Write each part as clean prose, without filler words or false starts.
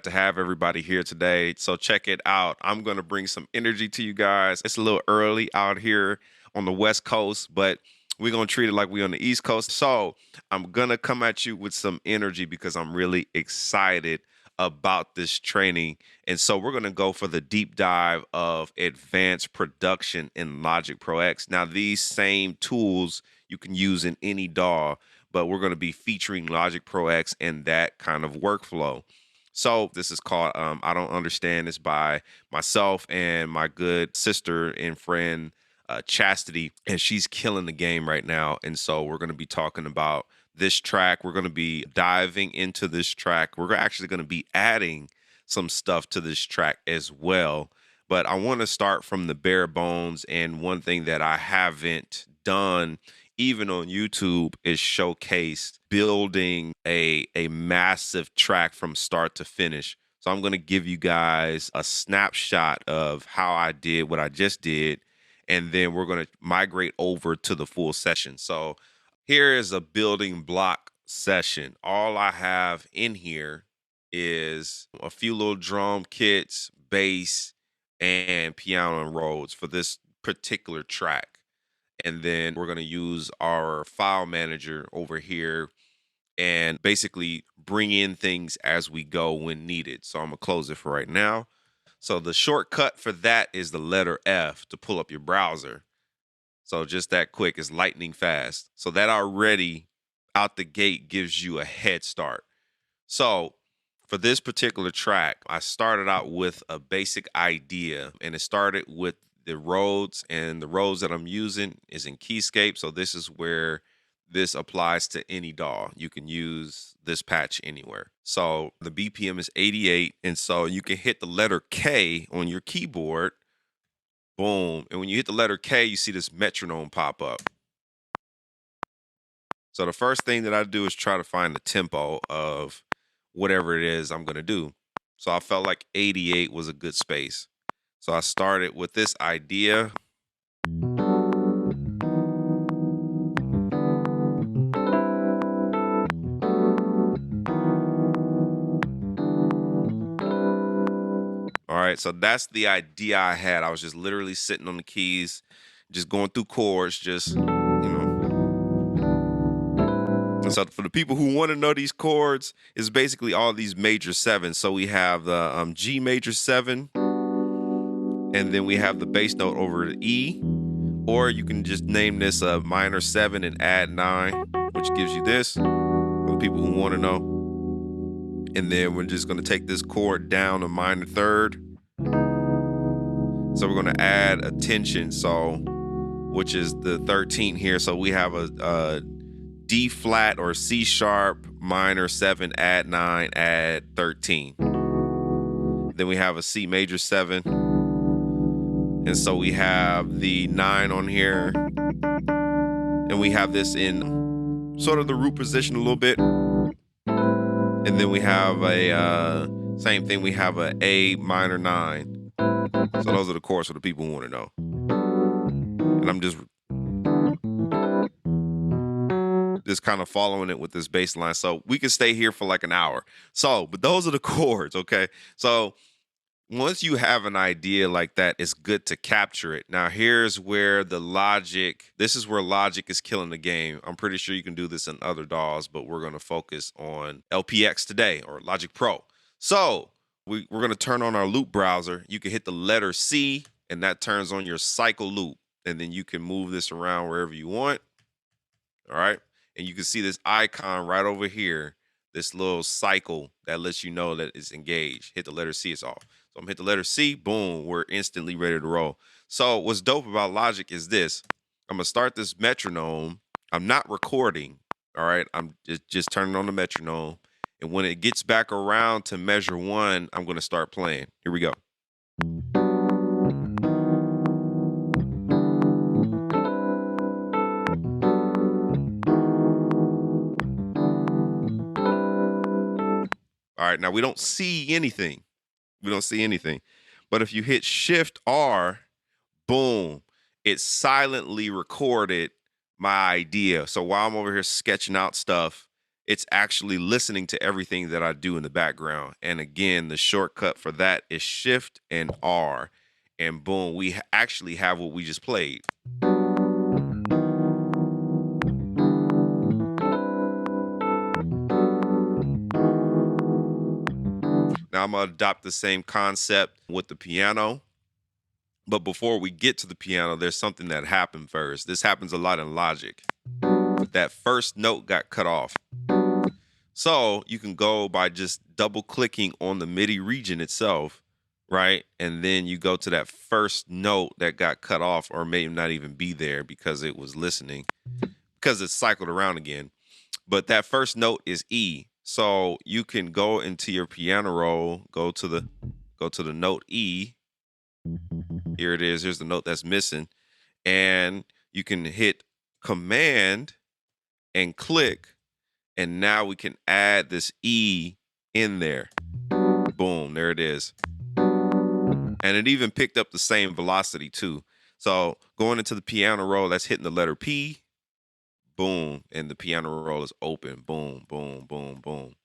to have everybody here today. So check it out. I'm going to bring some energy to you guys. It's a little early out here on the West Coast, but we're going to treat it like we're on the East Coast. So I'm going to come at you with some energy because I'm really excited about this training. And so we're going to go for the deep dive of advanced production in Logic Pro X. Now, these same tools you can use in any DAW, but we're going to be featuring Logic Pro X and that kind of workflow. So this is called I Don't Understand. It's by myself and my good sister and friend, Chastity, and she's killing the game right now. And so we're going to be talking about this track. We're going to be diving into this track. We're actually going to be adding some stuff to this track as well. But I want to start from the bare bones. And one thing that I haven't done, even on YouTube, is showcased building a massive track from start to finish. So I'm going to give you guys a snapshot of how I did what I just did, and then we're going to migrate over to the full session. So here is a building block session. All I have in here is a few little drum kits, bass, and piano and Rhodes for this particular track. And then we're going to use our file manager over here and basically bring in things as we go when needed. So I'm going to close it for right now. So the shortcut for that is the letter F to pull up your browser. So just that quick, is lightning fast. So that already out the gate gives you a head start. So for this particular track, I started out with a basic idea, and it started with the Rhodes, and the Rhodes that I'm using is in Keyscape. So this is where this applies to any DAW. You can use this patch anywhere. So the BPM is 88, and so you can hit the letter K on your keyboard. Boom. And when you hit the letter K, you see this metronome pop up. So the first thing that I do is try to find the tempo of whatever it is I'm going to do. So I felt like 88 was a good space. So I started with this idea. All right, so that's the idea I had. I was just literally sitting on the keys, just going through chords, just, And so for the people who want to know these chords, it's basically all these major sevens. So we have the G major 7, and then we have the bass note over the E, or you can just name this a minor 7 and add 9, which gives you this, for the people who want to know. And then we're just going to take this chord down a minor 3rd. So we're going to add a tension, so which is the 13 here. So we have a D flat or C sharp minor 7, add 9, add 13. Then we have a C major 7. And so we have the 9 on here. And we have this in sort of the root position a little bit. And then we have a same thing, we have a A minor 9. So those are the chords for the people who want to know. And I'm just kind of following it with this bass line. So we can stay here for like an hour. So, but those are the chords, okay? So once you have an idea like that, it's good to capture it. Now, here's where this is where Logic is killing the game. I'm pretty sure you can do this in other DAWs, but we're going to focus on LPX today, or Logic Pro. So we're going to turn on our loop browser. You can hit the letter C, and that turns on your cycle loop. And then you can move this around wherever you want. All right. And you can see this icon right over here, this little cycle that lets you know that it's engaged. Hit the letter C, it's off. So I'm hit the letter C, boom, we're instantly ready to roll. So what's dope about Logic is this. I'm going to start this metronome. I'm not recording, all right? I'm just turning on the metronome. And when it gets back around to measure 1, I'm going to start playing. Here we go. All right, now we don't see anything. We don't see anything. But if you hit Shift R, boom, it silently recorded my idea. So while I'm over here sketching out stuff, it's actually listening to everything that I do in the background. And again, the shortcut for that is Shift and R. And boom, we actually have what we just played. Now I'm going to adopt the same concept with the piano. But before we get to the piano, there's something that happened first. This happens a lot in Logic. That first note got cut off. So you can go by just double clicking on the MIDI region itself, right? And then you go to that first note that got cut off, or may not even be there because it was listening, because it's cycled around again. But that first note is E. So you can go into your piano roll, go to the note E. Here it is. Here's the note that's missing. And you can hit Command and click. And now we can add this E in there. Boom, there it is. And it even picked up the same velocity too. So going into the piano roll, that's hitting the letter P. Boom, and the piano roll is open. Boom, boom, boom, boom.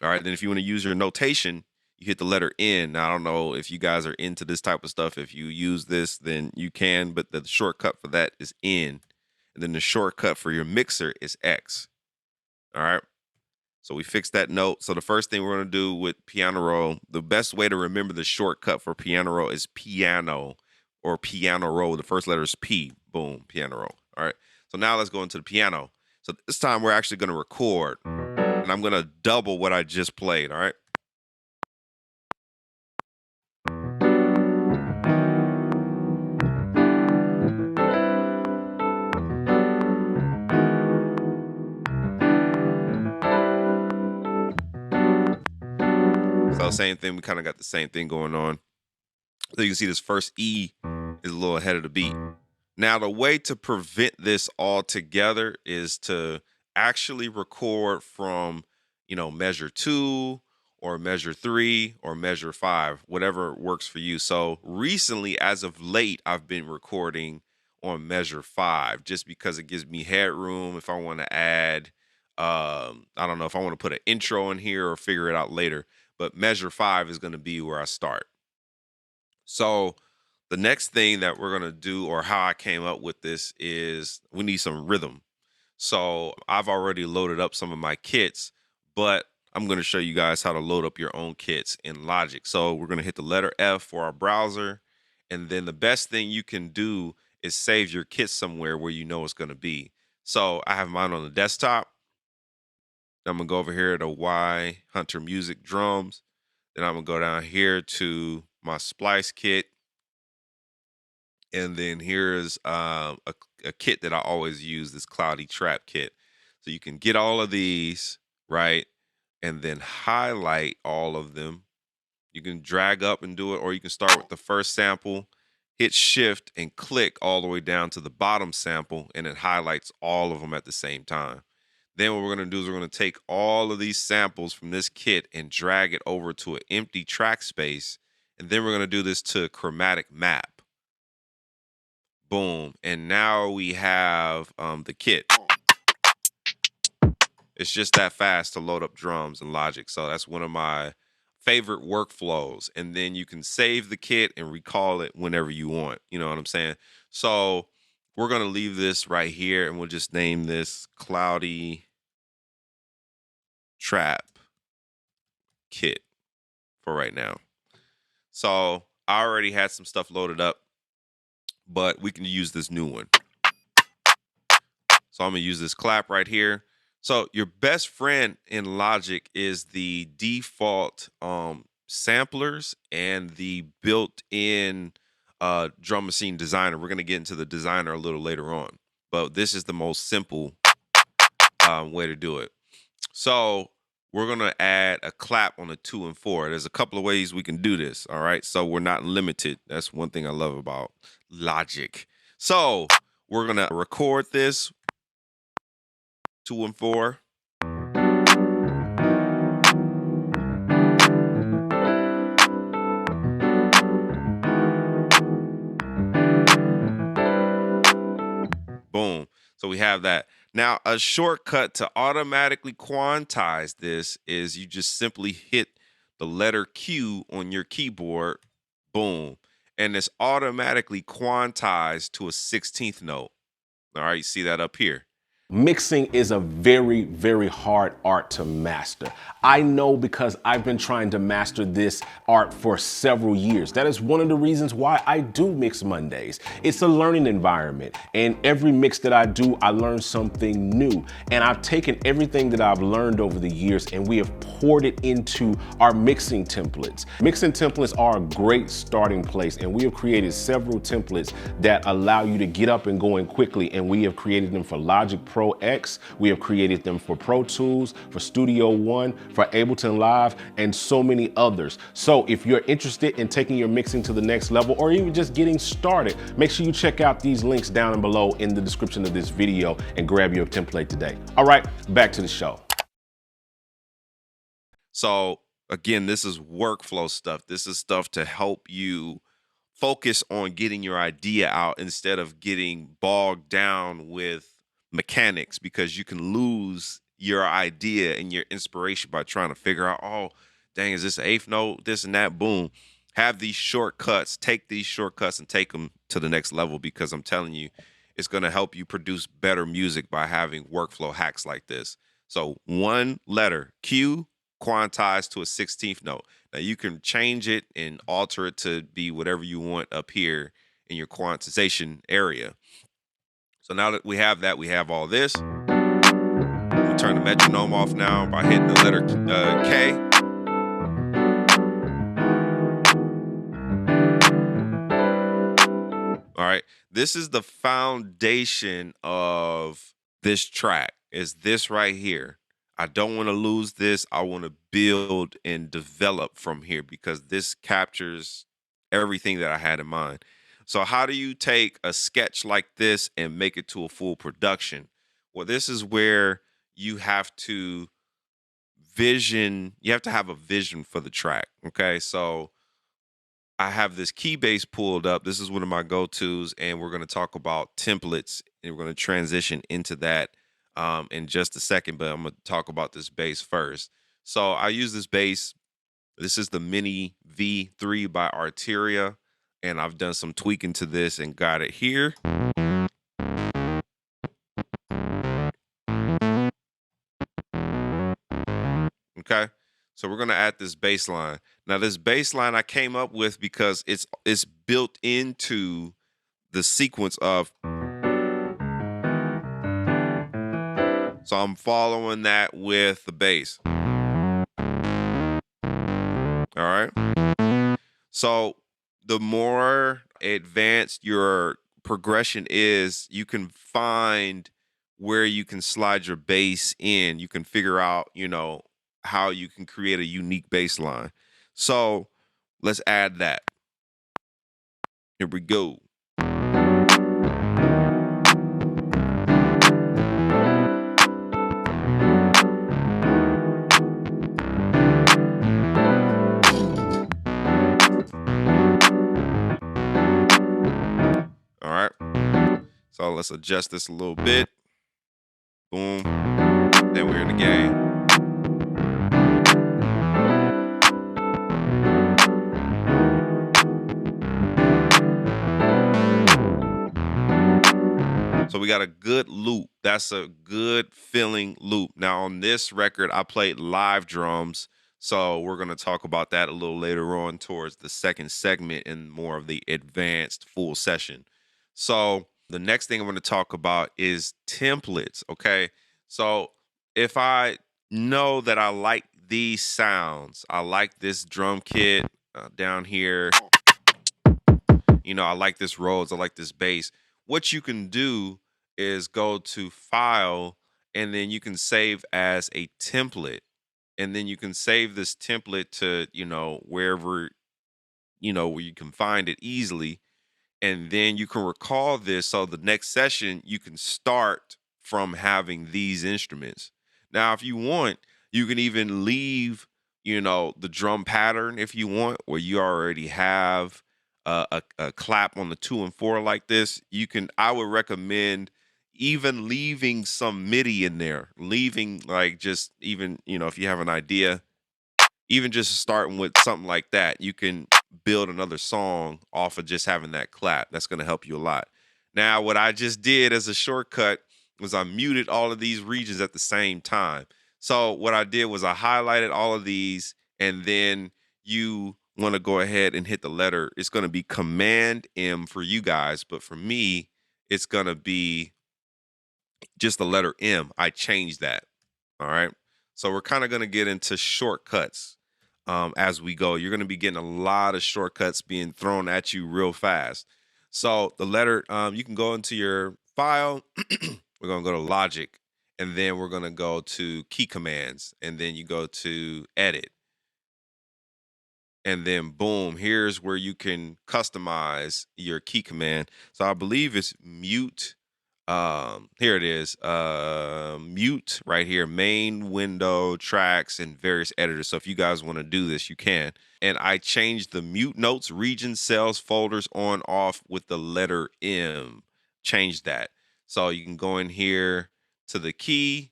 All right, then if you want to use your notation, you hit the letter N. Now, I don't know if you guys are into this type of stuff. If you use this, then you can, but the shortcut for that is N. And then the shortcut for your mixer is X. All right. So we fixed that note. So the first thing we're going to do with piano roll, the best way to remember the shortcut for piano roll is piano or piano roll. The first letter is P. Boom, piano roll. All right. So now let's go into the piano. So this time we're actually going to record, and I'm going to double what I just played. All right. So same thing, we kind of got the same thing going on. So you can see this first E is a little ahead of the beat. Now, the way to prevent this altogether is to actually record from, measure 2 or measure 3 or measure 5, whatever works for you. So recently, as of late, I've been recording on measure 5 just because it gives me headroom if I want to add, I don't know if I want to put an intro in here or figure it out later. But measure 5 is going to be where I start. So the next thing that we're going to do, or how I came up with this, is we need some rhythm. So I've already loaded up some of my kits, but I'm going to show you guys how to load up your own kits in Logic. So we're going to hit the letter F for our browser. And then the best thing you can do is save your kit somewhere where you know it's going to be. So I have mine on the desktop. I'm going to go over here to Yaahn Hunter Music Drums. Then I'm going to go down here to my Splice kit. And then here's a kit that I always use, this Cloudy Trap kit. So you can get all of these, right? And then highlight all of them. You can drag up and do it, or you can start with the first sample, hit Shift and click all the way down to the bottom sample, and it highlights all of them at the same time. Then what we're going to do is we're going to take all of these samples from this kit and drag it over to an empty track space. And then we're going to do this to a chromatic map. Boom. And now we have the kit. It's just that fast to load up drums in Logic. So that's one of my favorite workflows. And then you can save the kit and recall it whenever you want. You know what I'm saying? So we're going to leave this right here, and we'll just name this Cloudy Trap kit for right now. So I already had some stuff loaded up, but we can use this new one. So I'm going to use this clap right here. So your best friend in Logic is the default samplers and the built-in drum machine designer. We're going to get into the designer a little later on, but this is the most simple way to do it. So we're going to add a clap on the 2 and 4. There's a couple of ways we can do this. All right. So we're not limited. That's one thing I love about Logic. So we're going to record this 2 and 4. Boom. So we have that. Now, a shortcut to automatically quantize this is you just simply hit the letter Q on your keyboard, boom, and it's automatically quantized to a 16th note. All right, you see that up here. Mixing is a very, very hard art to master. I know because I've been trying to master this art for several years. That is one of the reasons why I do Mix Mondays. It's a learning environment, and every mix that I do, I learn something new. And I've taken everything that I've learned over the years and we have poured it into our mixing templates. Mixing templates are a great starting place, and we have created several templates that allow you to get up and going quickly, and we have created them for Logic Pro X. We have created them for Pro Tools, for Studio One, for Ableton Live, and so many others. So if you're interested in taking your mixing to the next level, or even just getting started, make sure you check out these links down and below in the description of this video and grab your template today. All right, back to the show. So again, this is workflow stuff. This is stuff to help you focus on getting your idea out instead of getting bogged down with mechanics, because you can lose your idea and your inspiration by trying to figure out, oh, dang, is this an eighth note, this and that, boom. Have these shortcuts, take these shortcuts and take them to the next level, because I'm telling you, it's going to help you produce better music by having workflow hacks like this. So one letter, Q, quantized to a 16th note. Now you can change it and alter it to be whatever you want up here in your quantization area. So now that we have that, we have all this. We'll turn the metronome off now by hitting the letter K. All right. This is the foundation of this track, is this right here. I don't want to lose this. I want to build and develop from here, because this captures everything that I had in mind. So how do you take a sketch like this and make it to a full production? Well, this is where you have to have a vision for the track. Okay. So I have this Keybase pulled up. This is one of my go-tos, and we're going to talk about templates, and we're going to transition into that in just a second, but I'm going to talk about this bass first. So I use this bass. This is the Mini V3 by Arteria, and I've done some tweaking to this and got it here. Okay. So we're going to add this bass line. Now this bass line I came up with because it's built into the sequence of. So I'm following that with the bass. All right. So the more advanced your progression is, you can find where you can slide your bass in. You can figure out, how you can create a unique bass line. So let's add that. Here we go. All right. So let's adjust this a little bit. Boom. Then we're in the game. So we got a good loop. That's a good feeling loop. Now on this record, I played live drums. So we're going to talk about that a little later on towards the second segment and more of the advanced full session. So the next thing I'm going to talk about is templates. Okay. So if I know that I like these sounds, I like this drum kit down here, I like this Rhodes, I like this bass. What you can do is go to File, and then you can save as a template. And then you can save this template to, wherever, where you can find it easily. And then you can recall this. So the next session, you can start from having these instruments. Now, if you want, you can even leave, the drum pattern if you want, where you already have a clap on the 2 and 4 like this. I would recommend even leaving some MIDI in there, leaving like just even, if you have an idea, even just starting with something like that, you can build another song off of just having that clap. That's going to help you a lot. Now, what I just did as a shortcut was I muted all of these regions at the same time. So what I did was I highlighted all of these, and then you want to go ahead and hit the letter. It's going to be Command M for you guys, but for me, it's going to be just the letter M. I changed that. All right. So we're kind of going to get into shortcuts as we go. You're going to be getting a lot of shortcuts being thrown at you real fast. So the letter, you can go into your file. We're going to go to Logic, and then we're going to go to Key Commands, and then you go to Edit. And then boom, here's where you can customize your key command. So I believe it's mute. Here it is. Mute right here, main window, tracks, and various editors. So if you guys want to do this, you can. And I changed the mute notes, regions, cells, folders on off with the letter M. Change that. So you can go in here to the key,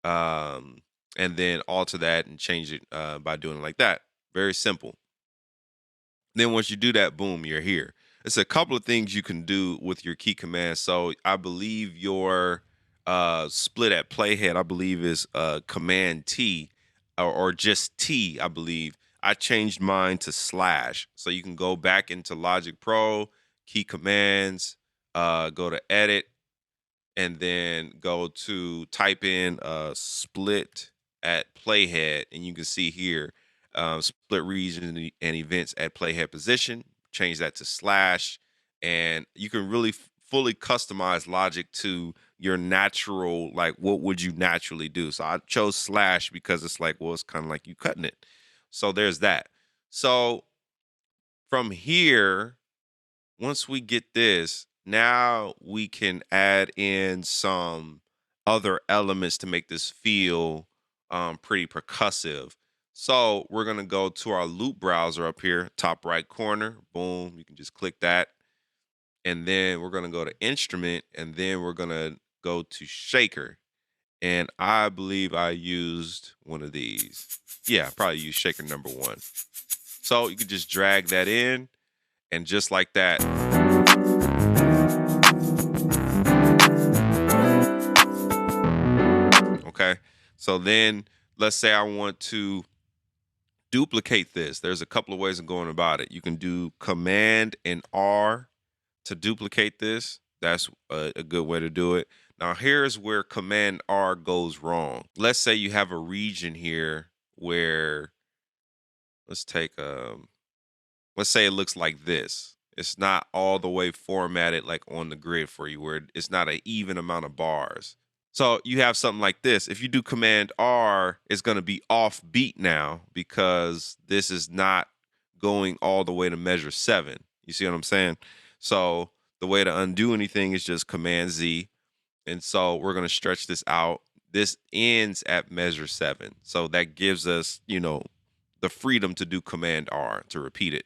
and then alter that and change it by doing it like that. Very simple. Then once you do that, boom, you're here. It's a couple of things you can do with your key command. So I believe your split at playhead, I believe is Command T or just T, I believe. I changed mine to slash. So you can go back into Logic Pro, key commands, go to edit, and then go to type in split at playhead, and you can see here split region and events at playhead position. Change that to slash, and you can really fully customize Logic to your natural, like what would you naturally do. So I chose slash because it's like, well, it's kind of like you cutting it. So there's that. So from here, once we get this, now we can add in some other elements to make this feel pretty percussive. So we're going to go to our loop browser up here, top right corner. Boom. You can just click that. And then we're going to go to instrument, and then we're going to go to shaker. And I believe I used one of these. Yeah, I probably used shaker number 1. So you can just drag that in, and just like that. Okay. So then let's say I want to duplicate this. There's a couple of ways of going about it. You can do Command and R to duplicate this. That's a good way to do it. Now here's where Command R goes wrong. Let's say you have a region here where, let's take let's say it looks like this. It's not all the way formatted like on the grid for you, where it's not an even amount of bars. So you have something like this. If you do Command R, it's going to be off beat now because this is not going all the way to measure 7. You see what I'm saying? So the way to undo anything is just Command Z. And so we're going to stretch this out. This ends at measure 7. So that gives us, the freedom to do Command R to repeat it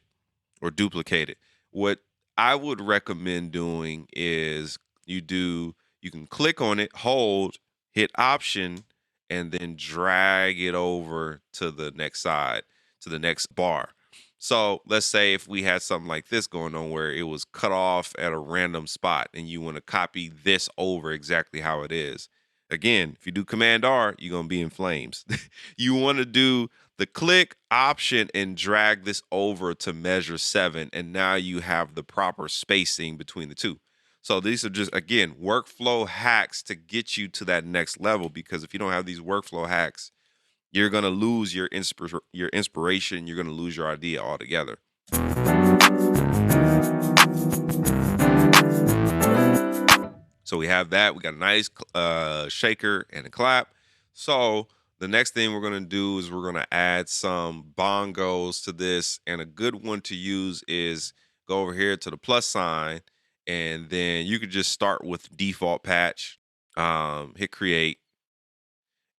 or duplicate it. What I would recommend doing is you can click on it, hold, hit Option, and then drag it over to the next side, to the next bar. So let's say if we had something like this going on where it was cut off at a random spot and you want to copy this over exactly how it is. Again, if you do Command R, you're going to be in flames. You want to do the click, Option, and drag this over to measure 7. And now you have the proper spacing between the two. So these are just, again, workflow hacks to get you to that next level, because if you don't have these workflow hacks, you're going to lose your inspiration. You're going to lose your idea altogether. So we have that. We got a nice shaker and a clap. So the next thing we're going to do is we're going to add some bongos to this. And a good one to use is go over here to the plus sign. And then you could just start with default patch, hit create.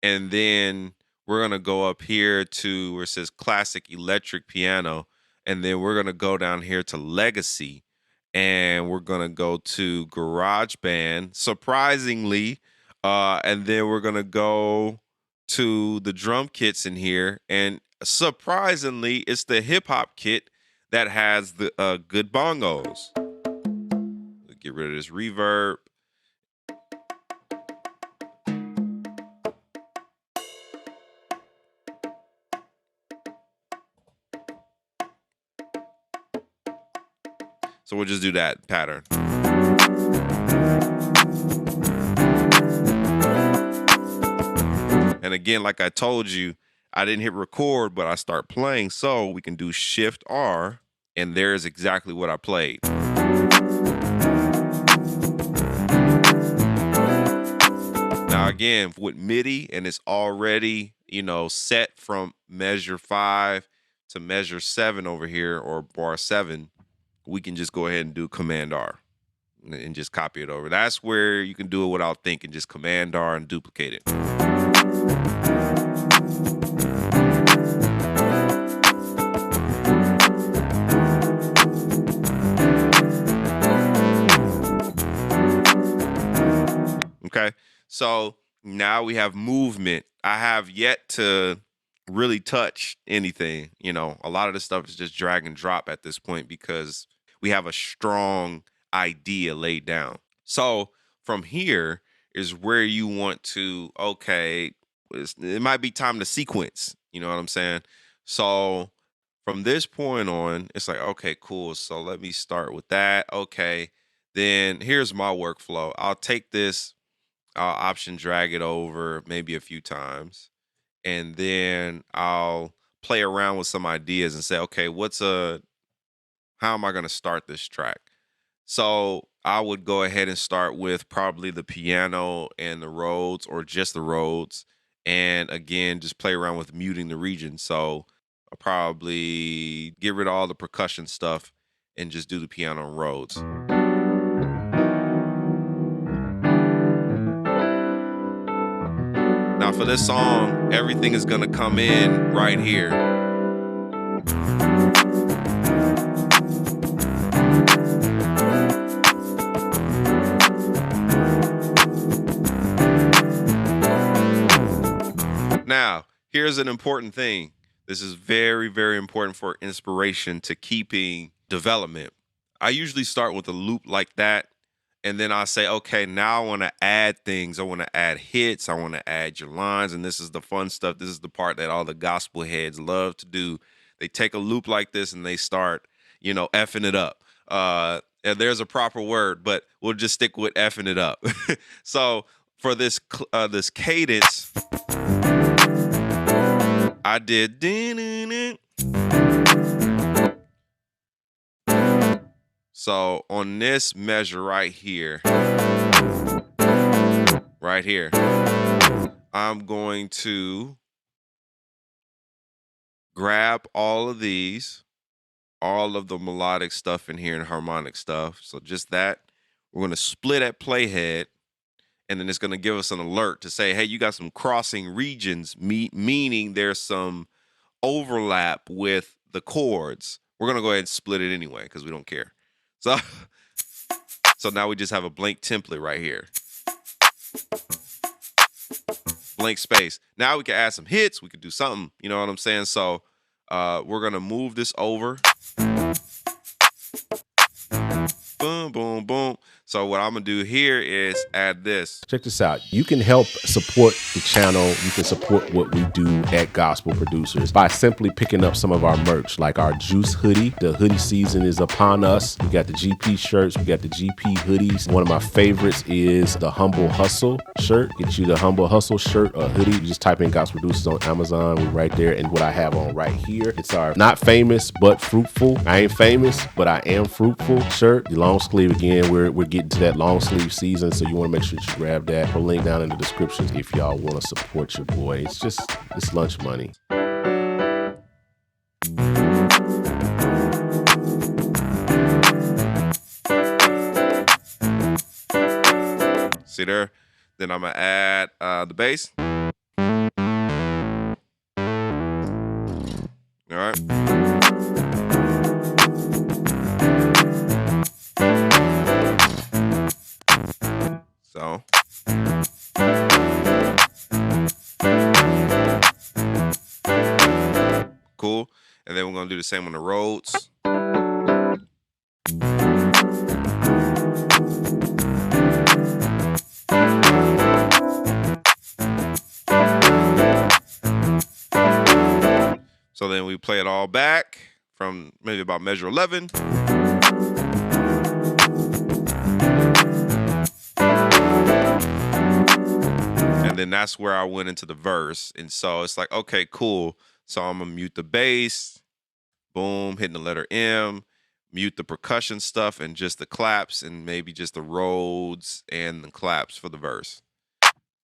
And then we're going to go up here to where it says classic electric piano. And then we're going to go down here to legacy. and we're gonna go to GarageBand, surprisingly, and then we're gonna go to the drum kits in here, and surprisingly, it's the hip hop kit that has the good bongos. Get rid of this reverb. So we'll just do that pattern. And again, like I told you, I didn't hit record, but I start playing. So we can do Shift R, and there's exactly what I played. Now again, with MIDI, and it's already, set from measure 5 to measure 7 over here, or bar 7, we can just go ahead and do Command R and just copy it over. That's where you can do it without thinking. Just Command R and duplicate it. Okay, so now we have movement. I have yet to really touch anything. A lot of this stuff is just drag and drop at this point because we have a strong idea laid down. So from here is where you want to, okay, it might be time to sequence. You know what I'm saying? So from this point on, it's like, okay, cool. So let me start with that. Okay, then here's my workflow. I'll take this, I'll option drag it over maybe a few times, and then I'll play around with some ideas and say, okay, how am I going to start this track? So I would go ahead and start with probably the piano and the Rhodes, or just the Rhodes. And again, just play around with muting the region. So I'll probably get rid of all the percussion stuff and just do the piano and Rhodes. Now for this song, everything is going to come in right here. Now, here's an important thing. This is very, very important for inspiration to keeping development. I usually start with a loop like that, and then I say, okay, now I want to add things. I want to add hits. I want to add your lines, and this is the fun stuff. This is the part that all the gospel heads love to do. They take a loop like this, and they start, effing it up. And there's a proper word, but we'll just stick with effing it up. So for this cadence, I did. So on this measure right here, I'm going to grab all of these, all of the melodic stuff in here and harmonic stuff. So just that. We're going to split at playhead, and then it's going to give us an alert to say, hey, you got some crossing regions, meaning there's some overlap with the chords. We're going to go ahead and split it anyway because we don't care. So now we just have a blank template right here. Blank space. Now we can add some hits. We could do something. You know what I'm saying? So we're going to move this over. Boom, boom, boom. So what I'm going to do here is add this. Check this out. You can help support the channel. You can support what we do at Gospel Producers by simply picking up some of our merch, like our Juice hoodie. The hoodie season is upon us. We got the GP shirts. We got the GP hoodies. One of my favorites is the Humble Hustle shirt. Get you the Humble Hustle shirt or hoodie. You just type in Gospel Producers on Amazon. We're right there. And what I have on right here, it's our not famous but fruitful. I ain't famous, but I am fruitful shirt. The long sleeve again. We're getting to that long sleeve season, so you want to make sure you grab that. I'll link down in the description if y'all want to support your boy. It's lunch money. See there? Then I'm gonna add the bass. All right. same on the Rhodes. So then we play it all back from maybe about measure 11. And then that's where I went into the verse. And so it's like, okay, cool. So I'm gonna mute the bass, boom, hitting the letter M, mute the percussion stuff and just the claps and maybe just the Rhodes and the claps for the verse.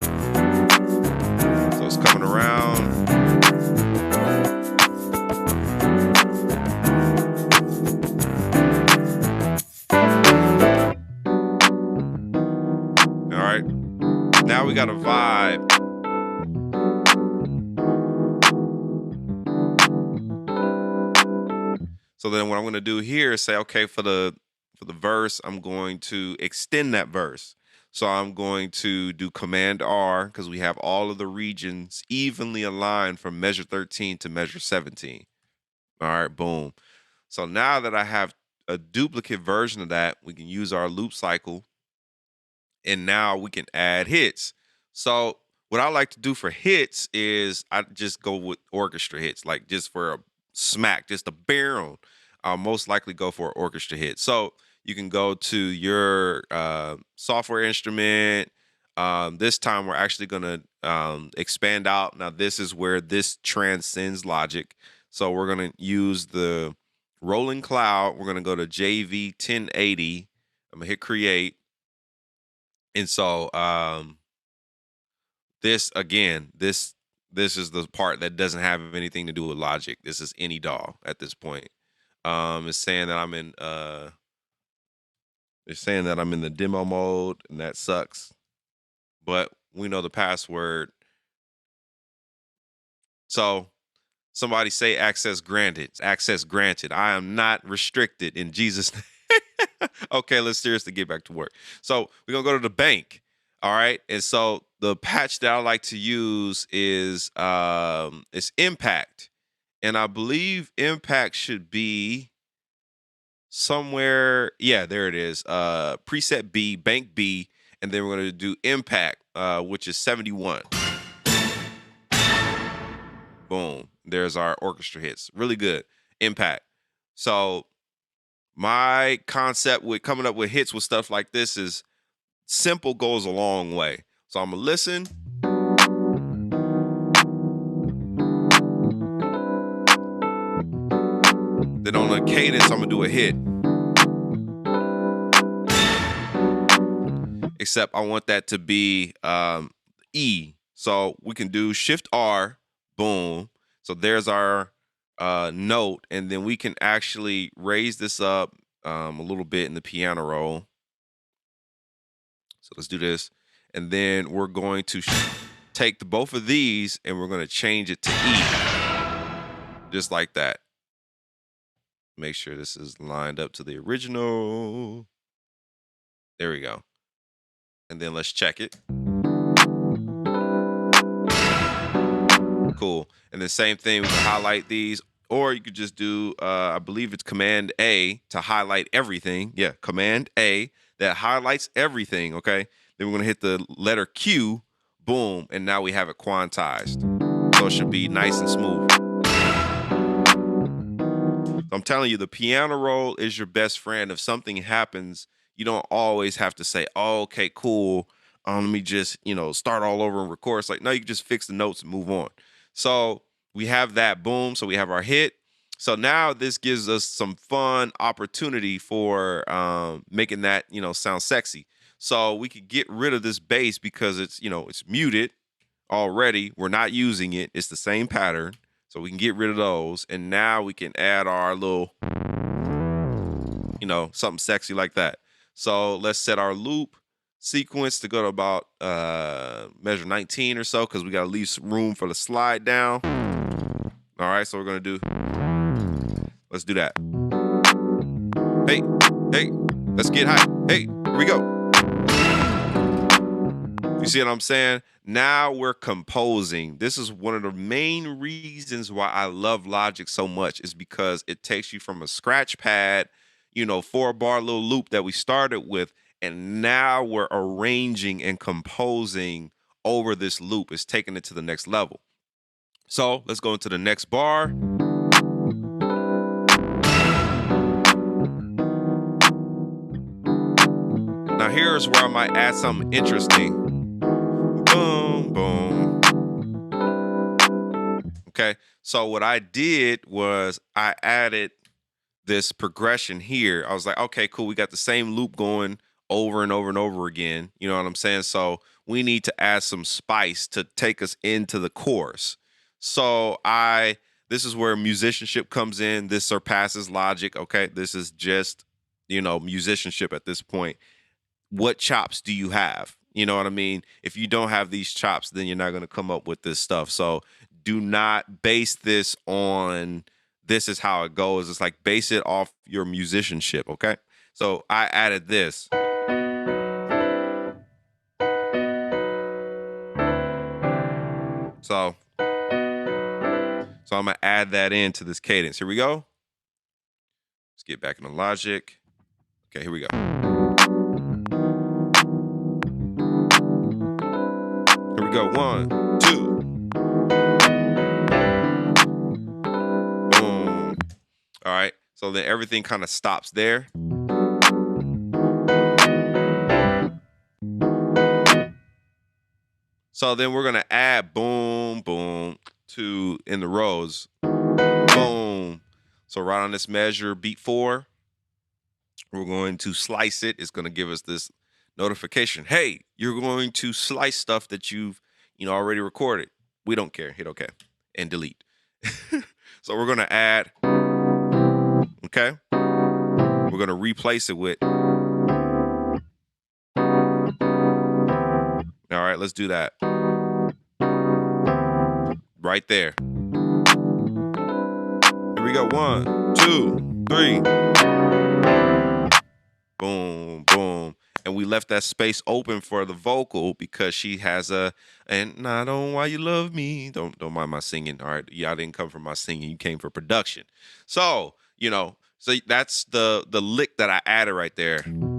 So it's coming around. All right. Now we got a vibe. So then what I'm going to do here is say, okay, for the verse, I'm going to extend that verse. So I'm going to do Command R because we have all of the regions evenly aligned from measure 13 to measure 17. All right, boom. So now that I have a duplicate version of that, we can use our loop cycle. And now we can add hits. So what I like to do for hits is I just go with orchestra hits, like just for a smack, just a barrel. I'll most likely go for an orchestra hit. So you can go to your software instrument. This time we're actually going to expand out. Now this is where this transcends Logic. So we're going to use the rolling cloud. We're going to go to JV 1080. I'm going to hit create. And so this is the part that doesn't have anything to do with Logic. This is any DAW at this point. It's saying that I'm in the demo mode, and that sucks. But we know the password. So somebody say access granted. Access granted. I am not restricted in Jesus' name. Okay, let's seriously get back to work. So we're gonna go to the bank. All right. And so the patch that I like to use is Impact. And I believe Impact should be somewhere. Yeah, there it is. Preset B, Bank B, and then we're gonna do Impact, which is 71. Boom. There's our orchestra hits. Really good. Impact. So my concept with coming up with hits with stuff like this is simple goes a long way. So I'm going to listen. Then on the cadence, I'm going to do a hit. Except I want that to be E. So we can do Shift R, boom. So there's our note, and then we can actually raise this up a little bit in the piano roll. So let's do this. And then we're going to take both of these and we're going to change it to E. Just like that. Make sure this is lined up to the original. There we go. And then let's check it. Cool. And the same thing, we can highlight these, or you could just do, I believe it's Command A to highlight everything. Yeah, Command A that highlights everything, okay? Then we're going to hit the letter Q, boom, and now we have it quantized. So it should be nice and smooth. So I'm telling you, the piano roll is your best friend. If something happens, you don't always have to say, oh, okay, cool. Let me just, start all over and record. It's like, no, you can just fix the notes and move on. So we have that, boom. So we have our hit. So now this gives us some fun opportunity for making that, sound sexy. So we could get rid of this bass because it's, it's muted already. We're not using it. It's the same pattern. So we can get rid of those. And now we can add our little, something sexy like that. So let's set our loop sequence to go to about measure 19 or so, because we got to leave some room for the slide down. All right, so we're going to let's do that. Hey, let's get high. Hey, here we go. You see what I'm saying? Now we're composing. This is one of the main reasons why I love Logic so much, is because it takes you from a scratch pad, 4-bar little loop that we started with, and now we're arranging and composing over this loop. It's taking it to the next level. So let's go into the next bar. Now here's where I might add something interesting. Boom, boom. Okay, so what I did was I added this progression here. I was like, okay, cool. We got the same loop going over and over and over again. You know what I'm saying? So we need to add some spice to take us into the chorus. So this is where musicianship comes in. This surpasses Logic. Okay, this is just, musicianship at this point. What chops do you have? You know what I mean? If you don't have these chops, then you're not going to come up with this stuff. So do not base this on this is how it goes. It's like base it off your musicianship, okay? So I added this. So I'm going to add that into this cadence. Here we go. Let's get back into Logic. Okay, here we go. Here we go. 1, 2. Boom. All right. So then everything kind of stops there. So then we're going to add boom, boom in the rows. Boom. So right on this measure, beat 4, we're going to slice it. It's going to give us this notification. Hey, you're going to slice stuff that you've, already recorded. We don't care. Hit OK and delete. So we're going to add. Okay. We're going to replace it with. All right, let's do that. Right there. Here we go. 1, 2, 3. Boom, boom. And we left that space open for the vocal because she has and I don't know why you love me. Don't mind my singing. All right. Y'all didn't come for my singing. You came for production. So, so that's the lick that I added right there. Boom,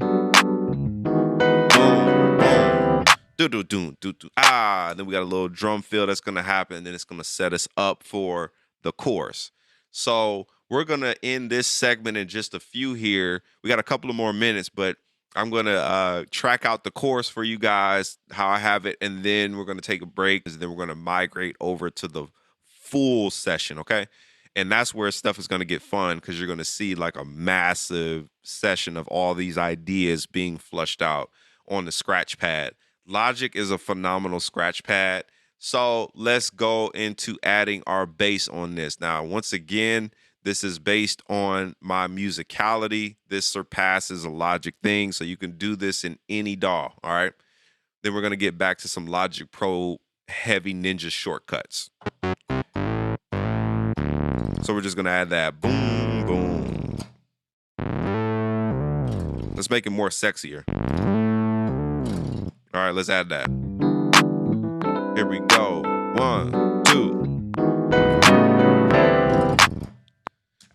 boom. Do. Then we got a little drum fill that's going to happen. And then it's going to set us up for the chorus. So we're going to end this segment in just a few here. We got a couple of more minutes, but I'm going to track out the chorus for you guys, how I have it, and then we're going to take a break, and then we're going to migrate over to the full session, okay? And that's where stuff is going to get fun because you're going to see like a massive session of all these ideas being flushed out on the scratch pad. Logic is a phenomenal scratch pad. So let's go into adding our bass on this. Now, once again, this is based on my musicality. This surpasses a Logic thing, so you can do this in any DAW, all right? Then we're going to get back to some Logic Pro heavy ninja shortcuts. So we're just going to add that boom, boom. Let's make it more sexier. All right, let's add that. Here we go. 1, 2.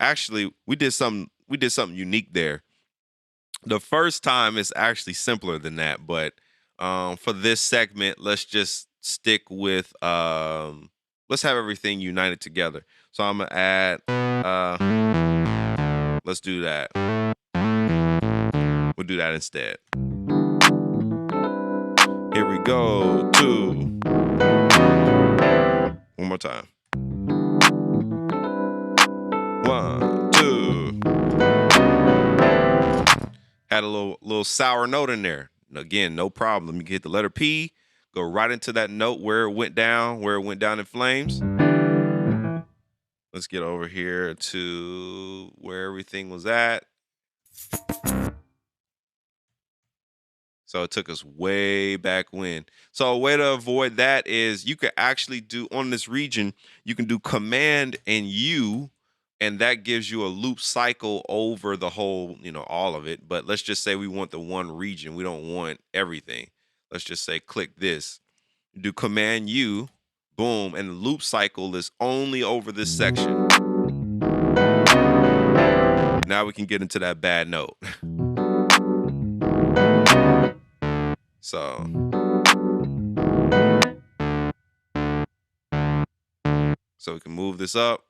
Actually, we did something unique there. The first time is actually simpler than that, but for this segment, let's just stick with let's have everything united together. So I'm gonna add let's do that. We'll do that instead. Here we go. 2. One more time. 1, 2. Had a little sour note in there. Again, no problem. You hit the letter P, go right into that note where it went down in flames. Let's get over here to where everything was at. So it took us way back when. So a way to avoid that is you can actually do on this region, you can do Command and U, and that gives you a loop cycle over the whole, all of it. But let's just say we want the one region. We don't want everything. let's just say click this. Do Command U, boom, and the loop cycle is only over this section. Now we can get into that bad note. So we can move this up.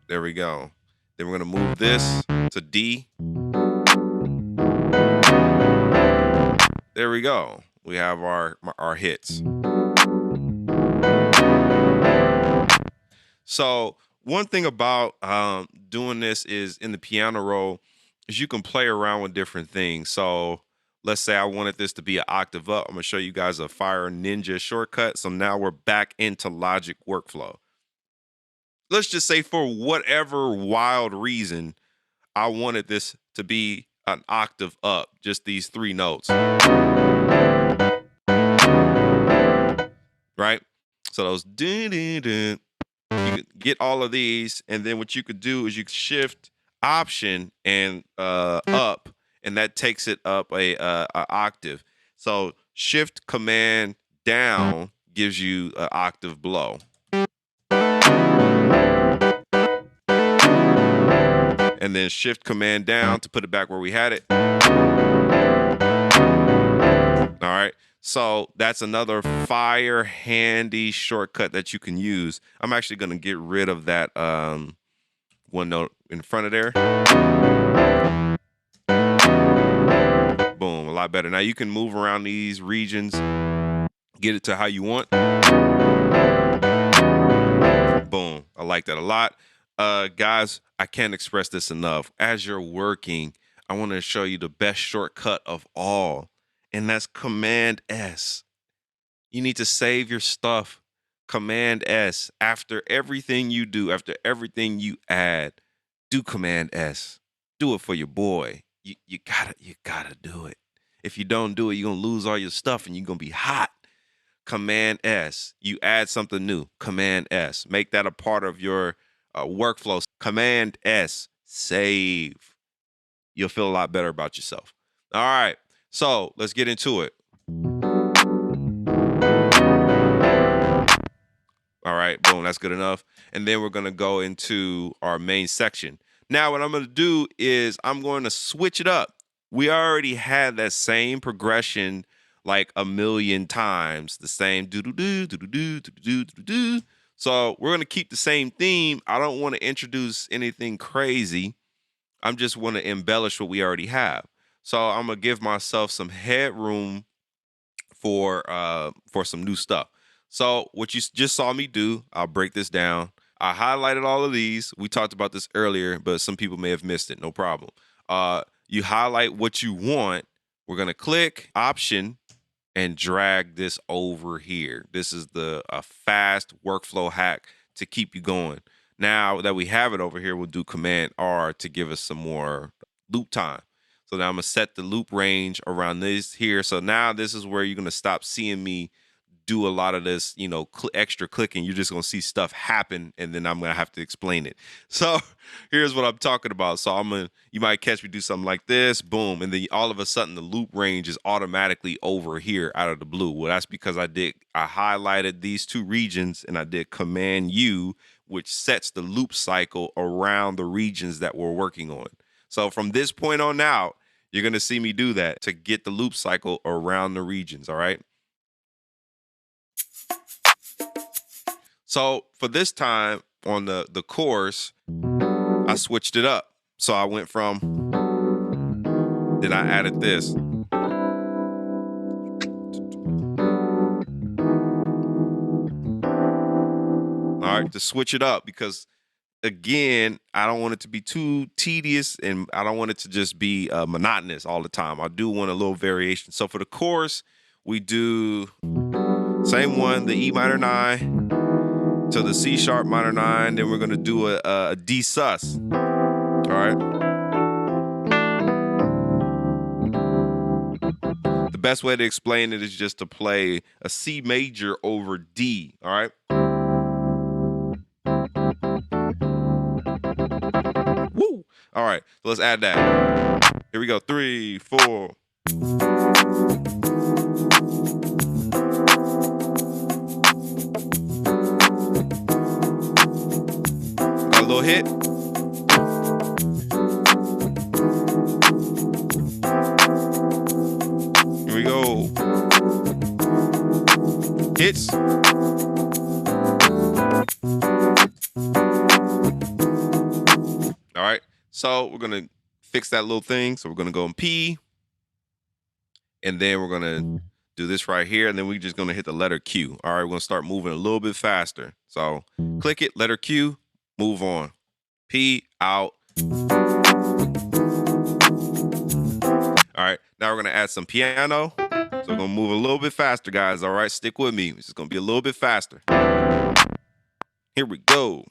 There we go. Then we're going to move this to D. There we go. We have our hits. So one thing about doing this is in the piano roll is you can play around with different things. So let's say I wanted this to be an octave up. I'm going to show you guys a Fire Ninja shortcut. So now we're back into Logic workflow. Let's just say for whatever wild reason, I wanted this to be an octave up, just these 3 notes. Right? So those you could get all of these, and then what you could do is you could shift option and up, and that takes it up a octave. So shift command down gives you an octave below. And then shift command down to put it back where we had it. All right. So that's another fire handy shortcut that you can use. I'm actually going to get rid of that one note in front of there. Boom, a lot better. Now you can move around these regions, get it to how you want. Boom, I like that a lot. Guys, I can't express this enough. As you're working, I want to show you the best shortcut of all, and that's Command S. You need to save your stuff. Command S. After everything you do, after everything you add, do Command S. Do it for your boy. You gotta do it. If you don't do it, you're gonna lose all your stuff and you're gonna be hot. Command S. You add something new. Command S. Make that a part of your workflow. Command S. Save. You'll feel a lot better about yourself. All right. So let's get into it. All right, boom, that's good enough. And then we're gonna go into our main section. Now what I'm gonna do is I'm going to switch it up. We already had that same progression like a million times, the same do-do-do, do-do-do, do-do-do, do-do-do. So we're gonna keep the same theme. I don't wanna introduce anything crazy. I'm just wanna embellish what we already have. So I'm gonna give myself some headroom for some new stuff. So what you just saw me do, I'll break this down. I highlighted all of these. We talked about this earlier, but some people may have missed it. No problem. You highlight what you want. We're going to click Option and drag this over here. This is a fast workflow hack to keep you going. Now that we have it over here, we'll do Command R to give us some more loop time. So now I'm going to set the loop range around this here. So now this is where you're going to stop seeing me do a lot of this, extra clicking. You're just going to see stuff happen, and then I'm going to have to explain it. So here's what I'm talking about. So you might catch me do something like this, boom, and then all of a sudden the loop range is automatically over here out of the blue. Well, that's because I highlighted these 2 regions, and I did Command U, which sets the loop cycle around the regions that we're working on. So from this point on out, you're going to see me do that to get the loop cycle around the regions, all right? So for this time on the chorus, I switched it up. So I went from, then I added this. All right, to switch it up because, again, I don't want it to be too tedious and I don't want it to just be monotonous all the time. I do want a little variation. So for the chorus, we do same one, the E minor 9. To the C sharp minor 9, then we're going to do a D sus. All right. The best way to explain it is just to play a C major over D. All right. Woo. All right, so let's add that. Here we go. 3, 4. Got a little hit. Here we go. Hits. All right, so we're gonna fix that little thing. So we're gonna go in P, and then we're gonna do this right here, and then we're just gonna hit the letter Q. All right, we're gonna start moving a little bit faster. So click it, letter Q, move on. P, out. All right, now we're gonna add some piano. So we're gonna move a little bit faster, guys. All right, stick with me. It's just gonna be a little bit faster. Here we go.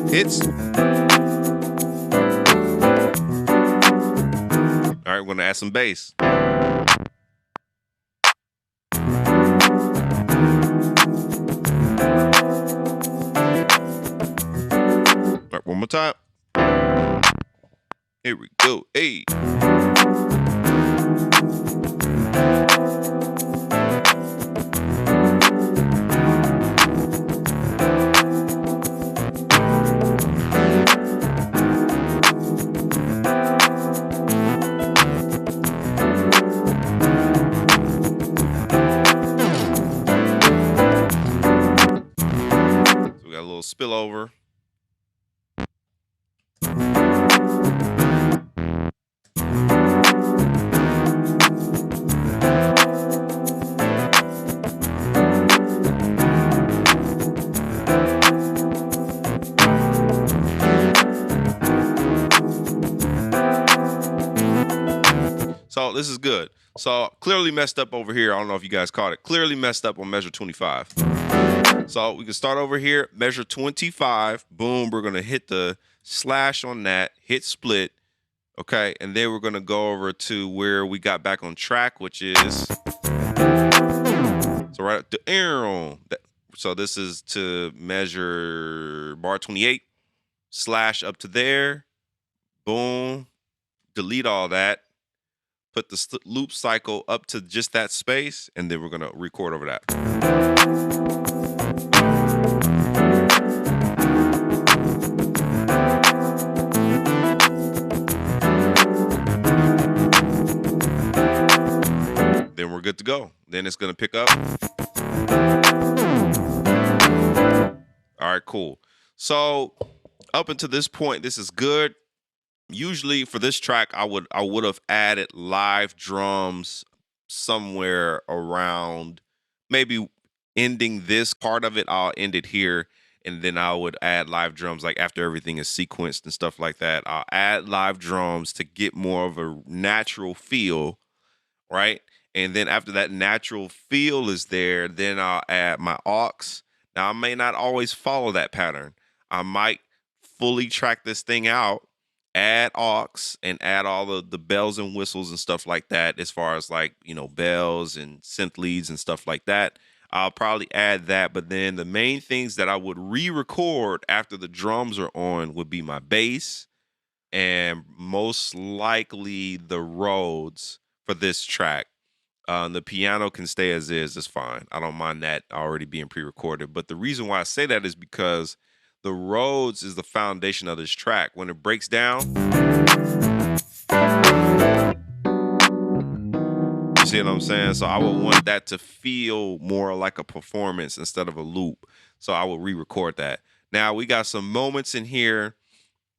Hits. All right, we're gonna add some bass. All right, one more time. Here we go. Hey. Spillover. So this is good. So clearly messed up over here. I don't know if you guys caught it. Clearly messed up on measure 25. So we can start over here, measure 25. Boom, we're going to hit the slash on that, hit split. Okay, and then we're going to go over to where we got back on track, which is, so right up to Ayron. So this is to measure bar 28, slash up to there. Boom, delete all that. Put the loop cycle up to just that space, and then we're going to record over that. Then we're good to go. Then it's going to pick up. All right, cool. So up until this point, this is good. Usually for this track, I would have added live drums somewhere around, maybe ending this part of it. I'll end it here, and then I would add live drums like after everything is sequenced and stuff like that. I'll add live drums to get more of a natural feel, right? And then after that natural feel is there, then I'll add my aux. Now I may not always follow that pattern. I might fully track this thing out, add aux, and add all the bells and whistles and stuff like that, as far as like, you know, bells and synth leads and stuff like that. I'll probably add that, but then the main things that I would re-record after the drums are on would be my bass and most likely the Rhodes for this track. The piano can stay as is. It's fine. I don't mind that already being pre-recorded. But the reason why I say that is because the Rhodes is the foundation of this track. When it breaks down, you see what I'm saying? So I would want that to feel more like a performance instead of a loop. So I will re-record that. Now we got some moments in here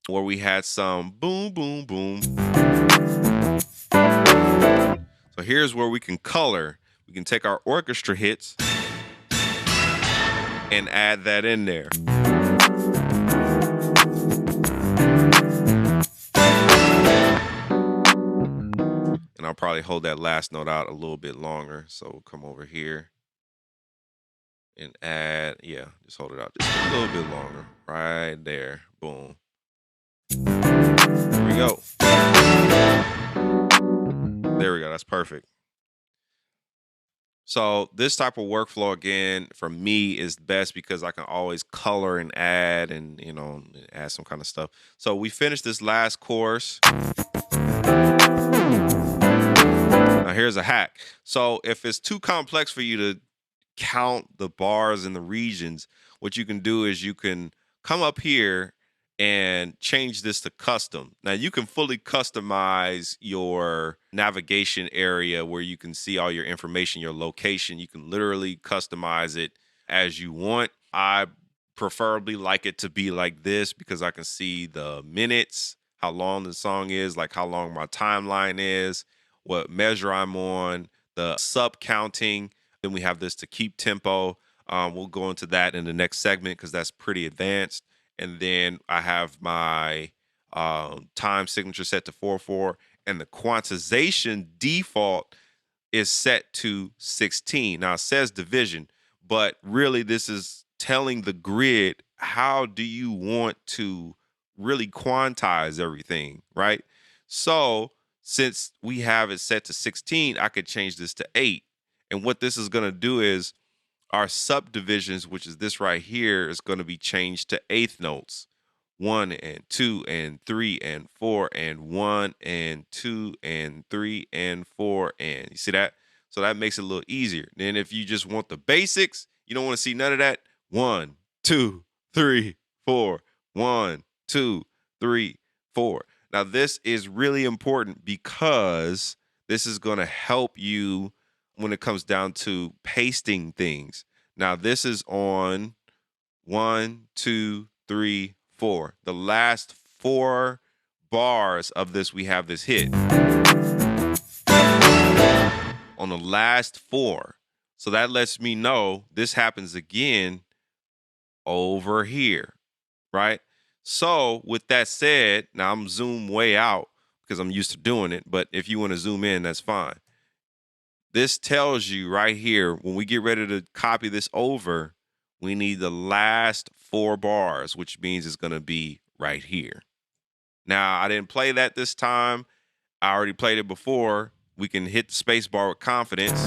where we had some boom, boom, boom. So here's where we can color. We can take our orchestra hits and add that in there. And I'll probably hold that last note out a little bit longer. So we'll come over here and add, yeah, just hold it out just a little bit longer. Right there. Boom. There we go. There we go. That's perfect. So this type of workflow again for me is best because I can always color and add and add some kind of stuff. So we finished this last course. Now here's a hack. So if it's too complex for you to count the bars and the regions, what you can do is you can come up here and change this to custom. Now you can fully customize your navigation area where you can see all your information, your location. You can literally customize it as you want. I preferably like it to be like this because I can see the minutes, how long the song is, like how long my timeline is, what measure I'm on, the sub counting. Then we have this to keep tempo. We'll go into that in the next segment because that's pretty advanced. And then I have my time signature set to 4/4, and the quantization default is set to 16. Now it says division, but really this is telling the grid how do you want to really quantize everything, right? So since we have it set to 16, I could change this to 8. And what this is going to do is our subdivisions, which is this right here, is going to be changed to eighth notes. 1 and 2 and 3 and 4 and 1 and 2 and 3 and 4 and you see that? So that makes it a little easier. Then if you just want the basics, you don't want to see none of that. 1, 2, 3, 4. 1, 2, 3, 4. Now this is really important because this is going to help you when it comes down to pasting things. Now this is on 1, 2, 3, 4. The last 4 bars of this, we have this hit on the last 4. So that lets me know this happens again over here, right? So with that said, now I'm zoomed way out because I'm used to doing it, but if you want to zoom in, that's fine. This tells you right here, when we get ready to copy this over, we need the last 4 bars, which means it's going to be right here. Now, I didn't play that this time. I already played it before. We can hit the space bar with confidence.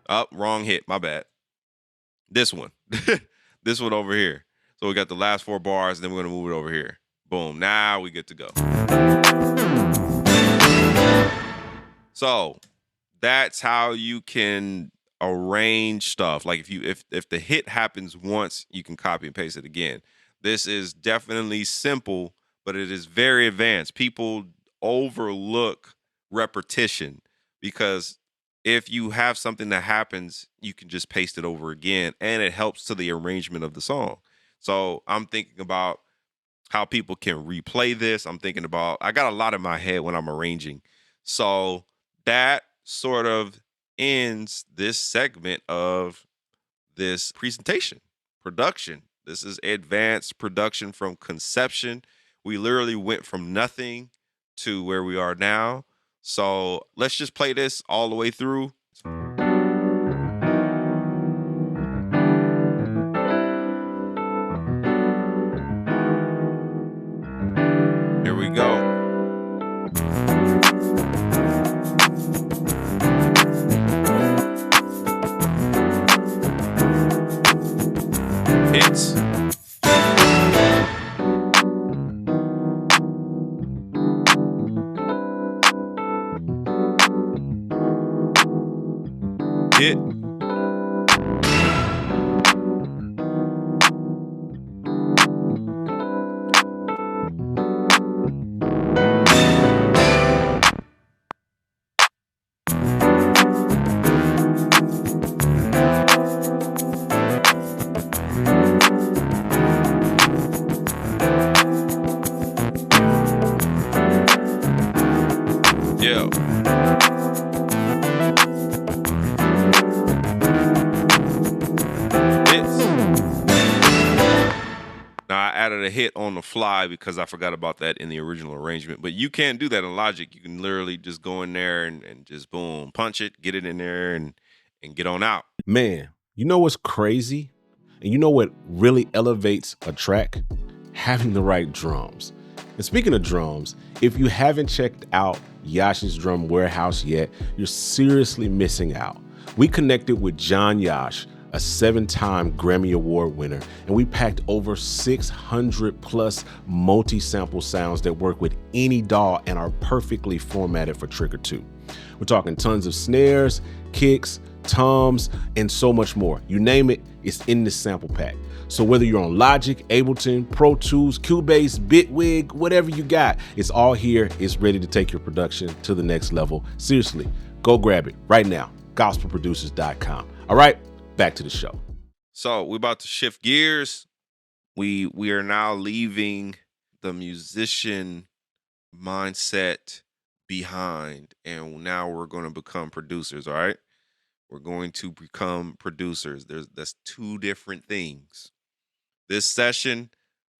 Oh, wrong hit. My bad. This one. This one over here. So we got the last 4 bars, and then we're going to move it over here. Boom. Now we get to go. So that's how you can arrange stuff. Like if the hit happens once, you can copy and paste it again. This is definitely simple, but it is very advanced. People overlook repetition because if you have something that happens, you can just paste it over again, and it helps to the arrangement of the song. So I'm thinking about how people can replay this. I'm thinking about, I got a lot in my head when I'm arranging. So that sort of ends this segment of this presentation, production. This is advanced production from conception. We literally went from nothing to where we are now. So let's just play this all the way through. Here we go. Hits. Hit. Yeah. Now, I added a hit on the fly because I forgot about that in the original arrangement. But you can't do that in Logic. You can literally just go in there and just boom, punch it, get it in there, and and get on out. Man, you know what's crazy? And you know what really elevates a track? Having the right drums. And speaking of drums, if you haven't checked out Yosh's Drum Warehouse yet, you're seriously missing out. We connected with John Yosh, a 7-time Grammy Award winner, and we packed over 600 plus multi-sample sounds that work with any DAW and are perfectly formatted for Trick or Two. We're talking tons of snares, kicks, toms, and so much more. You name it, it's in this sample pack. So whether you're on Logic, Ableton, Pro Tools, Cubase, Bitwig, whatever you got, it's all here. It's ready to take your production to the next level. Seriously, go grab it right now. gospelproducers.com. All right, back to the show. So we're about to shift gears. We are now leaving the musician mindset behind, and now we're going to become producers. All right, we're going to become producers. That's two different things. This session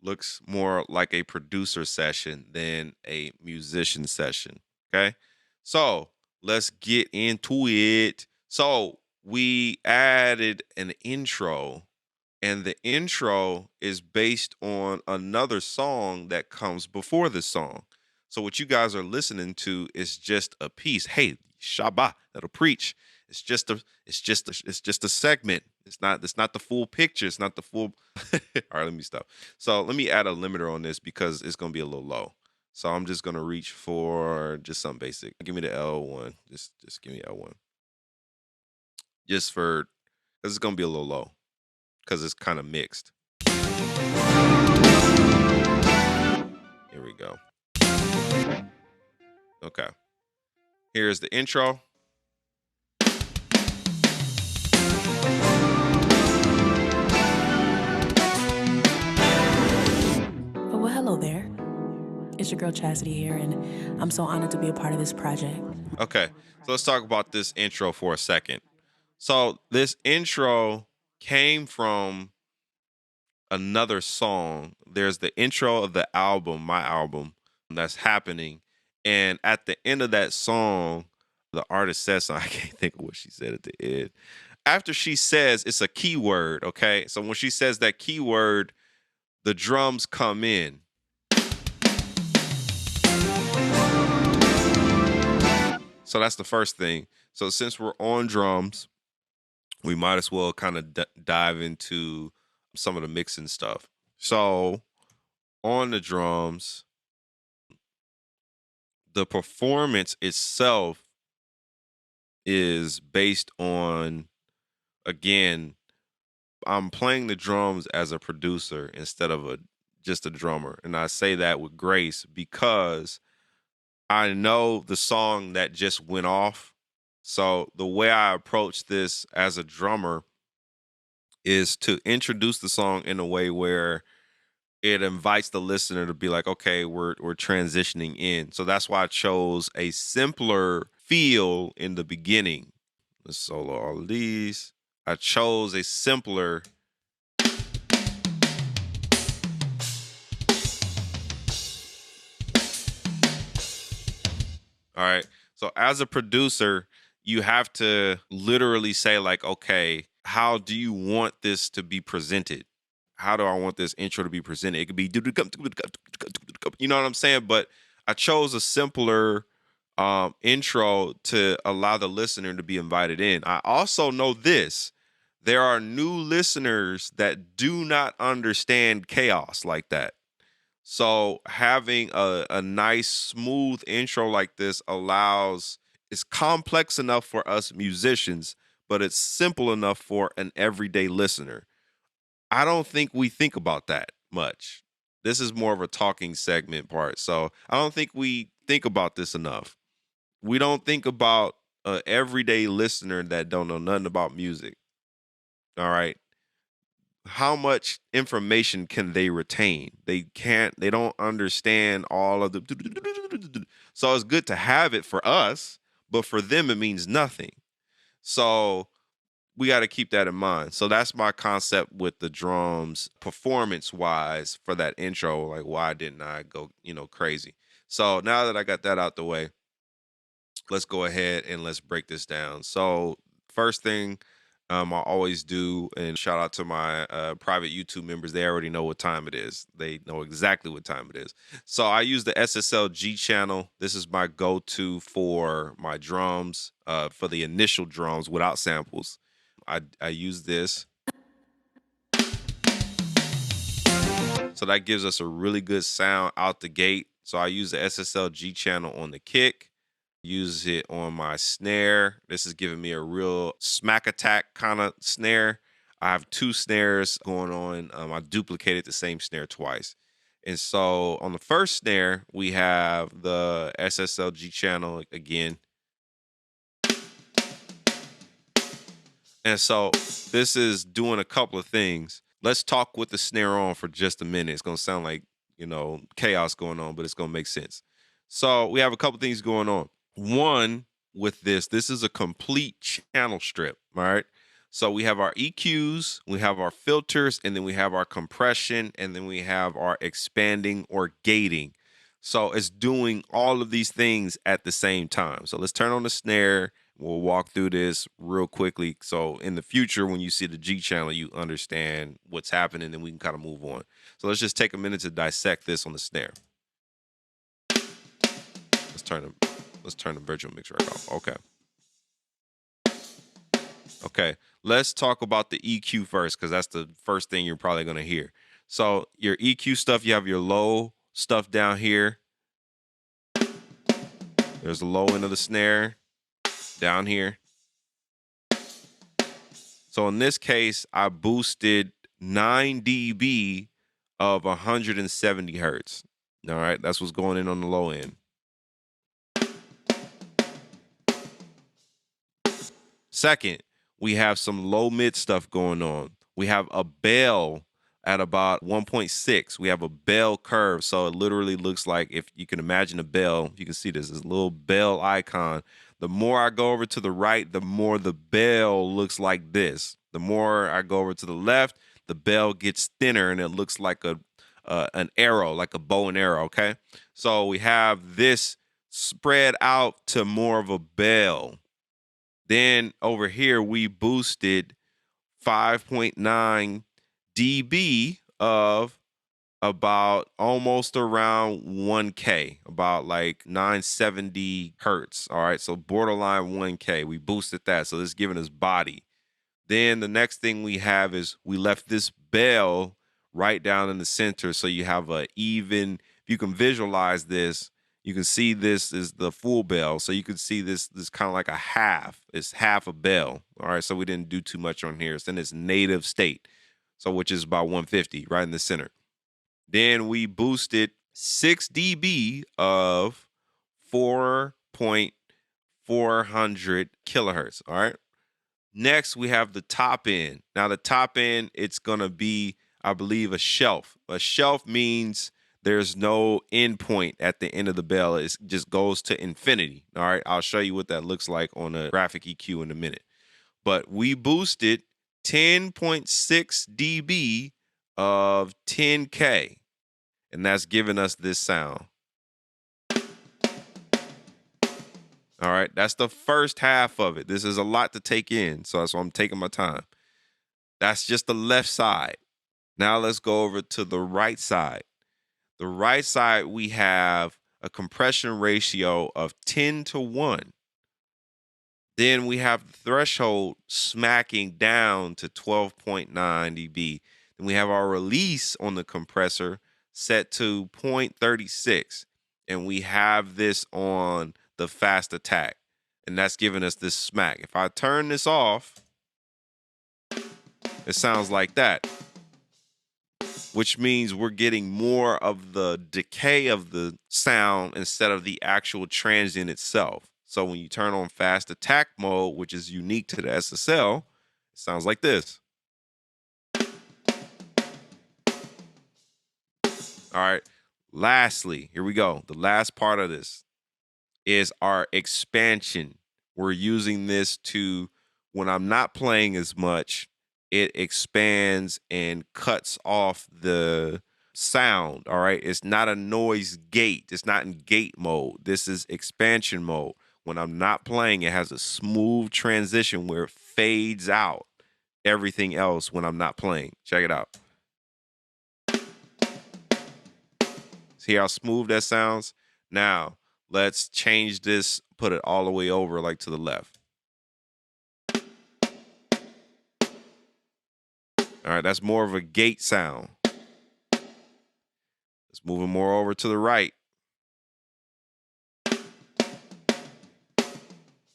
looks more like a producer session than a musician session. Okay, so let's get into it. So we added an intro, and the intro is based on another song that comes before the song. So what you guys are listening to is just a piece. Hey, Shabbat, that'll preach. It's just a segment. It's not the full picture. It's not the full. All right, let me stop. So let me add a limiter on this because it's gonna be a little low. So I'm just gonna reach for just something basic. Give me the L1. Just give me L1. Just for because it's gonna be a little low because it's kind of mixed. Here we go. Okay. Here's the intro. Well, hello there. It's your girl Chastity here, and I'm so honored to be a part of this project. Okay, so let's talk about this intro for a second. So this intro came from another song. There's the intro of the album, my album, that's happening. And at the end of that song, the artist says something. I can't think of what she said at the end. After she says it's a keyword, okay? So when she says that keyword, the drums come in. So that's the first thing. So since we're on drums, we might as well kind of dive into some of the mixing stuff. So on the drums, the performance itself is based on, again, I'm playing the drums as a producer instead of just a drummer. And I say that with grace because I know the song that just went off. So the way I approach this as a drummer is to introduce the song in a way where it invites the listener to be like, okay, we're transitioning in. So that's why I chose a simpler feel in the beginning. Let's solo all of these. I chose a simpler. All right. So as a producer, you have to literally say like, okay, how do you want this to be presented? How do I want this intro to be presented? It could be, you know what I'm saying? But I chose a simpler intro to allow the listener to be invited in. I also know this. There are new listeners that do not understand chaos like that. So having a nice, smooth intro like this it's complex enough for us musicians, but it's simple enough for an everyday listener. I don't think we think about that much. This is more of a talking segment part. So I don't think we think about this enough. We don't think about an everyday listener that don't know nothing about music. All right. How much information can they retain? They don't understand all of the. So it's good to have it for us, but for them, it means nothing. So we got to keep that in mind. So that's my concept with the drums, performance wise, for that intro. Like, why didn't I go, crazy? So now that I got that out the way, let's go ahead and let's break this down. So First thing I always do, and shout out to my private YouTube members, they already know what time it is. They know exactly what time it is. So I use the SSLG channel. This is my go-to for my drums, for the initial drums without samples. I use this. So that gives us a really good sound out the gate. So I use the SSLG channel on the kick, use it on my snare. This is giving me a real smack attack kind of snare. I have 2 snares going on. I duplicated the same snare twice. And so on the first snare, we have the SSLG channel again. And so this is doing a couple of things. Let's talk with the snare on for just a minute. It's going to sound like, chaos going on, but it's going to make sense. So we have a couple things going on. One, with this is a complete channel strip, all right? So we have our EQs, we have our filters, and then we have our compression, and then we have our expanding or gating. So it's doing all of these things at the same time. So let's turn on the snare. We'll walk through this real quickly. So in the future, when you see the G channel, you understand what's happening and we can kind of move on. So let's just take a minute to dissect this on the snare. Let's turn the virtual mix right off. Okay. Let's talk about the EQ first, because that's the first thing you're probably going to hear. So your EQ stuff, you have your low stuff down here. There's the low end of the snare down here. So in this case, I boosted 9 dB of 170 hertz. All right, that's what's going in on the low end. Second, we have some low mid stuff going on. We have a bell at about 1.6. We have a bell curve. So it literally looks like, if you can imagine a bell, you can see this little bell icon. The more I go over to the right, the more the bell looks like this. The more I go over to the left, the bell gets thinner and it looks like an arrow, like a bow and arrow, okay? So we have this spread out to more of a bell. Then over here, we boosted 5.9 dB of about almost around 1K, about like 970 hertz. All right, so borderline 1K. We boosted that, so this is giving us body. Then the next thing we have is we left this bell right down in the center, so you have a even. If you can visualize this, you can see this is the full bell, so you can see this kind of like a half. It's half a bell. All right, so we didn't do too much on here. It's in its native state, so which is about 150, right in the center. Then we boosted 6 dB of 4.400 kilohertz. All right. Next, we have the top end. Now, the top end, it's going to be, I believe, a shelf. A shelf means there's no end point at the end of the bell. It just goes to infinity. All right. I'll show you what that looks like on a graphic EQ in a minute. But we boosted 10.6 dB of 10K. And that's giving us this sound. All right, that's the first half of it. This is a lot to take in, so that's why I'm taking my time. That's just the left side. Now let's go over to the right side. The right side, we have a compression ratio of 10:1. Then we have the threshold smacking down to 12.9 dB. Then we have our release on the compressor set to 0.36. And we have this on the fast attack. And that's giving us this smack. If I turn this off, it sounds like that, which means we're getting more of the decay of the sound instead of the actual transient itself. So when you turn on fast attack mode, which is unique to the SSL, it sounds like this. All right. Lastly, here we go. The last part of this is our expansion. We're using this to, when I'm not playing as much, it expands and cuts off the sound. All right. It's not a noise gate. It's not in gate mode. This is expansion mode. When I'm not playing, it has a smooth transition where it fades out everything else when I'm not playing. Check it out. See how smooth that sounds? Now, let's change this, put it all the way over like to the left. All right, that's more of a gate sound. Let's move it more over to the right.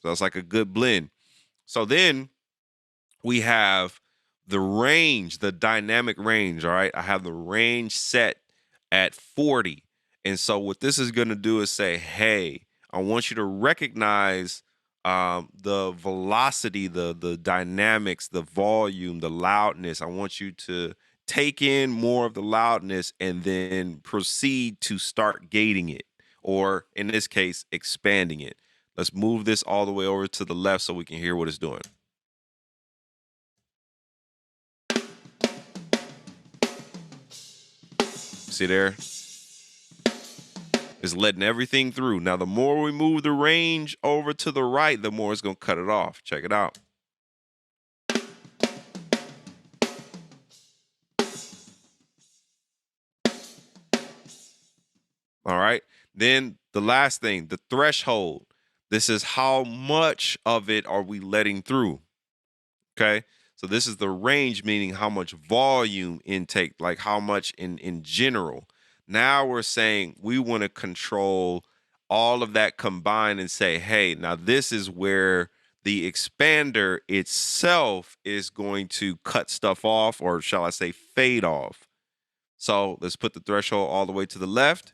So it's like a good blend. So then we have the range, the dynamic range, all right? I have the range set at 40. And so what this is going to do is say, hey, I want you to recognize the velocity, the dynamics, the volume, the loudness. I want you to take in more of the loudness and then proceed to start gating it, or in this case, expanding it. Let's move this all the way over to the left so we can hear what it's doing. See there? It's letting everything through. Now, the more we move the range over to the right, the more it's going to cut it off. Check it out. All right. Then the last thing, the threshold. This is how much of it are we letting through. Okay. So this is the range, meaning how much volume intake, like how much in general. Now we're saying we want to control all of that combined and say, hey, now this is where the expander itself is going to cut stuff off, or shall I say fade off. So let's put the threshold all the way to the left.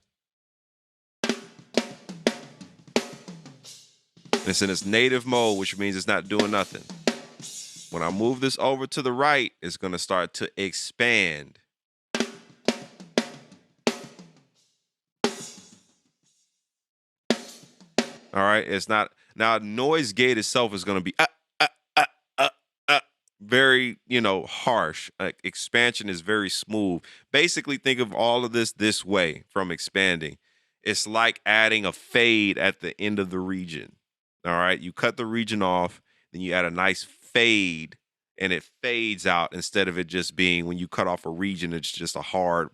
It's in its native mode, which means it's not doing nothing. When I move this over to the right, it's going to start to expand. All right, it's not, now noise gate itself is going to be very, harsh. Expansion is very smooth. Basically, think of all of this way from expanding. It's like adding a fade at the end of the region. All right, you cut the region off, then you add a nice fade, and it fades out instead of it just being, when you cut off a region, it's just a hard,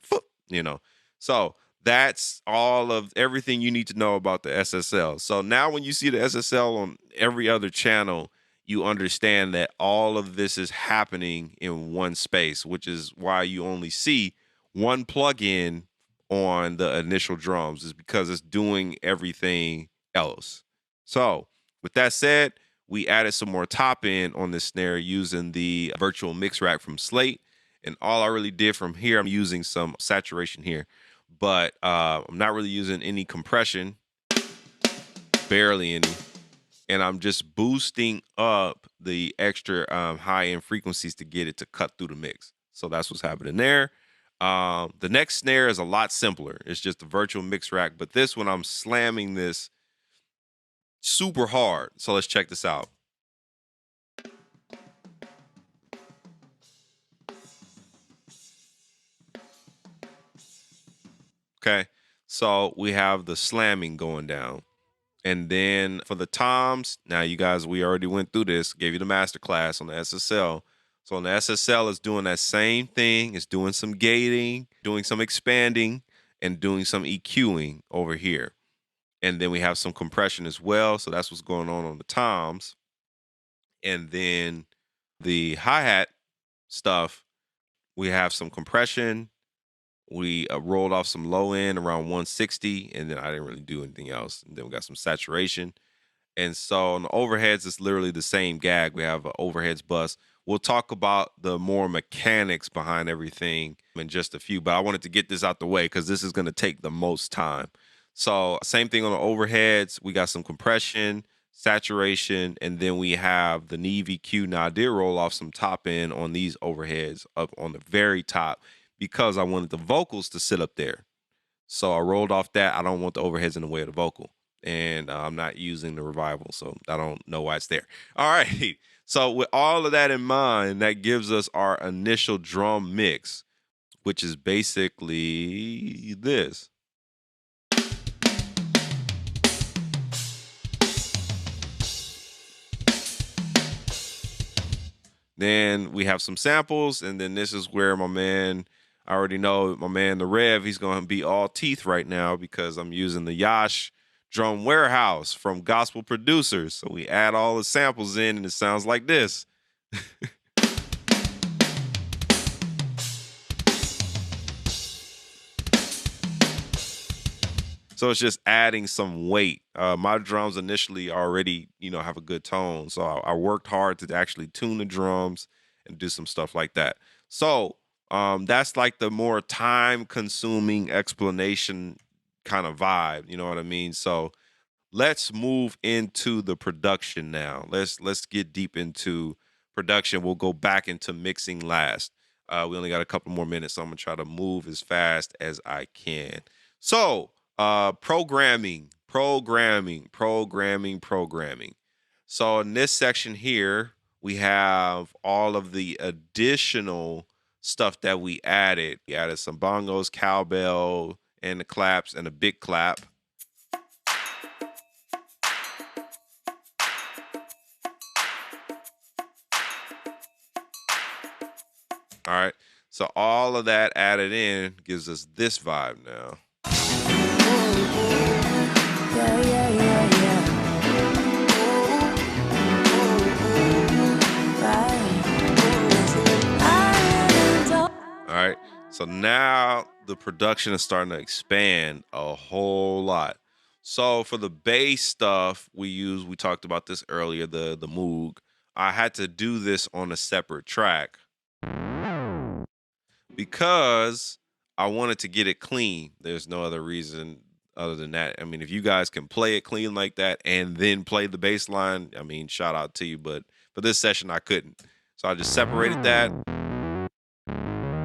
So that's all of everything you need to know about the SSL. So now when you see the SSL on every other channel, you understand that all of this is happening in one space, which is why you only see one plugin on the initial drums, is because it's doing everything else. So with that said, we added some more top end on this snare using the virtual mix rack from Slate. And all I really did from here, I'm using some saturation here, but I'm not really using any compression, barely any. And I'm just boosting up the extra high-end frequencies to get it to cut through the mix. So that's what's happening there. The next snare is a lot simpler. It's just a virtual mix rack, but this one I'm slamming this super hard. So let's check this out. Okay, so we have the slamming going down. And then for the toms, now you guys, we already went through this, gave you the master class on the SSL. So on the SSL, it's doing that same thing. It's doing some gating, doing some expanding, and doing some EQing over here. And then we have some compression as well. So that's what's going on the toms. And then the hi-hat stuff, we have some compression. We rolled off some low end around 160, and then I didn't really do anything else. And then we got some saturation. And so on the overheads, it's literally the same gag. We have an overheads bus. We'll talk about the more mechanics behind everything in just a few, but I wanted to get this out the way because this is going to take the most time. So same thing on the overheads. We got some compression, saturation, and then we have the Neve EQ. Now I did roll off some top end on these overheads up on the very top because I wanted the vocals to sit up there. So I rolled off that. I don't want the overheads in the way of the vocal. And I'm not using the revival, so I don't know why it's there. All right. So with all of that in mind, that gives us our initial drum mix, which is basically this. Then we have some samples, and then this is where I already know my man, the Rev, he's going to be all teeth right now because I'm using the Yosh drum warehouse from Gospel Producers. So we add all the samples in, and it sounds like this. So it's just adding some weight. My drums initially already, have a good tone. So I worked hard to actually tune the drums and do some stuff like that. So that's like the more time-consuming explanation kind of vibe. You know what I mean? So let's move into the production now. Let's get deep into production. We'll go back into mixing last. We only got a couple more minutes, so I'm gonna try to move as fast as I can. So, programming. So in this section here, we have all of the additional stuff that we added. We added some bongos, cowbell, and the claps, and a big clap. All right. So all of that added in gives us this vibe now. All right. So now the production is starting to expand a whole lot. So for the bass stuff we talked about this earlier, the Moog. I had to do this on a separate track because I wanted to get it clean. There's no other reason other than that. I mean, if you guys can play it clean like that and then play the bass line, I mean, shout out to you. But for this session, I couldn't. So I just separated that.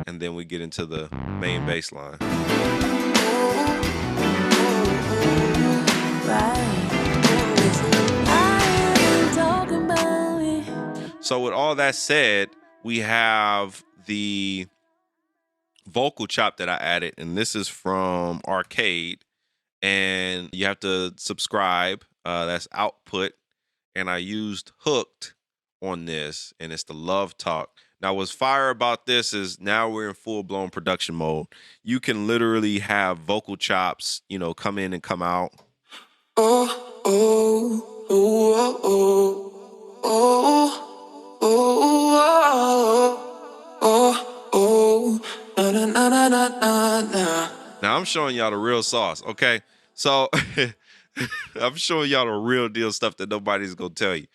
And then we get into the main bass line. So with all that said, we have the vocal chop that I added, and this is from Arcade, and you have to subscribe. That's output, and I used Hooked on this, and it's the Love Talk. Now, what's fire about this is now we're in full-blown production mode. You can literally have vocal chops, come in and come out. Oh, oh, oh, oh, oh, oh, oh, oh, na na na na na na. Now I'm showing y'all the real sauce, okay? So I'm showing y'all the real deal stuff that nobody's gonna tell you.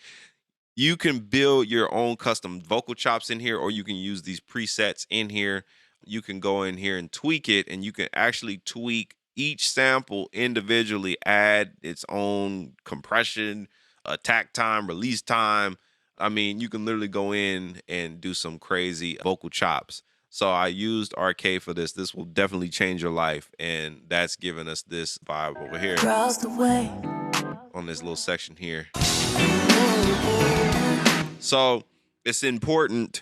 You can build your own custom vocal chops in here, or you can use these presets in here. You can go in here and tweak it, and you can actually tweak each sample individually, add its own compression, attack time, release time. I mean, you can literally go in and do some crazy vocal chops. So I used Arcade for this. This will definitely change your life, and that's giving us this vibe over here on this little section here. So it's important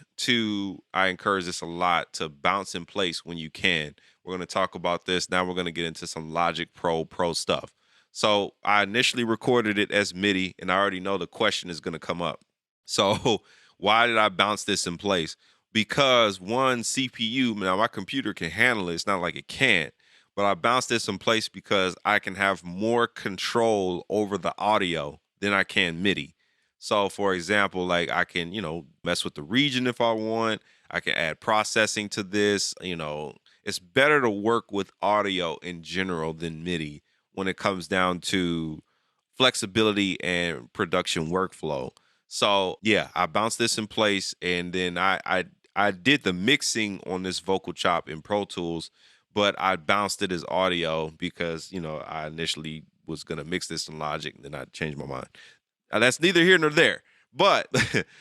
I encourage this a lot, to bounce in place when you can. We're going to talk about this. Now we're going to get into some Logic Pro stuff. So I initially recorded it as MIDI, and I already know the question is going to come up. So why did I bounce this in place? Because one, CPU, now my computer can handle it. It's not like it can't. But I bounced this in place because I can have more control over the audio than I can MIDI. So, for example, like I can, mess with the region if I want. I can add processing to this. It's better to work with audio in general than MIDI when it comes down to flexibility and production workflow. So, yeah, I bounced this in place, and then I did the mixing on this vocal chop in Pro Tools, but I bounced it as audio because, I initially was going to mix this in Logic, and then I changed my mind. Now, that's neither here nor there, but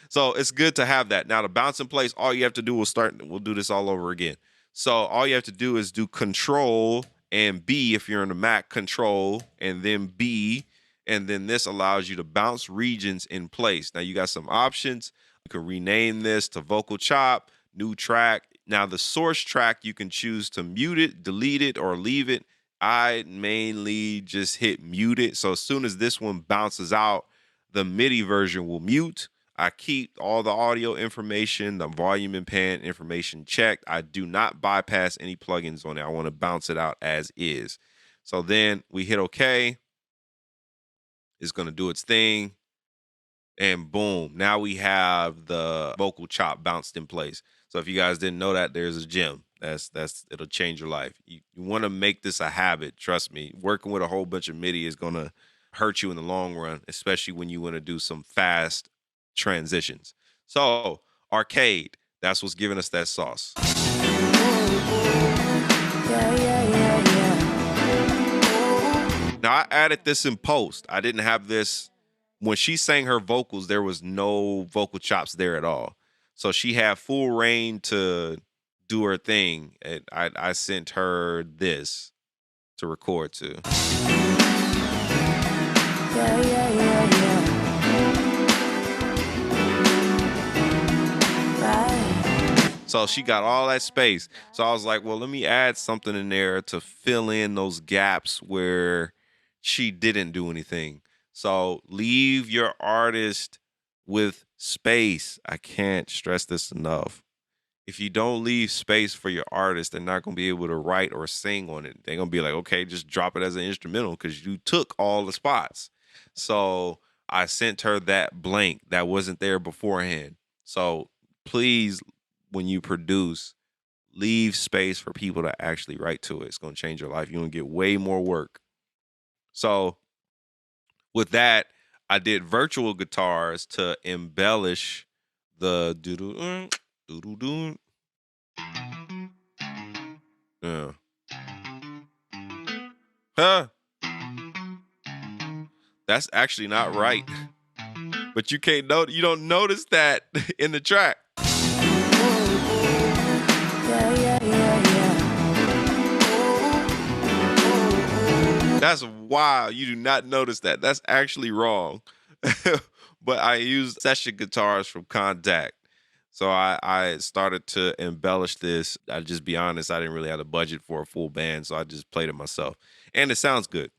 so it's good to have that. Now, to bounce in place, all you have to do, we'll do this all over again. So all you have to do is do Control and B if you're in the Mac, Control and then B, and then this allows you to bounce regions in place. Now, you got some options. You can rename this to Vocal Chop, new track. Now, the source track, you can choose to mute it, delete it, or leave it. I mainly just hit mute it. So as soon as this one bounces out, the MIDI version will mute. I keep all the audio information, the volume and pan information checked. I do not bypass any plugins on it. I want to bounce it out as is. So then we hit OK. It's going to do its thing. And boom, now we have the vocal chop bounced in place. So if you guys didn't know that, there's a gem. It'll change your life. You want to make this a habit. Trust me, working with a whole bunch of MIDI is going to hurt you in the long run, especially when you want to do some fast transitions. So arcade, that's what's giving us that sauce. Now I added this in post. I didn't have this when she sang her vocals. There was no vocal chops there at all. So she had full reign to do her thing. And I sent her this to record to. So she got all that space. So I was like, well, let me add something in there to fill in those gaps where she didn't do anything. So leave your artist with space. I can't stress this enough. If you don't leave space for your artist, they're not going to be able to write or sing on it. They're going to be like, okay, just drop it as an instrumental because you took all the spots. So I sent her that blank that wasn't there beforehand. So please, when you produce, leave space for people to actually write to it. It's going to change your life. You're going to get way more work. So with that, I did virtual guitars to embellish the doodle. Yeah. Huh. That's actually not right. But you don't notice that in the track. That's wild. You do not notice that. That's actually wrong. But I used session guitars from Contact. So I started to embellish this. I'll just be honest, I didn't really have a budget for a full band, so I just played it myself. And it sounds good.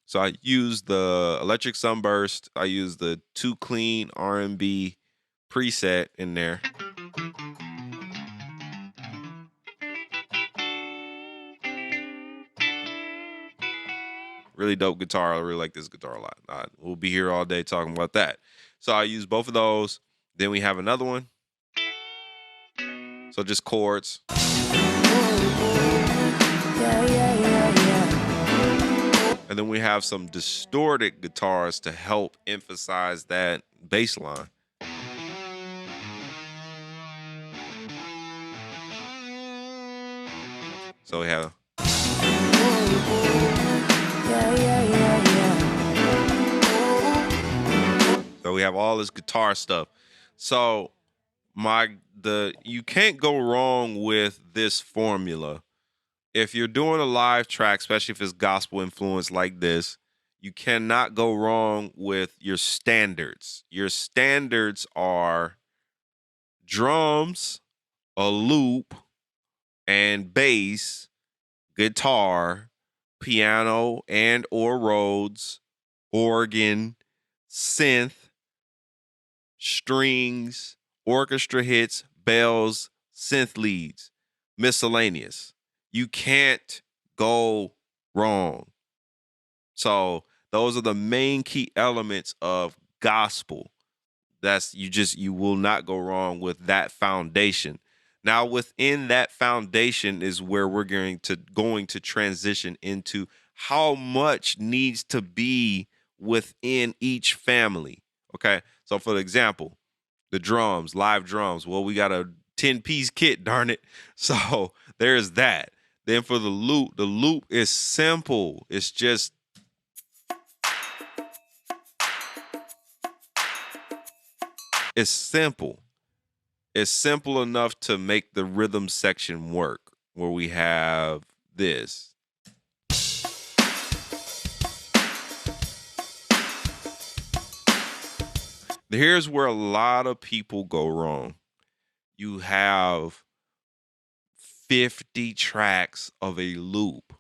So I used the Electric Sunburst. I used the Too Clean R&B preset in there. Really dope guitar. I really like this guitar a lot. We'll be here all day talking about that. So I used both of those. Then we have another one. So just chords. And then we have some distorted guitars to help emphasize that bass line. So we have. So we have all this guitar stuff. So you can't go wrong with this formula. If you're doing a live track, especially if it's gospel influence like this, you cannot go wrong with your standards. Your standards are drums, a loop, and bass, guitar, piano and or Rhodes, organ, synth, strings, orchestra hits, bells, synth leads, miscellaneous. You can't go wrong. So those are the main key elements of gospel. You will not go wrong with that foundation. Now, within that foundation is where we're going to transition into how much needs to be within each family. Okay. So for example, the drums, live drums. Well, we got a 10-piece kit, darn it. So there's that. Then for the loop is simple. It's just it's simple. It's simple enough to make the rhythm section work, where we have this. Here's where a lot of people go wrong. You have 50 tracks of a loop.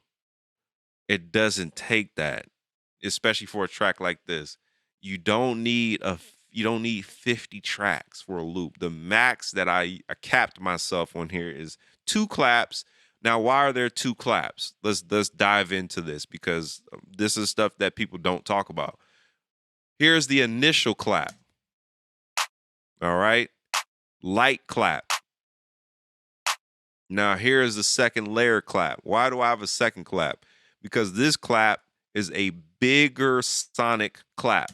It doesn't take that, especially for a track like this. You don't need you don't need 50 tracks for a loop. The max that I capped myself on here is 2 claps. Now, why are there 2 claps? Let's dive into this, because this is stuff that people don't talk about. Here's the initial clap. All right. Light clap. Now, here's the second layer clap. Why do I have a second clap? Because this clap is a bigger sonic clap.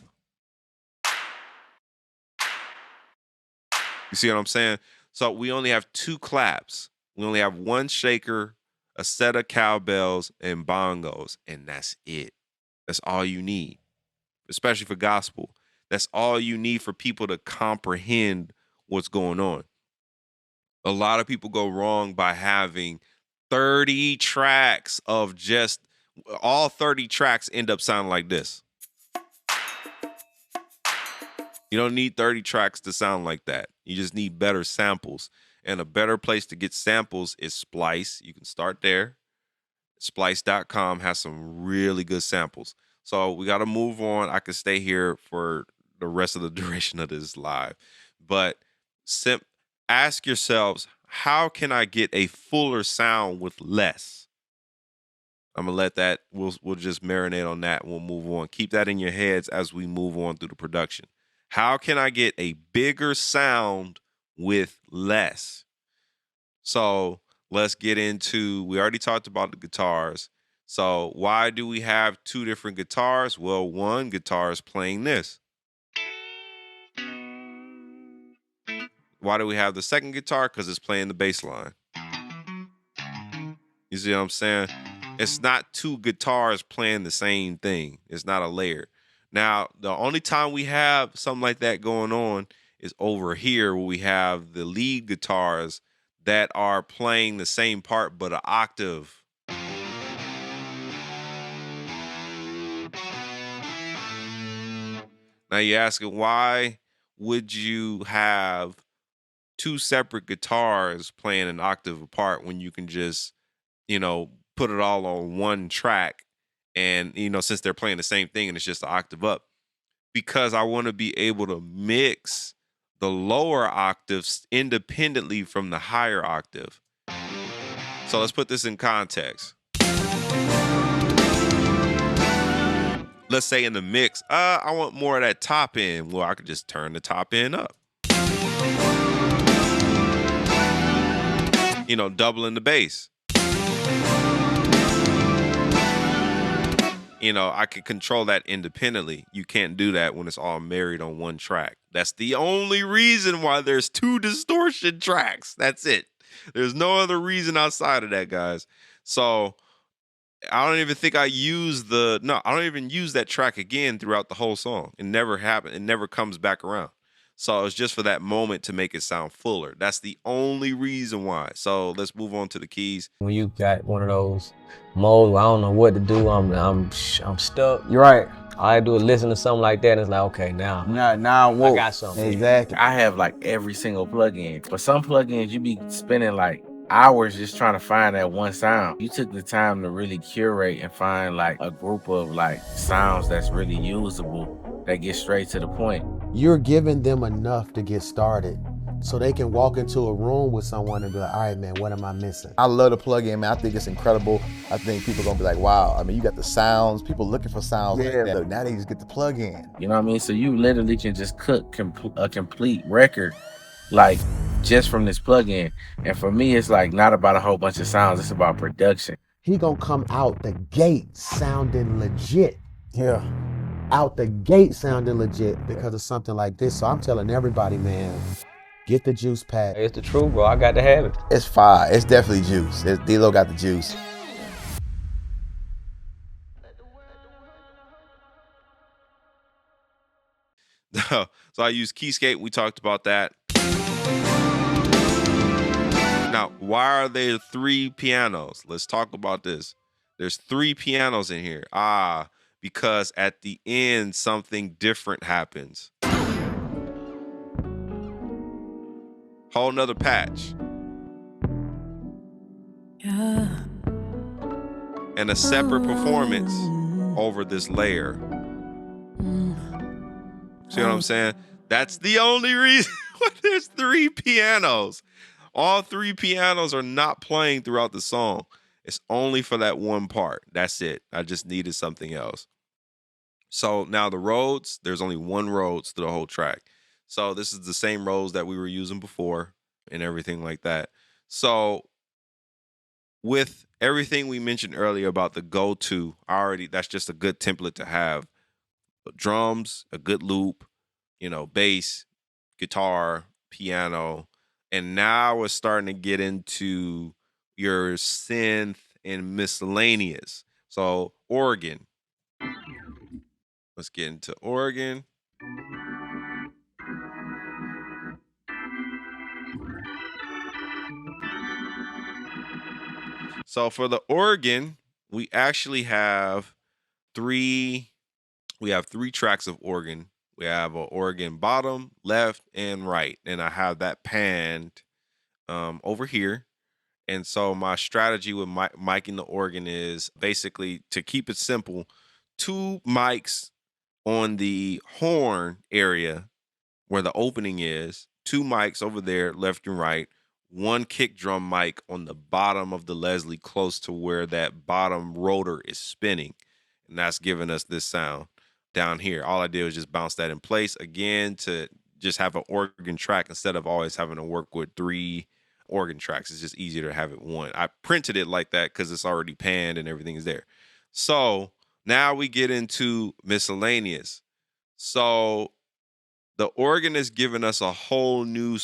You see what I'm saying? So we only have 2 claps. We only have 1 shaker, a set of cowbells, and bongos, and that's it. That's all you need, especially for gospel. That's all you need for people to comprehend what's going on. A lot of people go wrong by having 30 tracks of just, all 30 tracks end up sounding like this. You don't need 30 tracks to sound like that. You just need better samples. And a better place to get samples is Splice. You can start there. Splice.com has some really good samples. So we got to move on. I could stay here for the rest of the duration of this live. But ask yourselves, how can I get a fuller sound with less? I'm going to let that, we'll just marinate on that and we'll move on. Keep that in your heads as we move on through the production. How can I get a bigger sound with less? So let's get into, we already talked about the guitars. So why do we have 2 different guitars? Well, one guitar is playing this. Why do we have the second guitar? Because it's playing the bass line. You see what I'm saying? It's not 2 guitars playing the same thing. It's not a layer. Now, the only time we have something like that going on is over here, where we have the lead guitars that are playing the same part but an octave. Now you're asking, why would you have 2 separate guitars playing an octave apart when you can just, put it all on one track? And, since they're playing the same thing and it's just an octave up, because I want to be able to mix the lower octaves independently from the higher octave. So let's put this in context. Let's say in the mix, I want more of that top end. Well, I could just turn the top end up. Doubling the bass. I can control that independently. You can't do that when it's all married on one track. That's the only reason why there's 2 distortion tracks. That's it. There's no other reason outside of that, guys. So I don't even think I don't even use that track again throughout the whole song. It never happened. It never comes back around. So it's just for that moment to make it sound fuller. That's the only reason why. So let's move on to the keys. When you got one of those modes where I don't know what to do, I'm stuck. You're right. All I do is listen to something like that and it's like, okay, now I got something. Exactly. I have like every single plugin. But some plugins you be spending like hours just trying to find that one sound. You took the time to really curate and find like a group of like sounds that's really usable, that get straight to the point. You're giving them enough to get started so they can walk into a room with someone and be like, all right, man, what am I missing? I love the plugin, man. I think it's incredible. I think people are gonna be like, wow. I mean, you got the sounds, people looking for sounds like that. Look, now they just get the plugin. You know what I mean? So you literally can just cook a complete record, like just from this plugin. And for me, it's like not about a whole bunch of sounds, it's about production. He gonna come out the gate sounding legit. Yeah. Out the gate sounding legit because of something like this. So I'm telling everybody, man, get the juice pack. It's the truth, bro. I got to have it. It's fire. It's definitely juice. D-Lo got the juice. So I use Keyscape. We talked about that. Now, why are there 3 pianos? Let's talk about this. There's 3 pianos in here. Because at the end, something different happens. Whole nother patch. Yeah. And a separate performance over this layer. See what I'm saying? That's the only reason why there's 3 pianos. All 3 pianos are not playing throughout the song. It's only for that one part. That's it. I just needed something else. So now the Rhodes, there's only one Rhodes through the whole track. So this is the same Rhodes that we were using before and everything like that. So with everything we mentioned earlier about the go-to, that's just a good template to have. Drums, a good loop, bass, guitar, piano, and now we're starting to get into your synth and miscellaneous. So organ. Let's get into organ. So for the organ, we actually have three tracks of organ. We have an organ bottom, left, and right. And I have that panned over here. And so my strategy with miking the organ is basically, to keep it simple, 2 mics on the horn area where the opening is, 2 mics over there, left and right, 1 kick drum mic on the bottom of the Leslie close to where that bottom rotor is spinning. And that's giving us this sound down here. All I did was just bounce that in place again to just have an organ track instead of always having to work with 3 organ tracks. It's just easier to have it one. I printed it like that because it's already panned and everything is there. So now we get into miscellaneous. So the organ is giving us a whole new,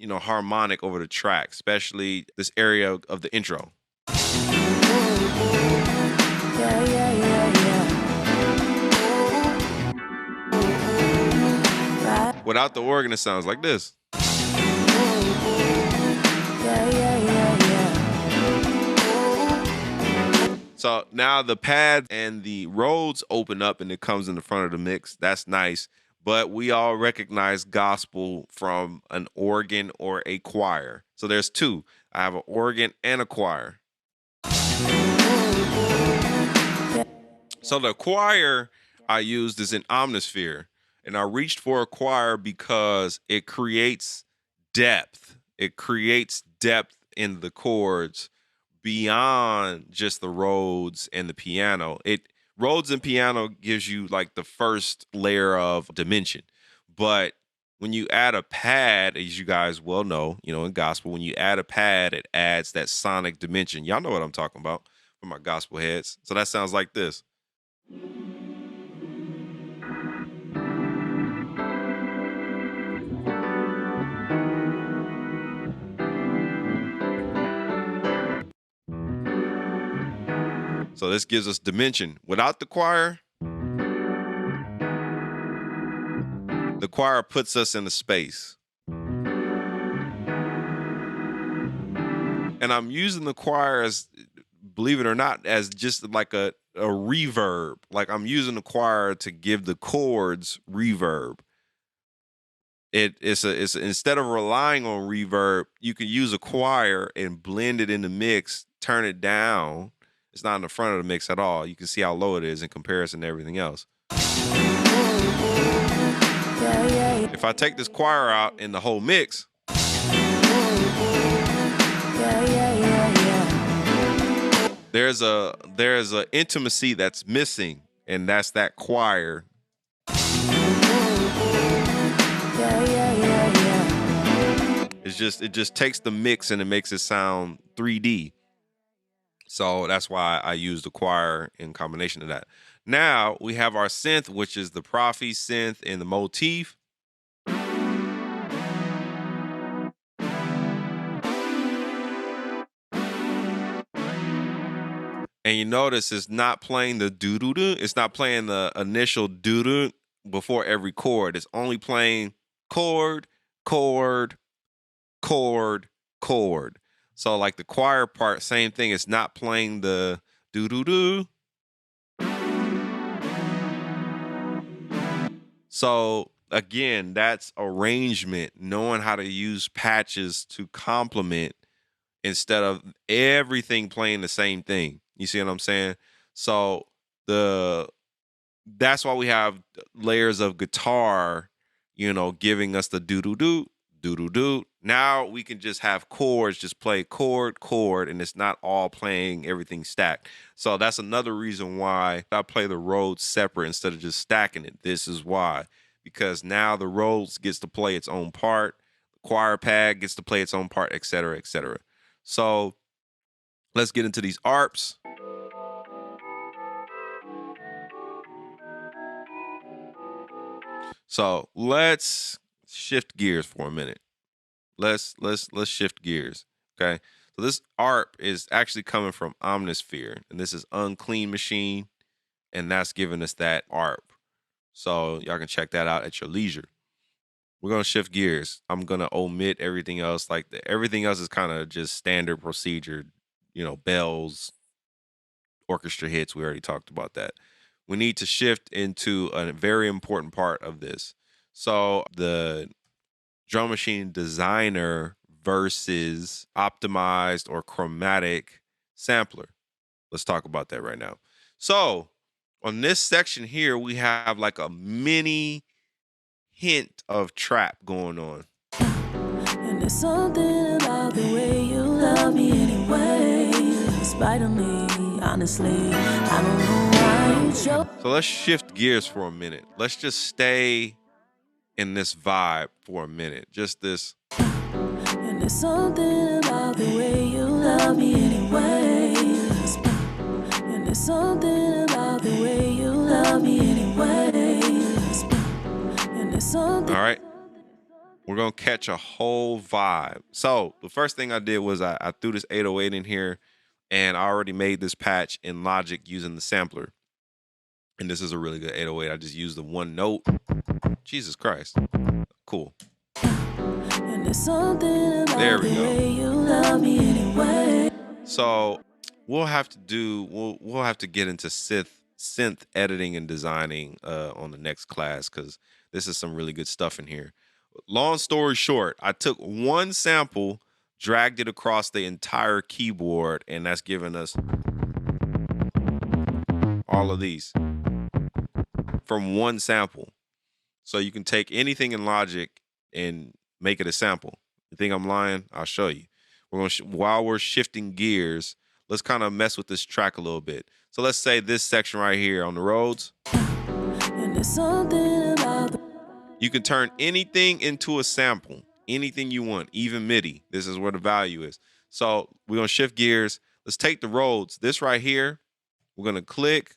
harmonic over the track, especially this area of the intro. Without the organ, it sounds like this. So now the pads and the Rhodes open up and it comes in the front of the mix. That's nice. But we all recognize gospel from an organ or a choir. So there's 2. I have an organ and a choir. So the choir I used is an Omnisphere. And I reached for a choir because it creates depth. It creates depth in the chords beyond just the Rhodes and the piano. Rhodes and piano gives you like the first layer of dimension. But when you add a pad, as you guys well know, in gospel, when you add a pad, it adds that sonic dimension. Y'all know what I'm talking about for my gospel heads. So that sounds like this. So this gives us dimension. Without the choir puts us in a space. And I'm using the choir as, believe it or not, as just like a reverb. Like I'm using the choir to give the chords reverb. It's instead of relying on reverb, you can use a choir and blend it in the mix, turn it down. It's not in the front of the mix at all. You can see how low it is in comparison to everything else. If I take this choir out in the whole mix, there's a intimacy that's missing, and that's that choir. It just takes the mix and it makes it sound 3D. So that's why I use the choir in combination of that. Now we have our synth, which is the Prophy synth and the motif. And you notice it's not playing the doo-doo-doo. It's not playing the initial doo-doo before every chord. It's only playing chord, chord, chord, chord. So like the choir part, same thing. It's not playing the doo-doo-doo. So again, that's arrangement, knowing how to use patches to complement instead of everything playing the same thing. You see what I'm saying? So that's why we have layers of guitar giving us the do-do-do, do-do-do. Now we can just have chords, just play chord, chord, and it's not all playing everything stacked. So that's another reason why I play the Rhodes separate instead of just stacking it. This is why. Because now the Rhodes gets to play its own part, the choir pad gets to play its own part, et cetera, et cetera. So let's get into these ARPs. So let's shift gears for a minute. Let's shift gears. Okay. So this ARP is actually coming from Omnisphere, and this is Unclean Machine, and that's giving us that ARP. So y'all can check that out at your leisure. We're gonna shift gears. I'm gonna omit everything else. Everything else is kind of just standard procedure, bells, orchestra hits. We already talked about that. We need to shift into a very important part of this. So the drum machine designer versus optimized or chromatic sampler. Let's talk about that right now. So on this section here, we have like a mini hint of trap going on. And there's something about the way you love me anyway, in spite of me, honestly, I don't know why you chose. So let's shift gears for a minute. Let's just stay in this vibe for a minute. Just this. And there's something about the way you love me anyway, and there's something about the way you love me anyway, and there's something. All right. We're going to catch a whole vibe. So the first thing I did was I threw this 808 in here, and I already made this patch in Logic using the sampler. And this is a really good 808. I just used the one note. Jesus Christ. Cool. And there's something about there we the go. way you love me anyway. So we'll have to get into synth editing and designing on the next class, because this is some really good stuff in here. Long story short, I took one sample, dragged it across the entire keyboard, and that's giving us all of these from one sample. So you can take anything in Logic and make it a sample. You think I'm lying? I'll show you. While we're shifting gears, let's kind of mess with this track a little bit. So let's say this section right here on the Rhodes. And there's something about You can turn anything into a sample, anything you want, even MIDI. This is where the value is. So we're going to shift gears. Let's take the Rhodes. This right here, we're going to click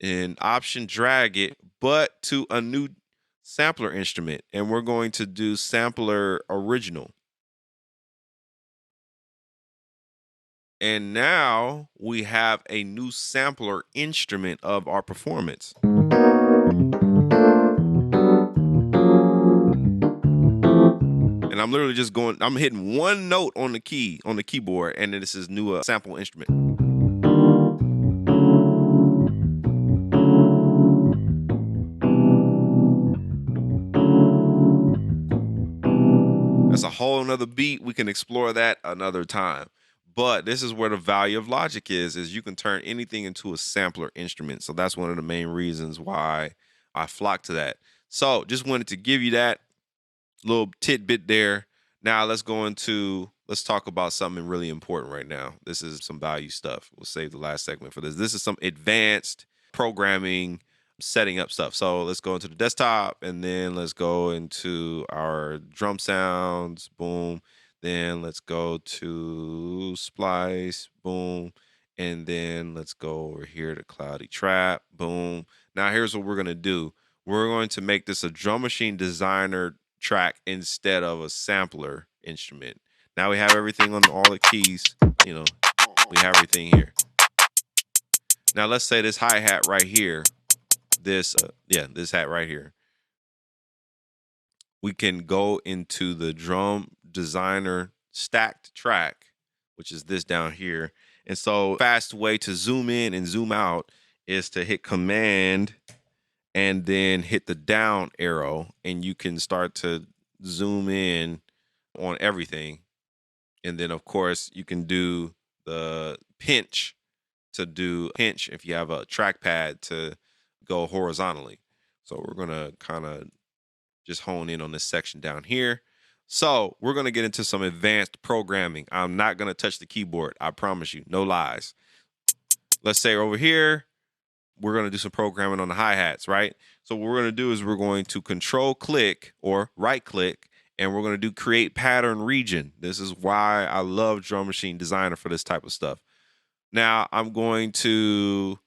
and option drag it, but to a new sampler instrument. And we're going to do sampler original. And now we have a new sampler instrument of our performance. And I'm literally just I'm hitting one note on the keyboard, and then this is new sample instrument. That's a whole nother beat. We can explore that another time. But this is where the value of Logic is you can turn anything into a sampler instrument. So that's one of the main reasons why I flock to that. So just wanted to give you that little tidbit there. Now let's talk about something really important right now. This is some value stuff. We'll save the last segment for this. This is some advanced programming, setting up stuff. So let's go into the desktop, and then let's go into our drum sounds. Boom. Then let's go to Splice. Boom. And then let's go over here to Cloudy Trap. Boom. Now here's what we're going to do. We're going to make this a drum machine designer track instead of a sampler instrument. Now we have everything on all the keys. We have everything here. Now let's say this hi-hat right here, this hat right here. We can go into the drum designer stacked track, which is this down here. And so fast way to zoom in and zoom out is to hit Command and then hit the down arrow, and you can start to zoom in on everything. And then, of course, you can do the pinch if you have a trackpad to go horizontally. So we're going to kind of just hone in on this section down here. So we're going to get into some advanced programming. I'm not going to touch the keyboard. I promise you, no lies. Let's say over here, we're going to do some programming on the hi-hats, right? So what we're going to do is we're going to control click or right click, and we're going to do create pattern region. This is why I love Drum Machine Designer for this type of stuff. Now I'm going to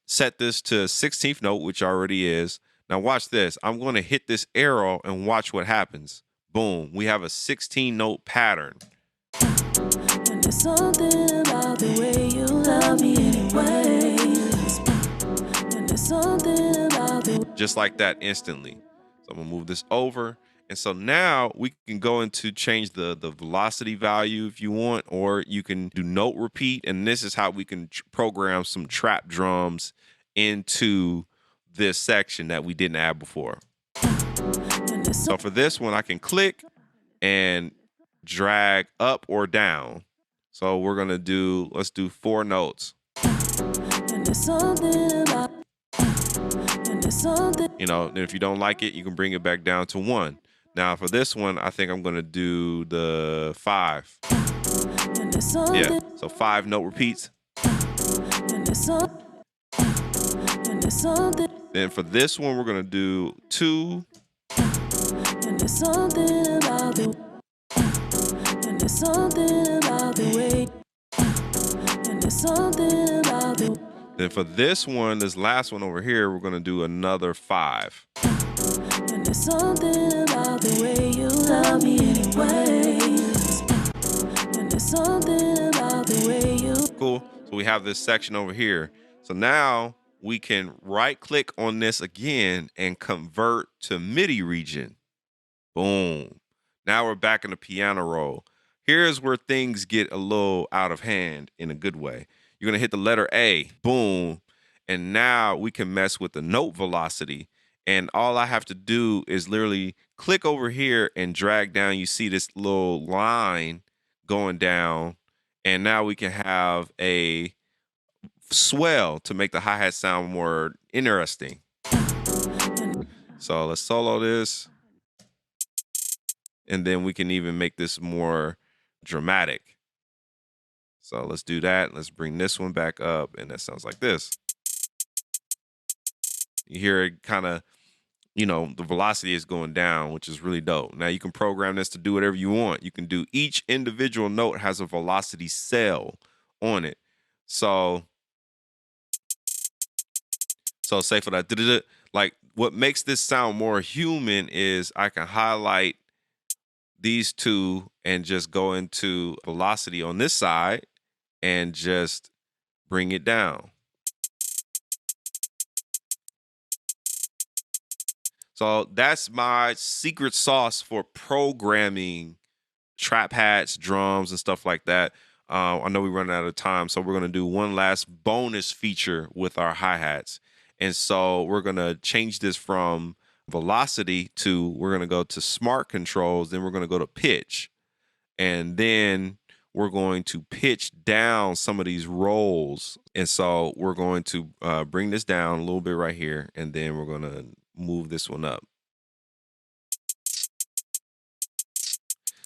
set this to 16th note, which already is. Now watch this. I'm going to hit this arrow and watch what happens. Boom. We have a 16 note pattern. And there's something about the way you love me anyway. And there's something about the just like that instantly. So I'm gonna move this over. And so now we can go into change the velocity value if you want, or you can do note repeat. And this is how we can program some trap drums into this section that we didn't add before. So for this one, I can click and drag up or down. So we're gonna do, let's do 4 notes. and there's something about and there's something. You know, and if you don't like it, you can bring it back down to 1. Now for this one, I think I'm gonna do the 5. And there's something. Yeah, so 5 note repeats. And there's something. And there's something. Then for this one, we're gonna do 2. And there's something about the. And there's something about the way. And there's something about the. Then for this one, this last one over here, we're gonna do another 5. And there's something about the way you love me anyway. And there's something about the way you. Cool. So we have this section over here. So now we can right click on this again and convert to MIDI region. Boom. Now we're back in the piano roll. Here's where things get a little out of hand in a good way. You're going to hit the letter A, boom. And now we can mess with the note velocity. And all I have to do is literally click over here and drag down. You see this little line going down. And now we can have a swell to make the hi-hat sound more interesting. So let's solo this. And then we can even make this more dramatic. So let's do that. Let's bring this one back up. And that sounds like this. You hear it kind of, you know, the velocity is going down, which is really dope. Now you can program this to do whatever you want. You can do each individual note has a velocity cell on it. So say for that, like what makes this sound more human is I can highlight these two and just go into velocity on this side and just bring it down. So that's my secret sauce for programming trap hats, drums, and stuff like that. I know we're running out of time, so we're going to do one last bonus feature with our hi-hats. And so we're going to change this from velocity to, we're going to go to smart controls, then we're going to go to pitch. And then we're going to pitch down some of these rolls. And so we're going to bring this down a little bit right here, and then we're going to move this one up.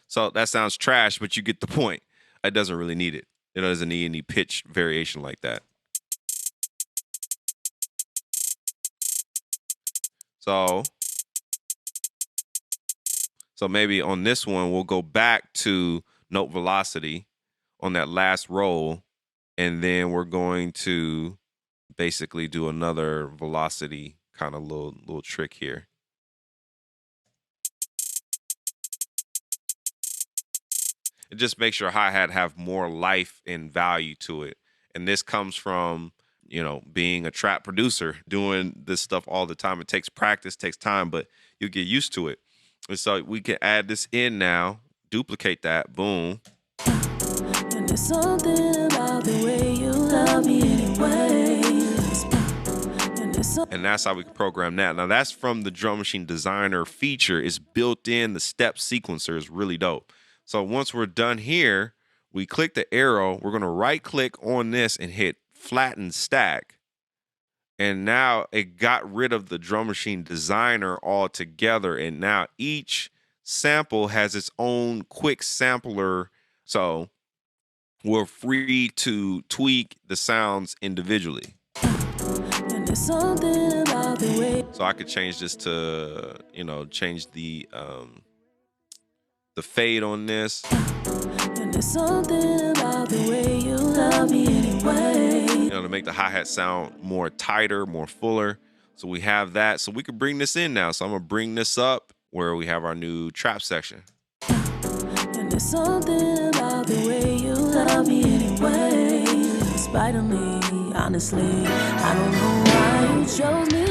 So that sounds trash, but you get the point. It doesn't really need it. It doesn't need any pitch variation like that. So maybe on this one, we'll go back to note velocity on that last roll, and then we're going to basically do another velocity kind of little trick here. It just makes your hi-hat have more life and value to it. And this comes from, you know, being a trap producer, doing this stuff all the time. It takes practice, takes time, but you get used to it. And so we can add this in now, duplicate that, boom. And there's something about the way you love me anyway. And that's how we can program that. Now that's from the Drum Machine Designer feature. It's built in. The step sequencer is really dope. So once we're done here, we click the arrow. We're going to right click on this and hit flatten stack. And now it got rid of the drum machine designer altogether. And now each sample has its own quick sampler. So we're free to tweak the sounds individually. So I could change this to, change the fade on this. And there's something about the way you love me anyway. To make the hi-hat sound more tighter, more fuller. So we have that. So we could bring this in now. So I'm gonna bring this up where we have our new trap section. And there's something about the way you love me anyway. In spite of me, honestly, I don't know why you chose me.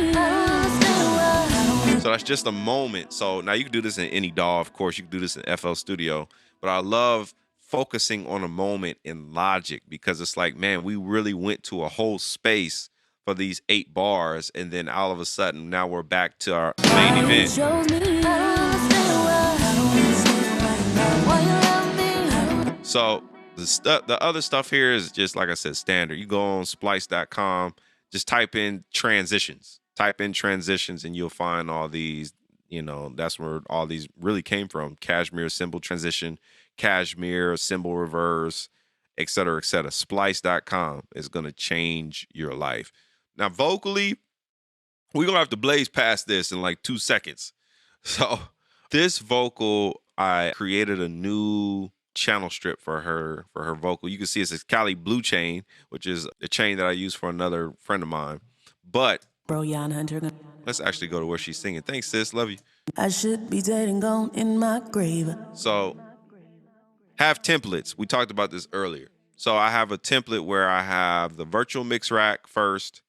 So that's just a moment. So now you can do this in any DAW, of course. You can do this in FL Studio. But I love focusing on a moment in Logic because it's like, man, we really went to a whole space for these 8 bars. And then all of a sudden, now we're back to our main event. So the other stuff here is just, like I said, standard. You go on splice.com, just type in transitions. Type in transitions and you'll find all these, that's where all these really came from. Cashmere symbol transition, Cashmere symbol reverse, et cetera, et cetera. Splice.com is going to change your life. Now, vocally, we're going to have to blaze past this in like 2 seconds. So this vocal, I created a new channel strip for her vocal. You can see it's a Cali Blue chain, which is a chain that I use for another friend of mine. But Yaahn Hunter. Let's actually go to where she's singing. Thanks, sis. Love you. I should be dead and gone in my grave. So, have templates. We talked about this earlier. So, I have a template where I have the virtual mix rack first.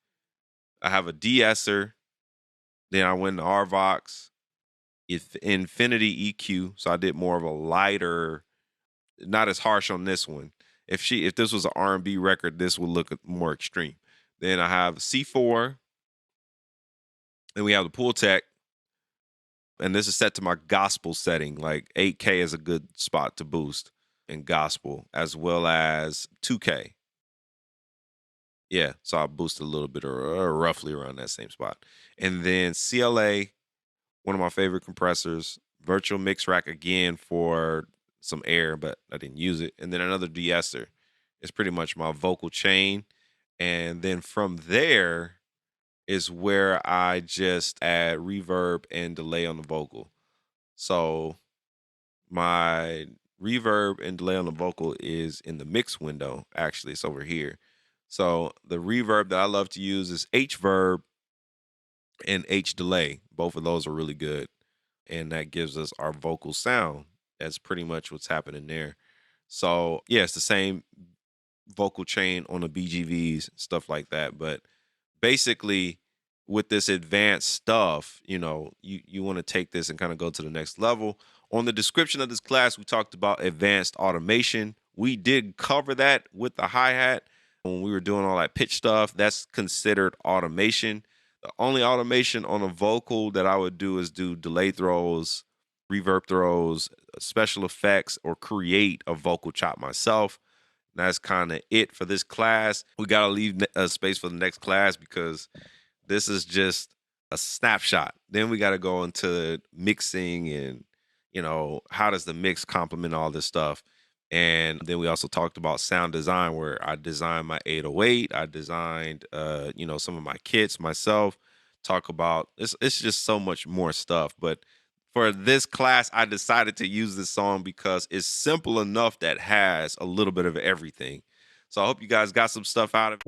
I have a de-esser. Then I went to RVox, Infinity EQ. So, I did more of a lighter, not as harsh on this one. If this was an R&B record, this would look more extreme. Then I have C4. Then we have the Pool Tech, and this is set to my gospel setting. Like 8K is a good spot to boost in gospel, as well as 2K. Yeah, so I'll boost a little bit or roughly around that same spot. And then CLA, one of my favorite compressors, virtual mix rack again for some air, but I didn't use it. And then another de-esser. It's pretty much my vocal chain. And then from there is where I just add reverb and delay on the vocal. So my reverb and delay on the vocal is in the mix window. Actually, it's over here. So the reverb that I love to use is H-verb and H-delay. Both of those are really good. And that gives us our vocal sound. That's pretty much what's happening there. So yeah, it's the same vocal chain on the BGVs, stuff like that. But basically, with this advanced stuff, you want to take this and kind of go to the next level. On the description of this class, we talked about advanced automation. We did cover that with the hi-hat when we were doing all that pitch stuff. That's considered automation. The only automation on a vocal that I would do is do delay throws, reverb throws, special effects, or create a vocal chop myself. That's kind of it for this class. We got to leave a space for the next class because this is just a snapshot. Then we got to go into mixing and, how does the mix complement all this stuff? And then we also talked about sound design, where I designed my 808. I designed, some of my kits myself. Talk about, it's just so much more stuff. But for this class, I decided to use this song because it's simple enough that has a little bit of everything. So I hope you guys got some stuff out of it.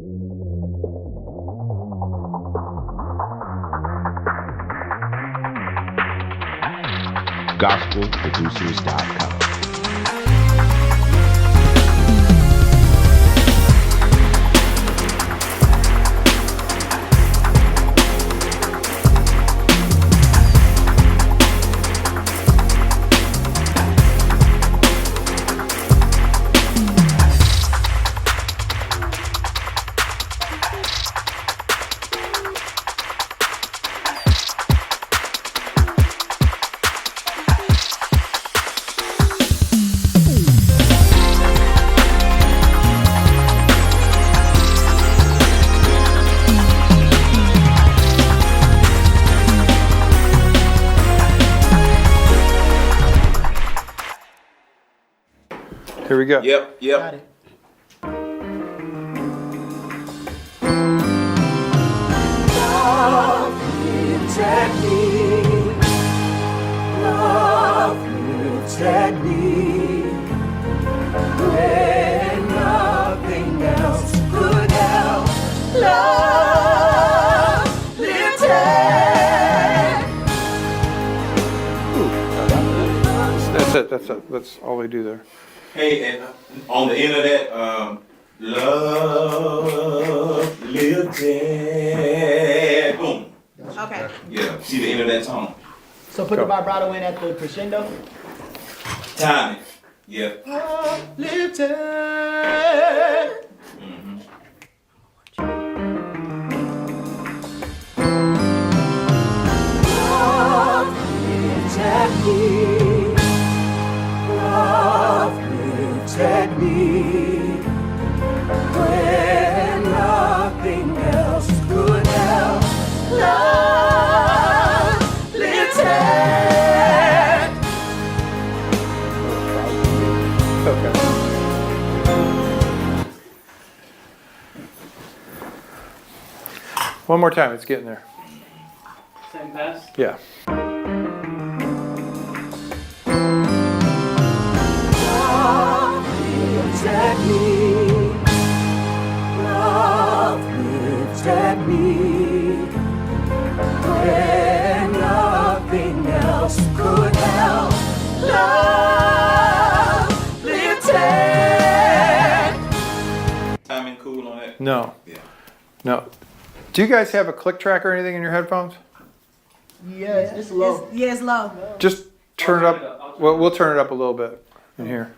GospelProducers.com. Here we go. Yep. Got it. Love lifted me when nothing else could help. Love lifted. That's it. That's it. That's all we do there. Hey, and on the end of that, love lifted. Boom. Okay. Yeah. See the end of that tone. So put the vibrato in at the crescendo. Time it. Yeah. Lifted. Love lifted me. Love lifted me when nothing else could help. Love lifted. Okay. One more time. It's getting there. Same pass. Yeah. Love lifted me. Love lifted me when nothing else could help. Love lifted. Timing cool on that? No. Yeah. No. Do you guys have a click track or anything in your headphones? Yeah, it's low. Yeah, it's low. Just turn it up. Well, we'll turn it up a little bit in here.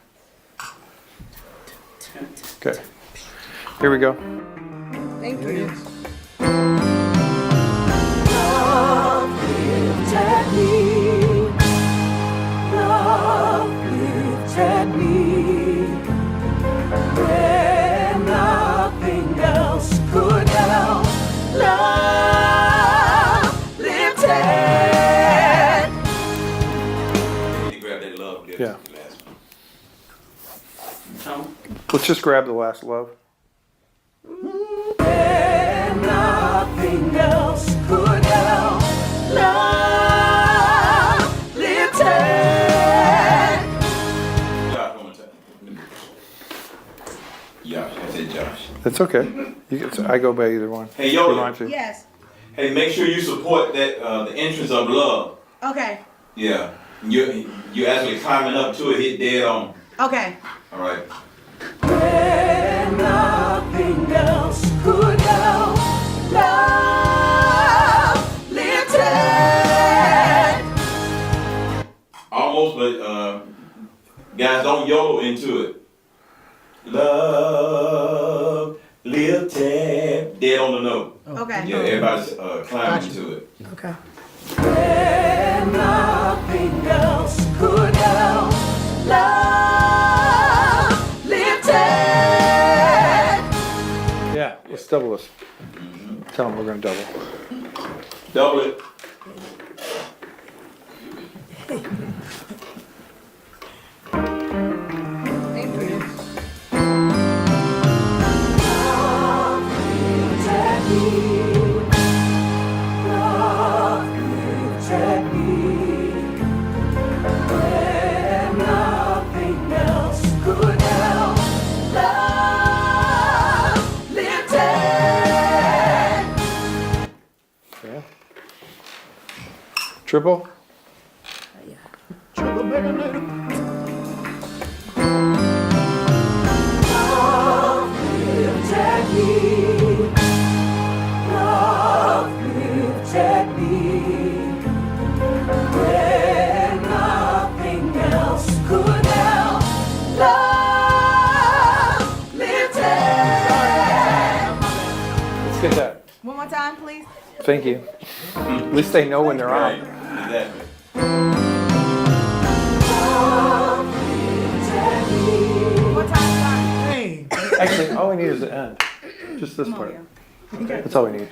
Okay. Here we go. Thank you. Love lifted me. Love lifted me when nothing else could help. Love lifted. You grab that love lift. Yeah. Let's just grab the last love. When nothing else could help. Love lifted. Josh, one more time. Yosh, I said Josh. It's okay. I go by either one. Hey, If you Yoda. want to. Yes. Hey, make sure you support that the entrance of love. Okay. Yeah. You actually climbing up to it, hit dead on. Okay. All right. When nothing else could help. Love lifted. Almost, but guys, don't YOLO into it. Love lifted. Dead on the note. Okay. Yeah, everybody's climbing to it. Okay. When nothing else could help. Love lifted. Yeah, let's double this. Tell them we're going to double. Double it. Thank you. Love lifted me. Love lifted me when nothing else could help. Love lifted. Okay. Triple. Triple mega later. Love lifted me. Love lifted me when nothing else could help. Love lifted. Let's get that. One more time, please. Thank you. At least they know when they're Right. on. Exactly. Love lifted me. One more time, sorry. Hey. Actually, all we need is the end. Just this part. That's all we need.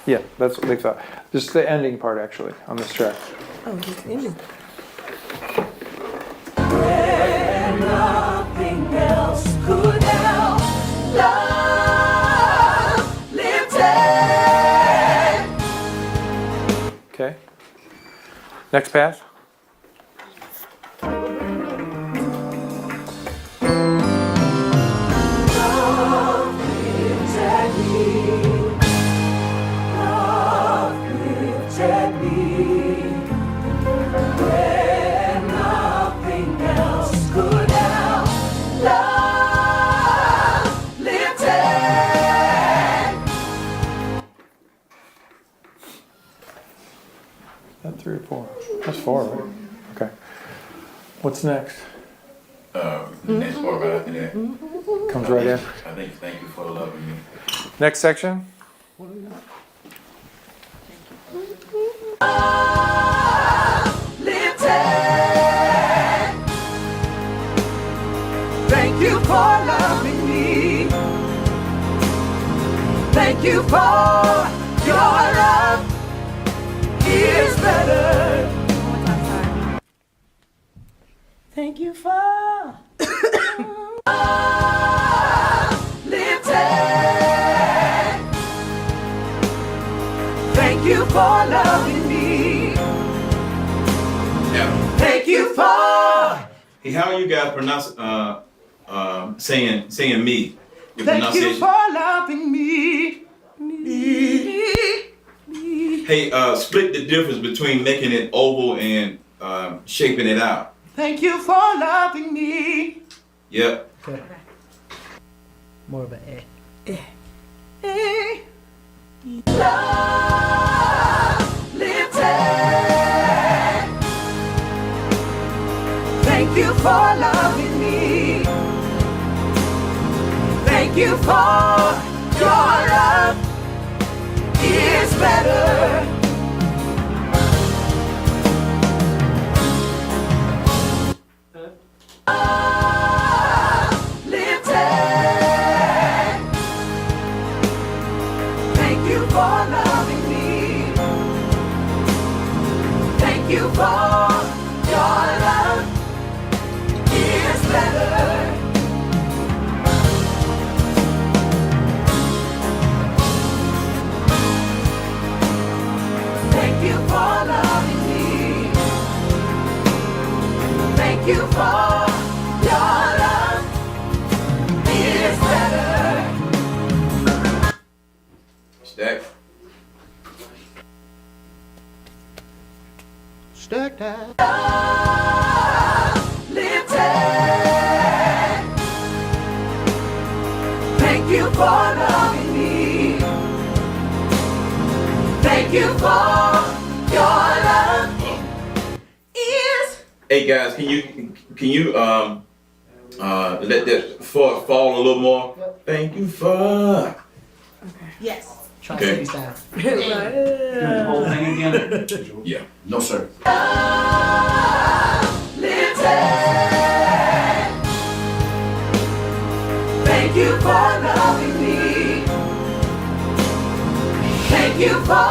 Yeah, that's what they thought. Just the ending part, actually, on this track. Oh, just ended. When nothing Next pass. That 3 or 4? That's 4, right? Okay. What's next? Next part right after that. Comes right in. I think thank you for loving me. Next section. Thank you for loving me. Thank you for your love is better. Thank you for lifted. Thank you for loving me. Yeah. Thank you for. Hey, how are you guys pronounce saying me? Your Thank you pronunciation. for loving me. Hey, split the difference between making it oval and shaping it out. Thank you for loving me. Yep. Okay. More of an eh. Love lifted. Thank you for loving me. Thank you for your love is better. Lifted. Thank you for loving me. Thank you for your love is better. Thank you for loving me. Thank you for your love is better. Stack. Stack that. Lifted. Thank you for loving me. Thank you for your love is. Hey guys, can you let that fall a little more? Thank you for. Yes. Okay. Doing the whole thing again? Yeah. No sir. Lifted. Thank you for loving me. Thank you for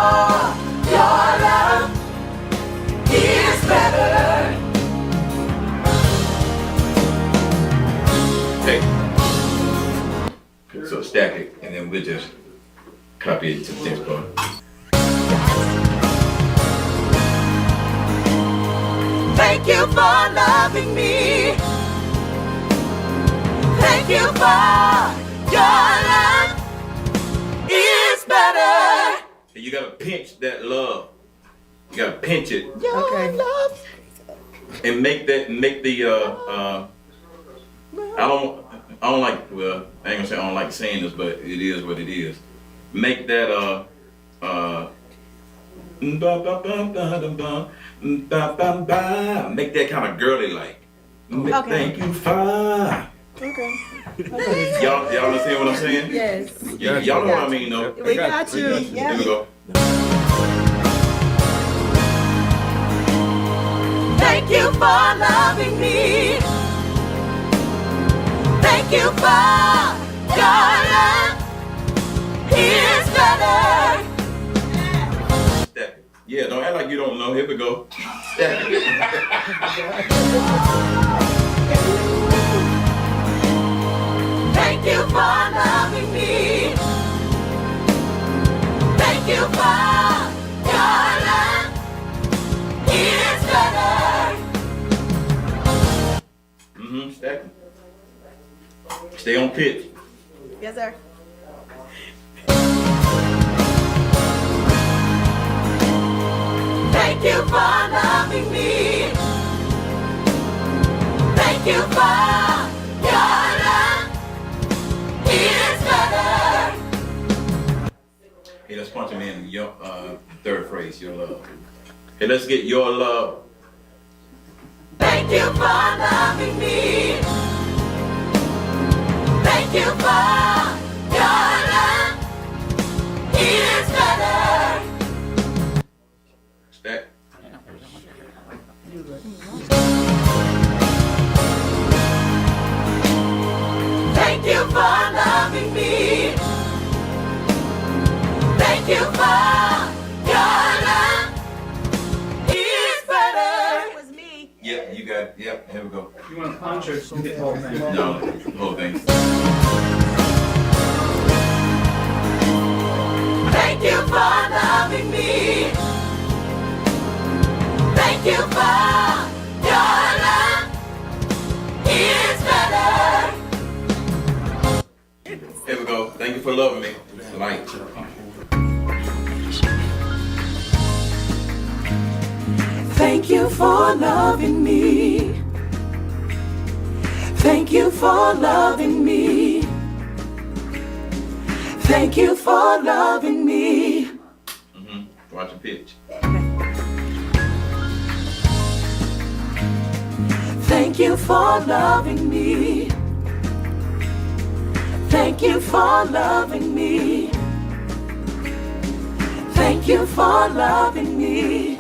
your love is better. Hey. So stack it, and then we'll just copy it to the next part. Thank you for loving me. Thank you for your love is better. And you gotta pinch that love. You gotta pinch it Your love. and make the I don't like, well, I ain't gonna say I don't like saying this, but it is what it is. Make that make that kind of girly like. Okay. Thank you for. Okay. Y'all understand what I'm saying? Yes. Y'all know what I mean though. We got you. Here we go. Thank you for loving me. Thank you for your love is better. Step it. Yeah, don't act like you don't know. Here we go. Step it. Thank you for loving me. Thank you for your love is Stay on pitch. Yes, sir. Thank you for loving me. Thank you for your love. It's better. Hey, let's punch him in your third phrase, your love. Hey, let's get your love. Thank you for loving me. Thank you for your love. It's better. Stack. Thank you for loving me. Thank you for your love. It's better. It was me. Yep, you got it. Yep, here we go. You want to punch or the whole thing? No, the whole thing. Thank you for loving me. Thank you for your love. It's better. Here we go. Thank you for loving me. Light. Thank you for loving me. Thank you for loving me. Thank you for loving me. Watch the pitch. Thank you for loving me. Thank you for loving me. Thank you for loving me.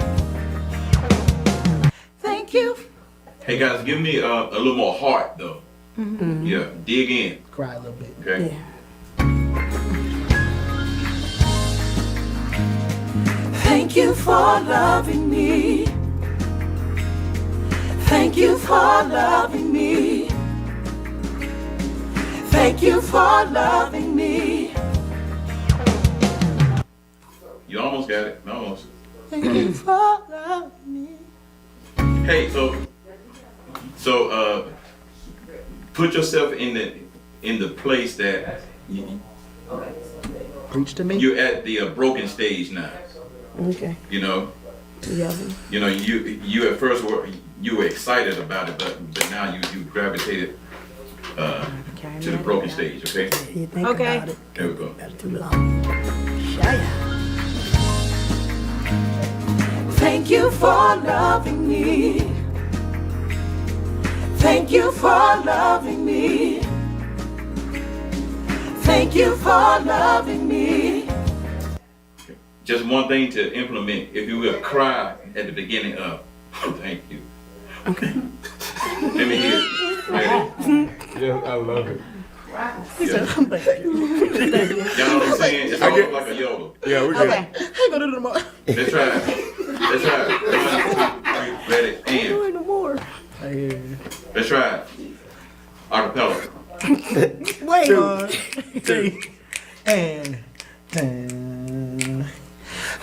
Thank you. Hey guys, give me a little more heart though. Yeah, dig in. Cry a little bit. Okay. Yeah. Thank you for loving me. Thank you for loving me. Thank you for loving me. You almost got it. Almost. Thank you for loving me. Hey, so put yourself in the place that Preach to me. you're at the broken stage now. Okay. You know. Yeah. You know, you at first were excited about it, but now you gravitated to the broken stage. Okay. You think Okay. about it. There we go. Too long. Thank you for loving me. Thank you for loving me. Thank you for loving me. Just one thing to implement. If you will cry at the beginning of, thank you. Okay. Let me hear it. Ready? Yeah, I love it. Yeah. Y'all know what I'm saying? It's almost like a yoga. Yeah, we got Okay. I go to the more. Let's try it. Let's try it. 1, 2, 3, ready, and. No more. Let's try it. Acapella. Wait. 1, 2, and 10.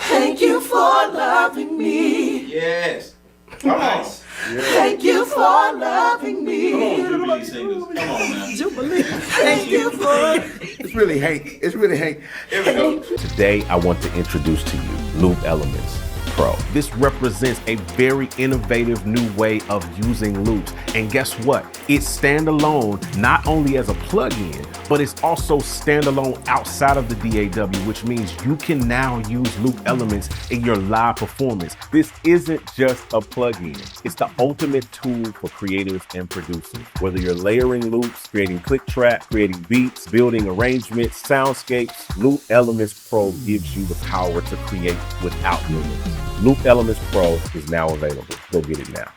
Thank you for loving me. Yes. Come on. Thank you for loving me. Come on, Jubilee singers. Come on now. Thank you for. It's really hate. It's really hate. Here we go. Today, I want to introduce to you Loop Elements Pro. This represents a very innovative new way of using loops. And guess what? It's standalone, not only as a plugin, but it's also standalone outside of the DAW, which means you can now use loop elements in your live performance. This isn't just a plugin. It's the ultimate tool for creatives and producers. Whether you're layering loops, creating click track, creating beats, building arrangements, soundscapes, Loop Elements Pro gives you the power to create without limits. Loop Elements Pro is now available. Go get it now.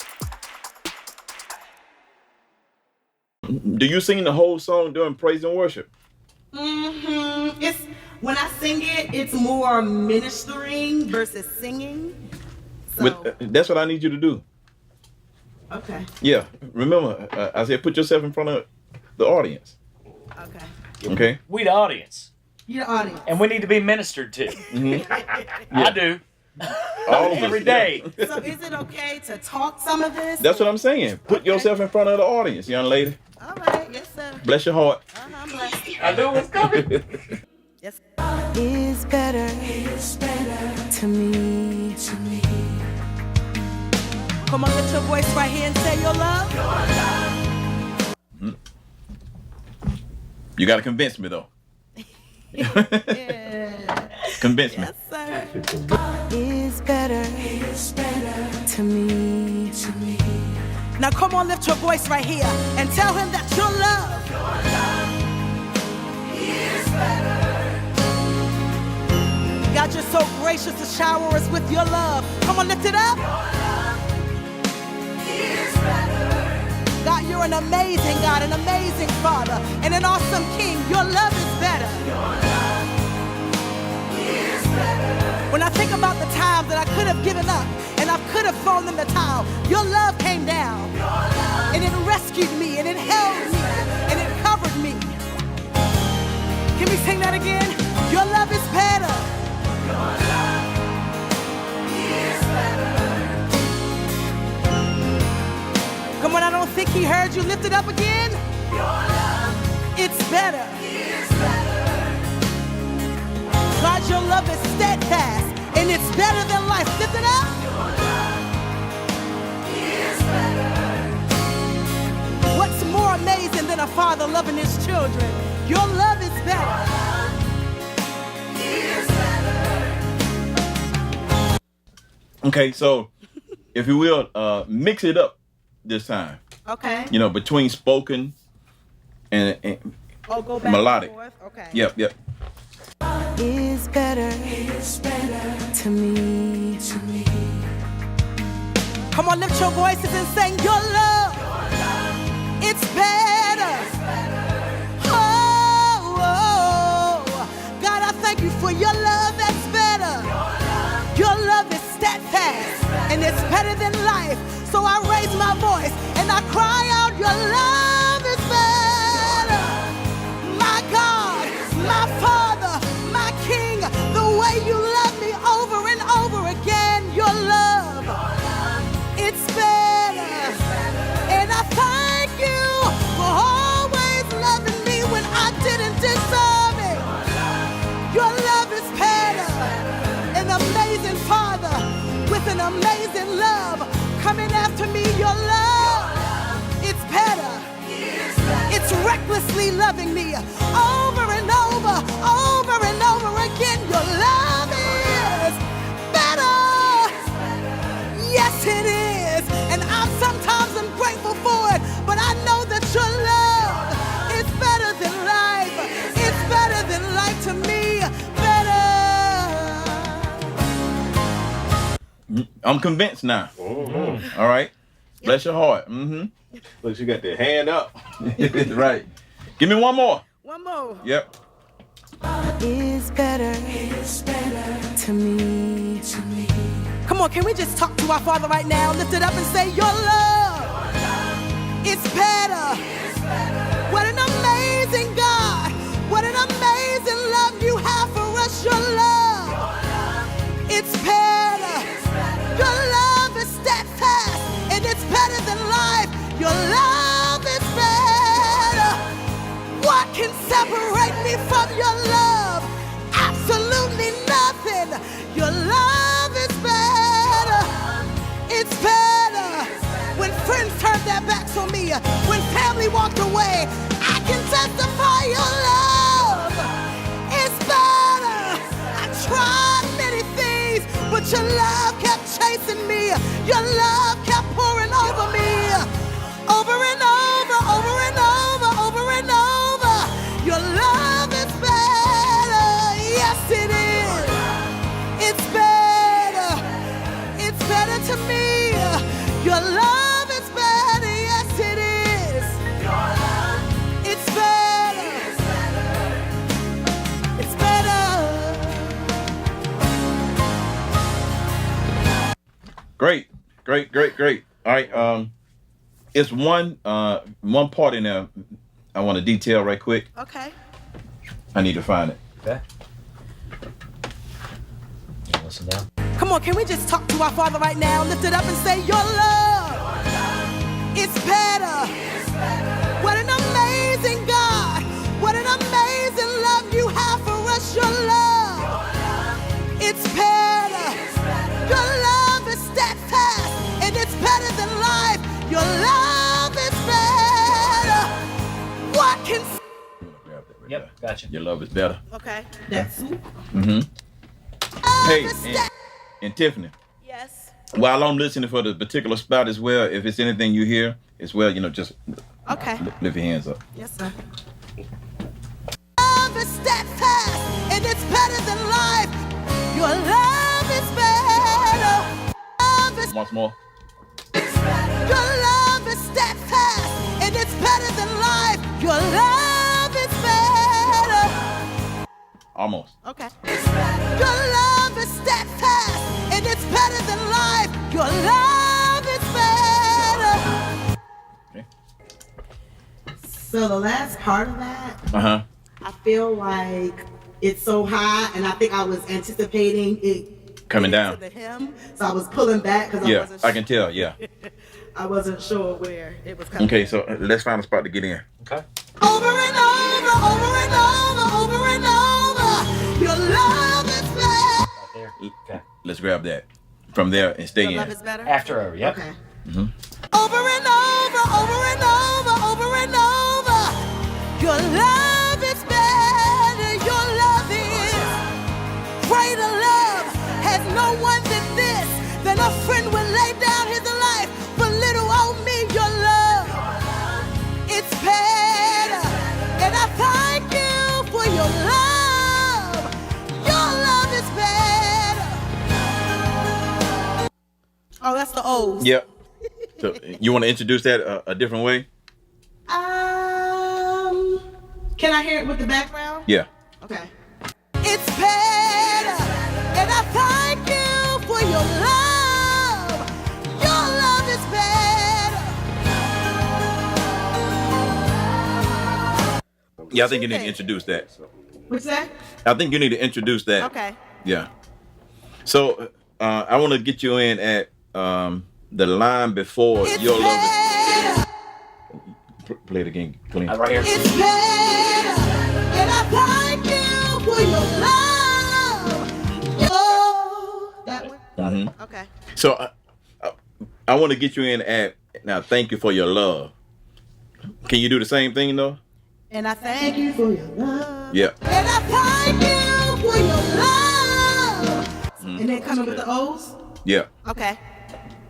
Do you sing the whole song during praise and worship? It's when I sing it, it's more ministering versus singing. So, That's what I need you to do. okay. Yeah. Remember, I said put yourself in front of the audience. Okay. Okay? We the audience, You're the audience. and we need to be ministered to. I do. All of us, Every day. So is it okay to talk some of this? That's what I'm saying. Put yourself in front of the audience, young lady. All right. Yes, sir. Bless your heart. I'm blessed. I knew it was coming. Yes. Is better to me. Come on, lift your voice right here and say your love. You gotta convince me though. Convince me. Yes, sir. Is better to me. Now come on, lift your voice right here and tell him that your love is better. God, you're so gracious to shower us with your love. Come on, lift it up. God, you're an amazing God, an amazing Father, and an awesome King. Your love is better. When I think about the times that I could have given up and I could have thrown in the towel, your love came down and it rescued me and it held me and it covered me. Can we sing that again? Your love is better. Your love is better. Come on, I don't think he heard you. Lift it up again. Your love, it's better. Is better. God, your love is steadfast and it's better than life. Lift it up. Your love is better. What's more amazing than a father loving his children? Your love is better. Your love is better. Okay, so if you will, mix it up this time. Okay. You know, between spoken and Go back melodic. and forth. Okay. Yep. Is better to me. Come on, lift your voices and sing your love. It's better. Oh, God, I thank you for your love that's better. Your love is steadfast and it's better than life. So I raise my voice and I cry out, your love is better. My God, my Father, my King, the way you love me over and over again, your love, it's better. And I thank you for always loving me when I didn't deserve it. Your love is better. An amazing Father with an amazing love coming after me, your love, it's better. It's recklessly loving me over and over again. Your love is better. Yes, it is. And I'm sometimes ungrateful for it, but I know that your love is better than life. It's better than life to me. Better. I'm convinced now. Mm-hmm. All right. Bless your heart. Look, you got the hand up. Right. Give me one more. One more. Yep. Is better to me. Come on, can we just talk to our Father right now? Lift it up and say, your love, it's better. What an amazing God. What an amazing love you have for us. Your love, it's better. Your love is steadfast and it's better than life. Your love is better. What can separate me from your love? Absolutely nothing. Your love is better. It's better. When friends turned their backs on me, when family walked away, I can testify your love is better. I tried many things, but your love kept chasing me. Your love kept pouring over me. Over and over, over and over, over and over. Your love is better. Yes, it is. It's better. It's better to me. Your love is better. Yes, it is. It's better. It's better. Great. All right. It's one part in there I want to detail right quick. Okay. I need to find it. Okay. Listen down. Come on, can we just talk to our Father right now? Lift it up and say, your love, it's better. What an amazing Yep, gotcha. Your love is better. Okay. That's Hey, and Tiffany. Yes. While I'm listening for the particular spot as well, if it's anything you hear as well, just Okay. lift your hands up. Yes, sir. Love is steadfast, and it's better than life. Your love is better. Love is Once more. Your love is steadfast, and it's better than life. Your love is better. Almost. Okay. Your love is steadfast, and it's better than life. Your love is better. So the last part of that, Uh-huh. I feel like it's so high, and I think I was anticipating it Coming down. to the hymn, so I was pulling back because Yeah, I can tell, yeah. I wasn't sure where it was coming. Okay, so let's find a spot to get in. Okay. Over and over, over and over, over and over. Your love is better. Right there. Okay. Let's grab that from there and stay Your in. love is better. After over, yep. Okay. Over and over, over and over, over and over. Your love is better. Your love is greater love. Has no one than this, than a friend will lay down his life. But little old me, your love, it's better. And I thank you for your love. Your love is better. Oh, that's the O's. Yep. So you want to introduce that a different way? Can I hear it with the background? Yeah. Okay. It's better, and I thank you for your love. Your love is better. Yeah, I think you need to introduce that. What's that? I think you need to introduce that. Okay. Yeah. So I want to get you in at the line before It's your love is. better. Play it again, clean. Right here. It's better, and I thank you for your love. Oh, that one. Mm-hmm. Okay. So I want to get you in at now. Thank you for your love. Can you do the same thing though? And I thank you for your love. Yeah. And I thank you for your love. And then coming with the O's? Yeah. Okay.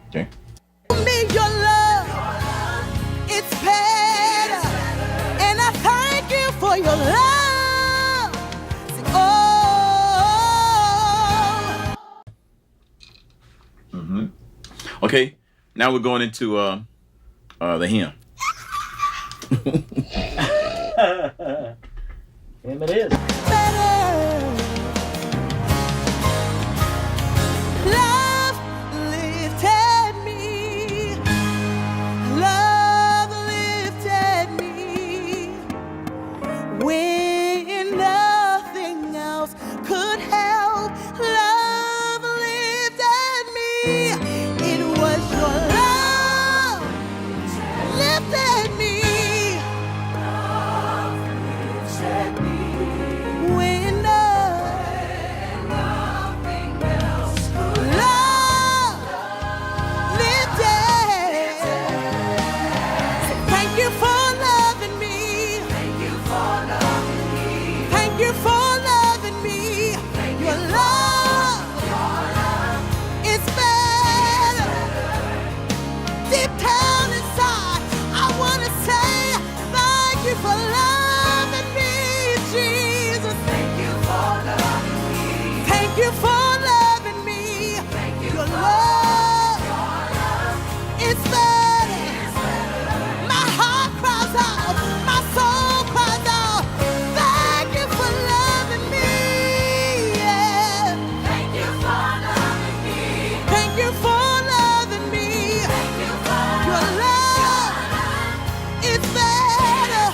Okay. Me your love, it's better, and I thank you for your love. Oh. Mm-hmm. Okay. Now we're going into the hymn. Him it is. Love lifted me. Love lifted me. When nothing else could help, love lifted me. It was your love lifted me. When nothing else could love lifted. Thank you for loving me. Thank you for loving me. Thank you for loving me. Your love is better. Deep down inside, I want to say thank you for loving me, Jesus. Thank you for loving me. Thank you for loving me. Your love is better. My heart cries out, my soul cries out. Thank you for loving me. Yeah. Thank you for loving me. Thank you for loving me. Your love is better.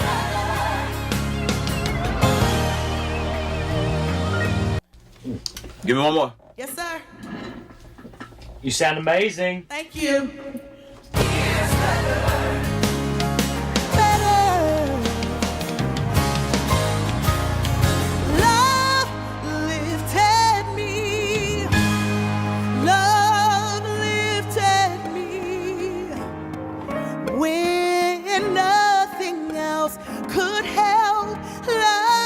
Give me one more. Yes, sir. You sound amazing. Thank you. Better. Love lifted me. Love lifted me. When nothing else could help, love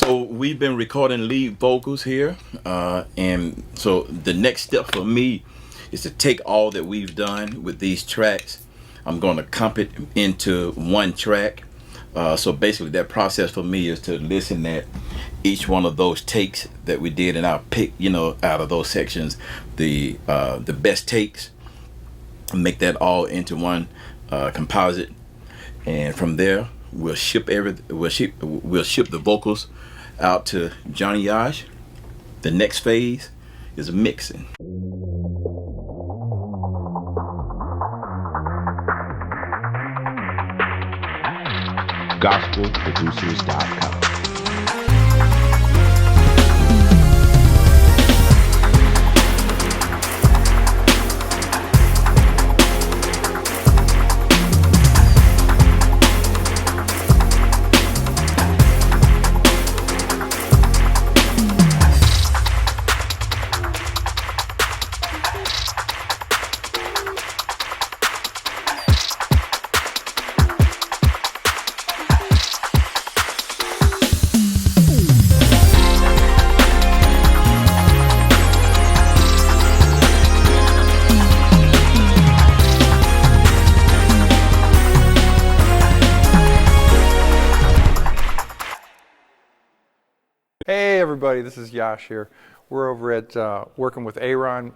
So we've been recording lead vocals here, and so the next step for me is to take all that we've done with these tracks. I'm going to comp it into one track. So basically that process for me is to listen at each one of those takes that we did, and I'll pick, out of those sections, the best takes, make that all into one composite, and from there we'll ship the vocals out to Johnny Yosh. The next phase is mixing. GospelProducers.com. Hey everybody, this is Yosh here. We're over at working with Ayron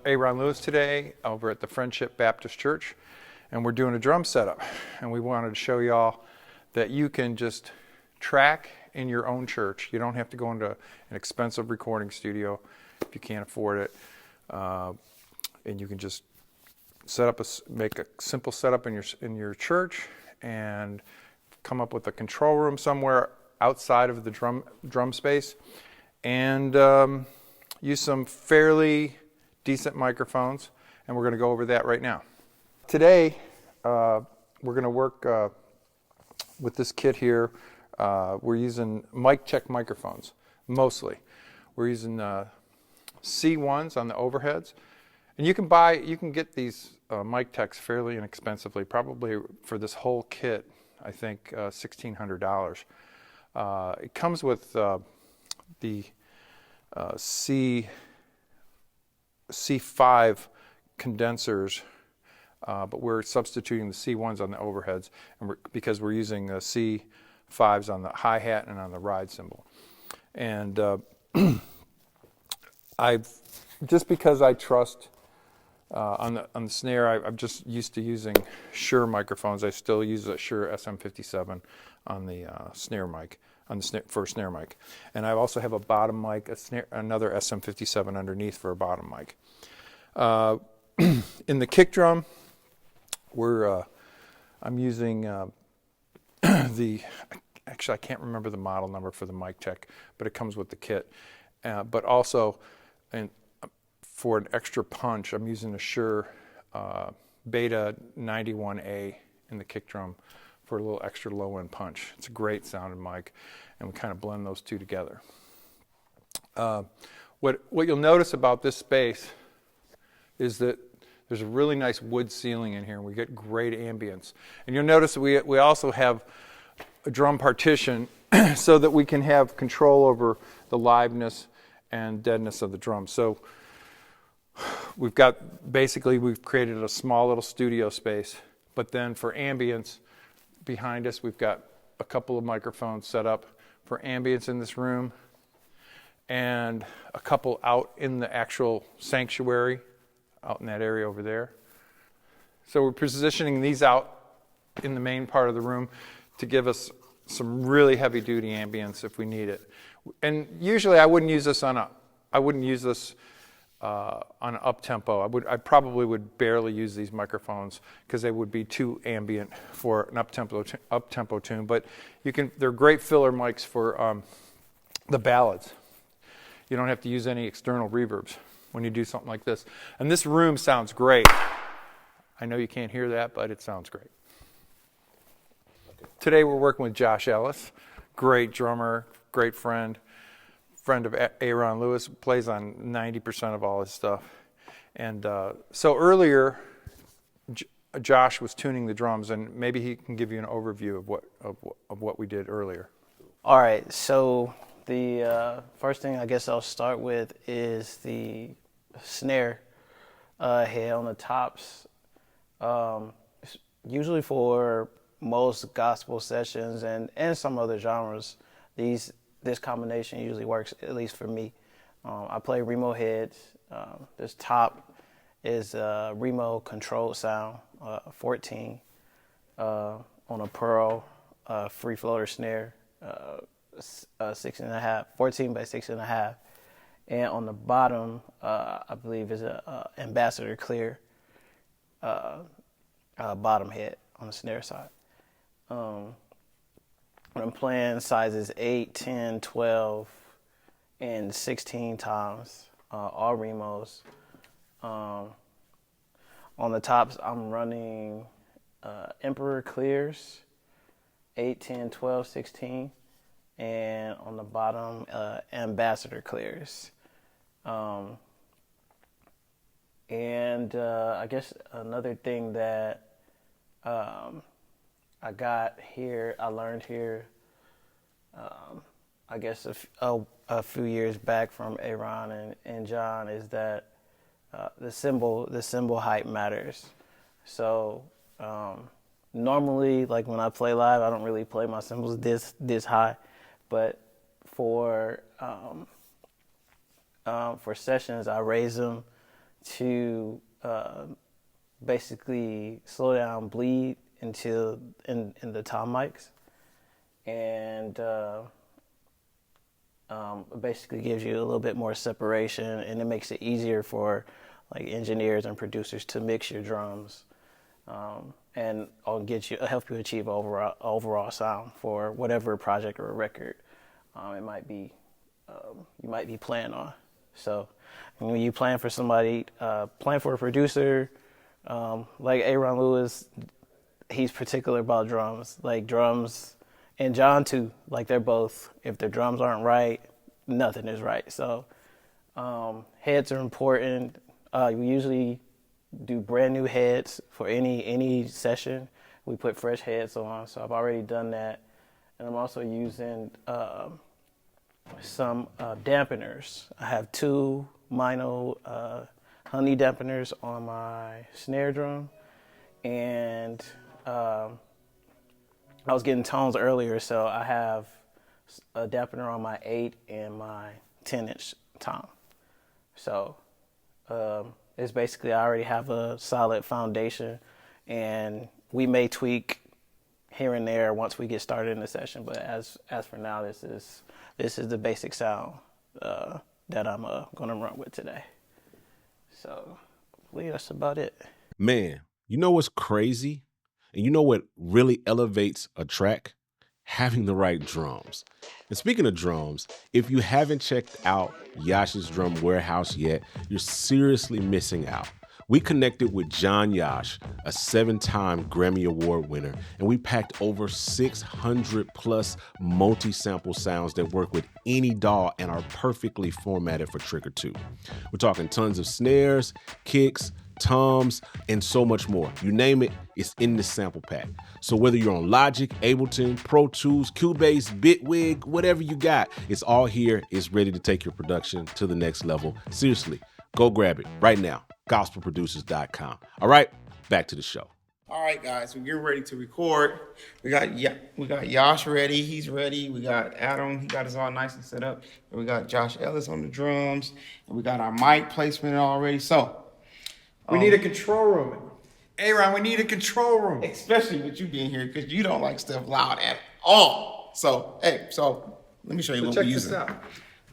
Lewis today over at the Friendship Baptist Church, and we're doing a drum setup. And we wanted to show y'all that you can just track in your own church. You don't have to go into an expensive recording studio if you can't afford it, and you can just make a simple setup in your church and come up with a control room somewhere outside of the drum space, and use some fairly decent microphones, and we're going to go over that right now. Today we're going to work with this kit here. We're using mic check microphones mostly. We're using C1s on the overheads, and you can get these mic techs fairly inexpensively, probably for this whole kit I think $1,600. It comes with the C5 condensers, but we're substituting the C1s on the overheads, and because we're using C5s on the hi-hat and on the ride cymbal. And just because I trust on the snare, I'm just used to using Shure microphones. I still use a Shure SM57 on the snare mic, for snare mic, and I also have a bottom mic, another SM57 underneath for a bottom mic. In the kick drum, I'm using actually I can't remember the model number for the mic check, but it comes with the kit. But also, for an extra punch, I'm using a Shure Beta 91A in the kick drum for a little extra low end punch. It's a great sounding mic, and we kind of blend those two together. What you'll notice about this space is that there's a really nice wood ceiling in here, and we get great ambience. And you'll notice that we also have a drum partition so that we can have control over the liveness and deadness of the drum. So we've created a small little studio space, but then for ambience, behind us we've got a couple of microphones set up for ambience in this room, and a couple out in the actual sanctuary, out in that area over there. So we're positioning these out in the main part of the room to give us some really heavy-duty ambience if we need it. And usually I wouldn't use this on an up-tempo. I probably would barely use these microphones because they would be too ambient for an up-tempo tune. But they're great filler mics for the ballads. You don't have to use any external reverbs when you do something like this. And this room sounds great. I know you can't hear that, but it sounds great. Today we're working with Josh Ellis, great drummer, great friend of Ayron Lewis, plays on 90% of all his stuff. And so earlier, Josh was tuning the drums, and maybe he can give you an overview of what we did earlier. All right, so the first thing I guess I'll start with is the snare head on the tops. Usually for most gospel sessions and some other genres, this combination usually works, at least for me. I play Remo heads. This top is Remo controlled sound, 14 on a Pearl free floater snare, 6.5, 14 by 6.5. And on the bottom, I believe is a Ambassador Clear bottom head on the snare side. When I'm playing sizes 8, 10, 12, and 16 times, all Remos. On the tops, I'm running Emperor Clears, 8, 10, 12, 16. And on the bottom, Ambassador Clears. And I guess another thing that I got here, I learned here, I guess a few years back from Ayron and John, is that the cymbal height matters. So normally, like when I play live, I don't really play my cymbals this high, but for sessions, I raise them to basically slow down bleed until in the tom mics, and basically gives you a little bit more separation, and it makes it easier for like engineers and producers to mix your drums, and help you achieve overall sound for whatever project or record it might be you might be playing on. So when you plan for somebody, plan for a producer, like Ayron Lewis, he's particular about drums, like drums, and John too. Like they're both, if their drums aren't right, nothing is right. So heads are important. We usually do brand new heads for any session. We put fresh heads on, so I've already done that. And I'm also using some dampeners. I have 2 Mino honey dampeners on my snare drum, and I was getting tones earlier, so I have a dampener on my 8 and my 10-inch tom. So it's basically, I already have a solid foundation, and we may tweak here and there once we get started in the session. But as for now, this is the basic sound that I'm going to run with today. So I believe that's about it. Man, you know what's crazy? And you know what really elevates a track? Having the right drums. And speaking of drums, if you haven't checked out Yosh's Drum Warehouse yet, you're seriously missing out. We connected with John Yosh, a 7-time Grammy Award winner, and we packed over 600 plus multi-sample sounds that work with any DAW and are perfectly formatted for Trick or Two. We're talking tons of snares, kicks, toms, and so much more. You name it, it's in this sample pack. So whether you're on Logic, Ableton, Pro Tools, Cubase, Bitwig, whatever you got, it's all here. It's ready to take your production to the next level. Seriously, go grab it right now. gospelproducers.com. All right, back to the show. All right, guys, we're getting ready to record. We got Yosh ready. He's ready. We got Adam. He got us all nice and set up. And we got Josh Ellis on the drums. And we got our mic placement already. So we need a control room. Ayron, we need a control room. Especially with you being here, because you don't like stuff loud at all. So, hey, let me show you what we're using. Check this out.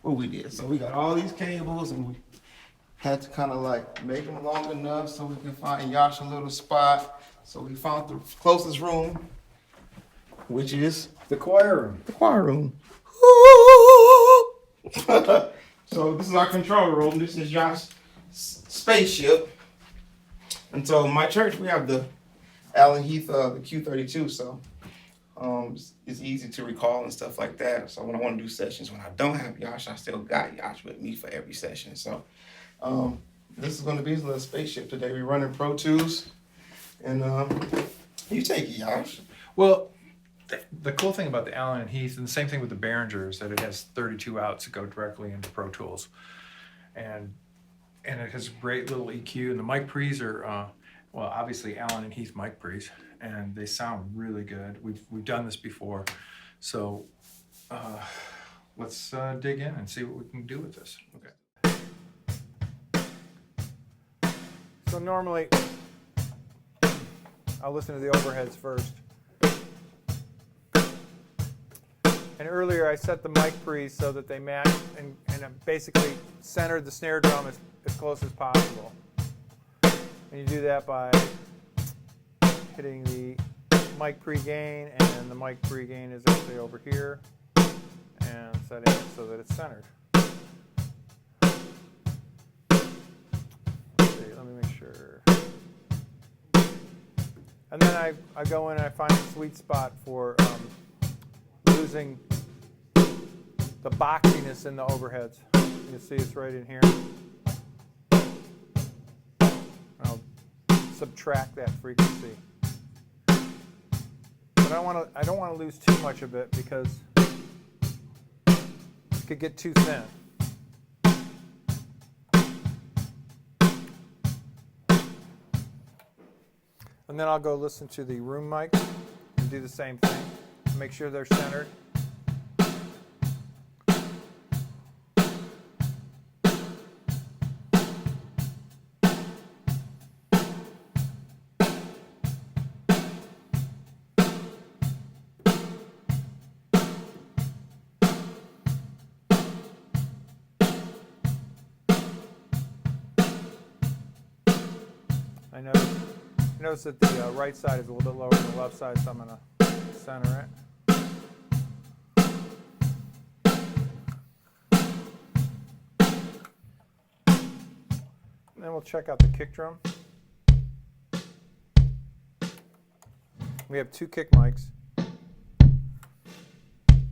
What we did. So we got all these cables, and we had to kind of like make them long enough so we can find Yosh a little spot. So we found the closest room, which is the choir room. The choir room. So this is our control room. This is Yosh's spaceship. And so my church, we have the Allen Heath, the Q32. So it's easy to recall and stuff like that. So when I want to do sessions, when I don't have Yosh, I still got Yosh with me for every session. So this is going to be his little spaceship today. We're running Pro Tools. And you take it, Yosh. Well, the cool thing about the Allen and Heath, and the same thing with the Behringer, is that it has 32 outs that go directly into Pro Tools, and it has a great little EQ. And the mic pre's are, well, obviously Allen and Heath mic pre's, and they sound really good. We've done this before, so let's dig in and see what we can do with this. Okay. So normally, I'll listen to the overheads first. And earlier I set the mic pre so that they match and basically centered the snare drum as close as possible. And you do that by hitting the mic pre-gain, and the mic pre-gain is actually over here, and setting it so that it's centered. Let's see, let me make sure. And then I go in and I find a sweet spot for losing the boxiness in the overheads. You see it's right in here. I'll subtract that frequency. But I don't want to lose too much of it because it could get too thin. And then I'll go listen to the room mics and do the same thing. Make sure they're centered. Notice that the right side is a little bit lower than the left side, so I'm going to center it. And then we'll check out the kick drum. We have 2 kick mics.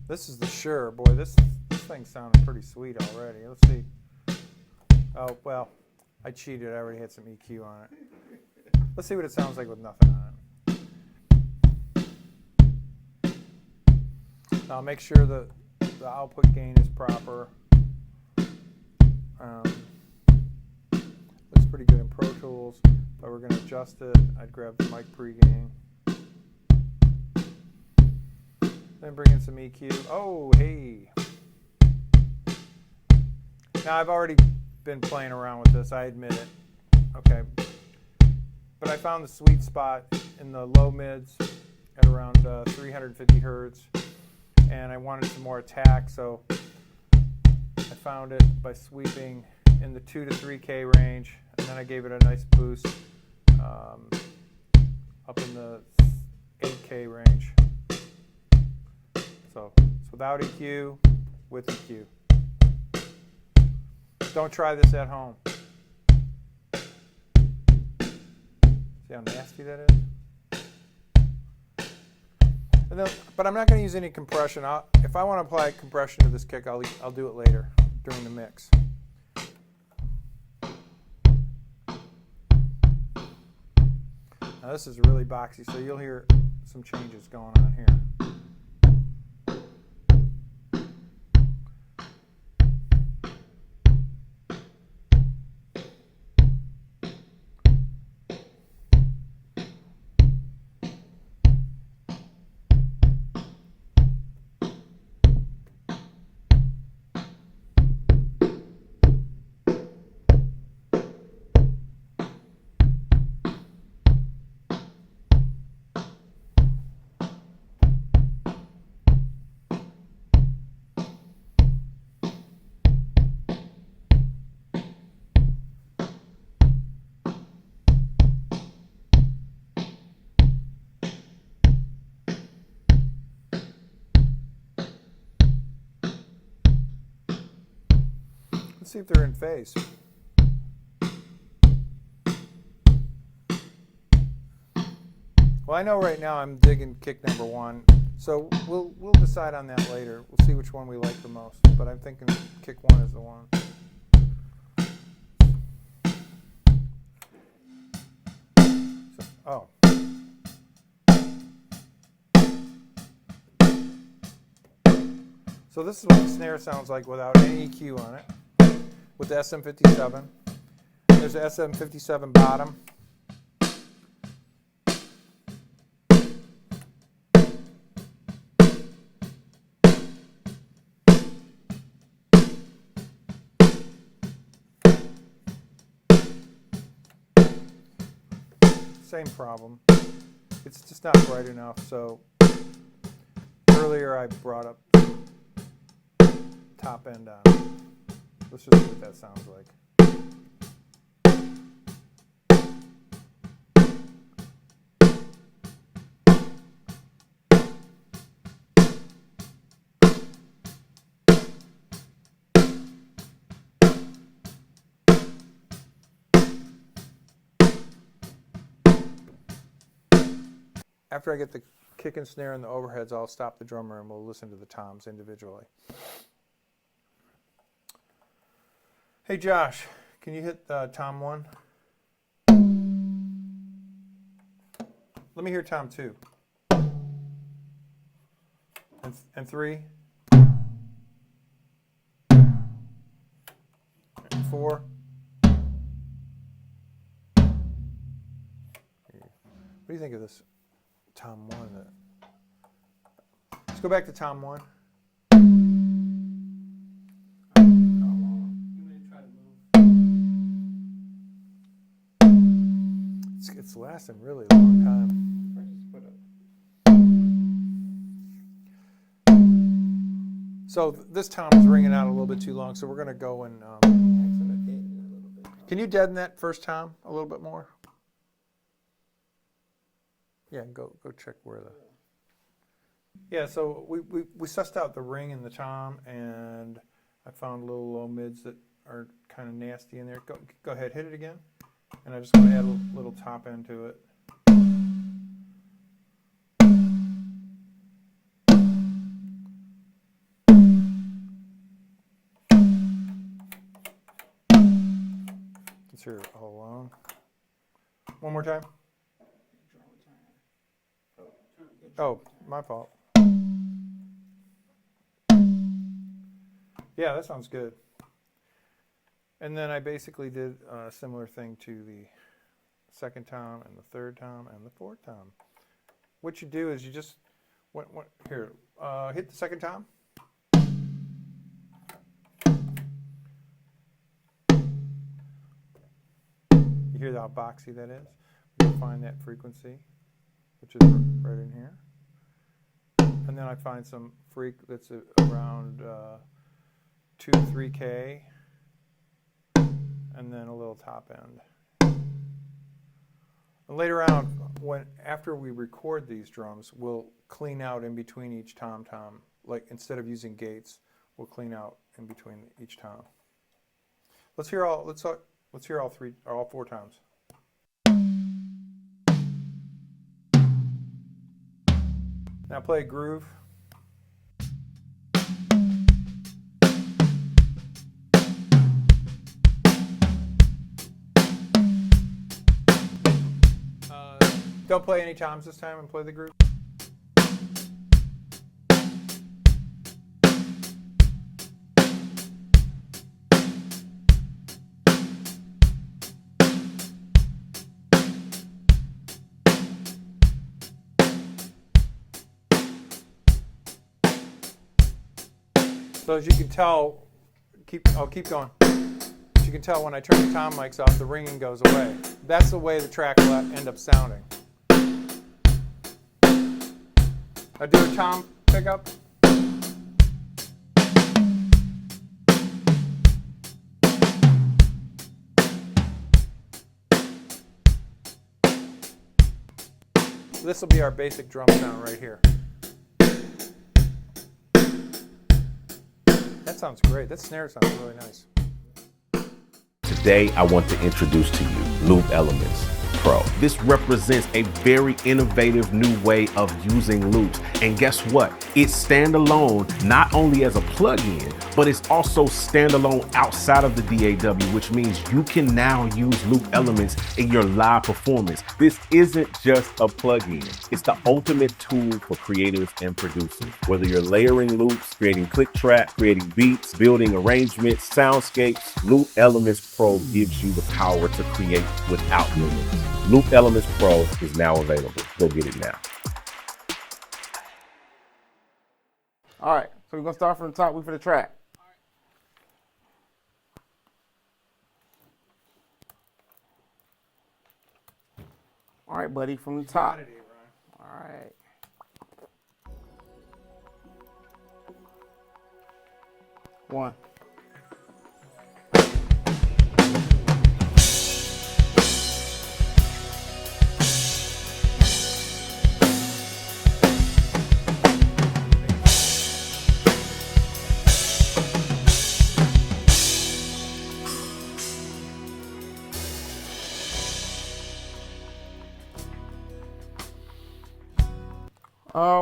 This is the Shure. Boy, this thing sounded pretty sweet already. Let's see. Oh, well, I cheated. I already had some EQ on it. Let's see what it sounds like with nothing on it. Now make sure the output gain is proper. Looks pretty good in Pro Tools, but we're going to adjust it. I'd grab the mic pre-gain. Then bring in some EQ. Oh, hey. Now I've already been playing around with this, I admit it. Okay. But I found the sweet spot in the low mids at around 350 hertz, and I wanted some more attack, so I found it by sweeping in the 2 to 3K range, and then I gave it a nice boost up in the 8K range. So it's without EQ, with EQ. Don't try this at home. See how nasty that is? And then, but I'm not going to use any compression. If I want to apply compression to this kick, I'll do it later during the mix. Now this is really boxy, so you'll hear some changes going on here. Let's see if they're in phase. Well, I know right now I'm digging kick number 1, so we'll decide on that later. We'll see which one we like the most, but I'm thinking kick 1 is the one. So, oh. So this is what the snare sounds like without any EQ on it, with the SM57. There's the SM57 bottom. Same problem. It's just not bright enough, so earlier I brought up top end on it. Let's just see what that sounds like. After I get the kick and snare and the overheads, I'll stop the drummer and we'll listen to the toms individually. Hey Josh, can you hit tom 1? Let me hear tom 2. And 3. And 4. What do you think of this? Tom 1. Let's go back to Tom 1. It's lasting really a long time. So this tom is ringing out a little bit too long, so we're going to go and... Can you deaden that first tom a little bit more? Yeah, go check where the... Yeah, so we sussed out the ring and the tom, and I found little low mids that are kind of nasty in there. Go ahead, hit it again. And I just want to add a little top end to it. Let's hear it all along. One more time. Oh, my fault. Yeah, that sounds good. And then I basically did a similar thing to the second tom and the third tom and the fourth tom. What you do is you just hit the second tom. You hear how boxy that is? You'll find that frequency, which is right in here. And then I find some freak that's around 2 to 3K, and then a little top end. And later on, after we record these drums, we'll clean out in between each tom. Like instead of using gates, we'll clean out in between each tom. Let's hear all 4 toms. Now play a groove. Don't play any toms this time and play the groove. So as you can tell, I'll keep going. As you can tell, when I turn the tom mics off, the ringing goes away. That's the way the track will end up sounding. I do a tom pickup. This will be our basic drum sound right here. That sounds great. That snare sounds really nice. Today, I want to introduce to you Loop Elements Pro. This represents a very innovative new way of using loops. And guess what? It's standalone not only as a plugin, but it's also standalone outside of the DAW, which means you can now use loop elements in your live performance. This isn't just a plugin. It's the ultimate tool for creatives and producers. Whether you're layering loops, creating click track, creating beats, building arrangements, soundscapes, Loop Elements Pro gives you the power to create without limits. Loop Elements Pro is now available. Go get it now. All right, so we're gonna start from the top. We for the track. All right, buddy, from the top. All right. One.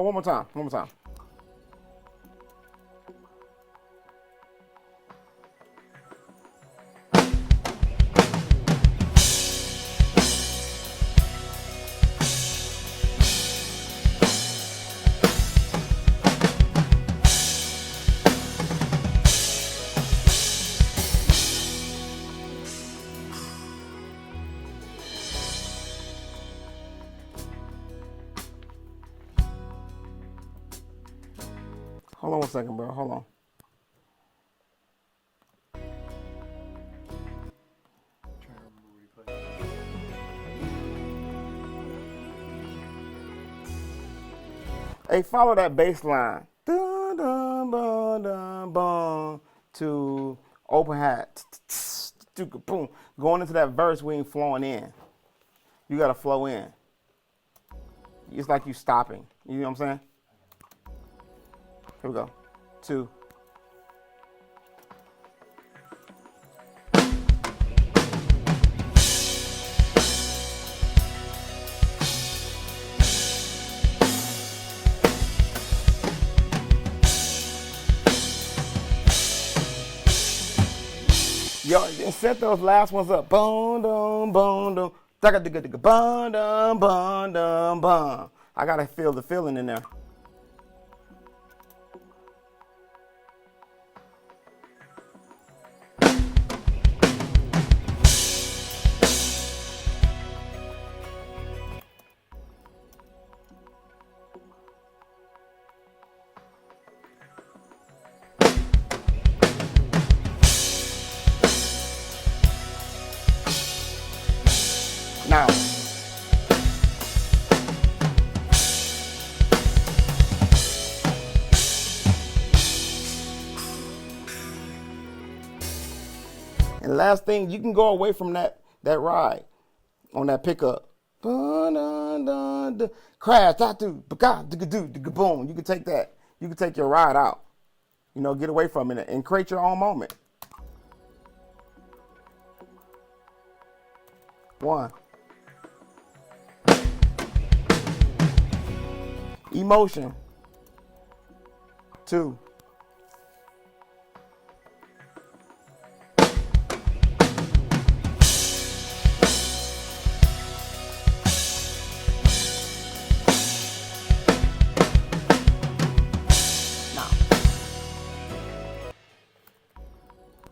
One more time. One more time. Hold on 1 second, bro. Hold on. Hey, follow that bass line. Dun, dun, dun, dun, dun, to open hat. Boom. Going into that verse, we ain't flowing in. You got to flow in. It's like you stopping. You know what I'm saying? Here we go. 2. Yo, set those last ones up. Boom, dum, boom, dum. Boom, dum, boom, dum, boom. I gotta feel the feeling in there. Now, and last thing, you can go away from that ride on that pickup. Crash, boom. You can take that. You can take your ride out. You know, get away from it and create your own moment. 1. Emotion. 2. Now.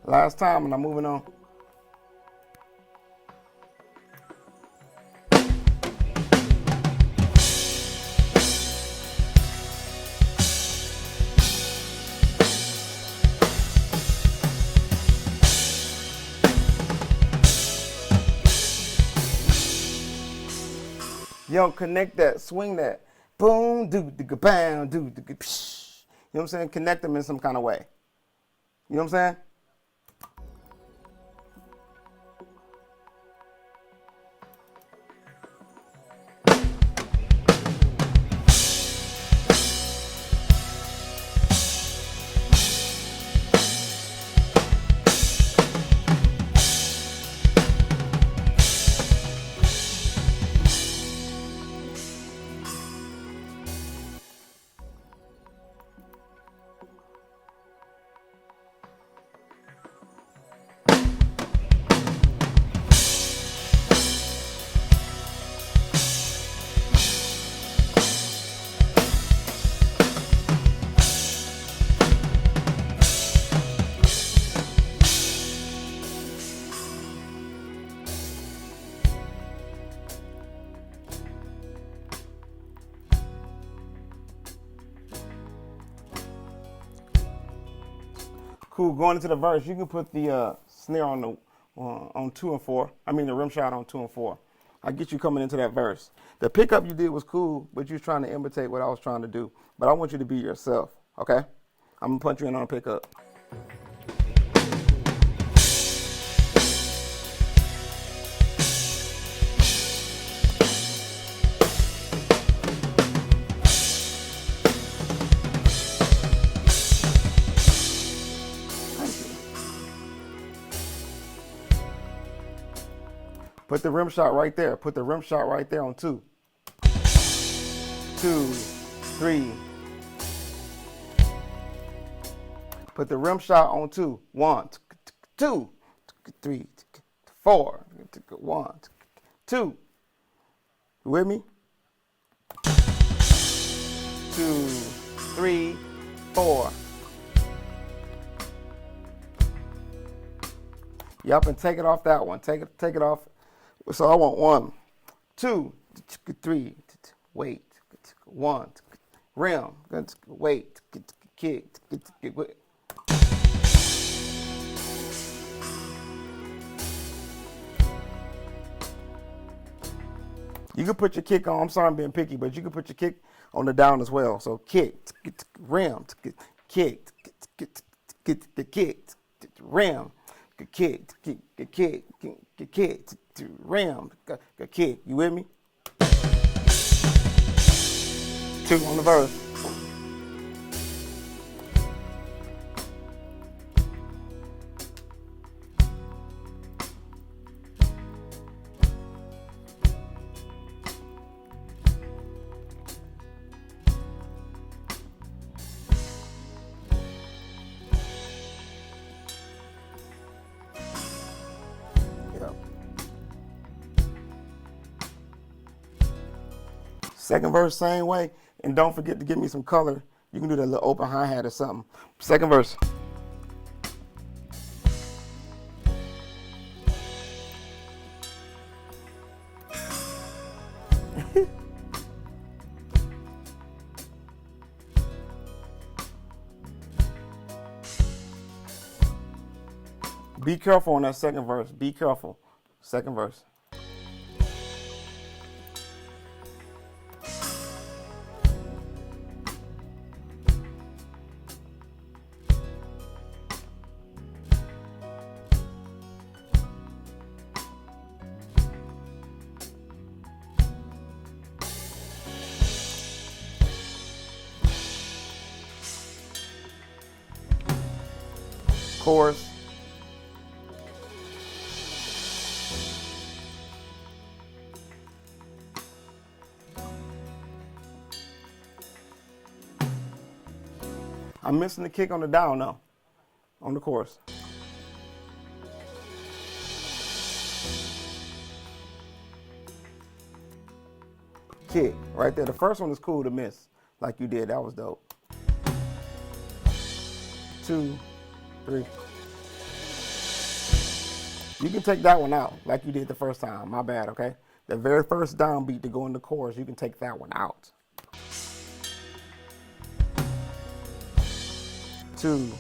Last time, and I'm moving on. Yo, connect that, swing that. Boom, do the bam, do the psh. You know what I'm saying? Connect them in some kind of way. You know what I'm saying? Cool. Going into the verse, you can put the snare on the on 2 and 4. I mean the rim shot on 2 and 4. I get you coming into that verse. The pickup you did was cool, but you was trying to imitate what I was trying to do. But I want you to be yourself, okay? I'm gonna punch you in on a pickup. Put the rim shot right there. Put the rim shot right there on 2. 2, 3. Put the rim shot on 2. 1, 2, 3, 4. 1, 2. You with me? 2, 3, 4. Yep, and take it off that one. Take it off. So I want 1, 2, 3, wait, 1, rim, wait, kick, wait. You can put your kick on. I'm sorry I'm being picky, but you can put your kick on the down as well. So kick, rim, kick, kick, rim, kick, rim, kick. You with me? 2 on the verse. Second verse, same way. And don't forget to give me some color. You can do that little open hi-hat or something. Second verse. Be careful on that second verse. Be careful. Second verse. Chorus. I'm missing the kick on the down now, on the chorus. Kick, right there. The first one is cool to miss, like you did. That was dope. 2, 3. You can take that one out, like you did the first time. My bad, okay? The very first downbeat to go in the chorus, you can take that one out. 2.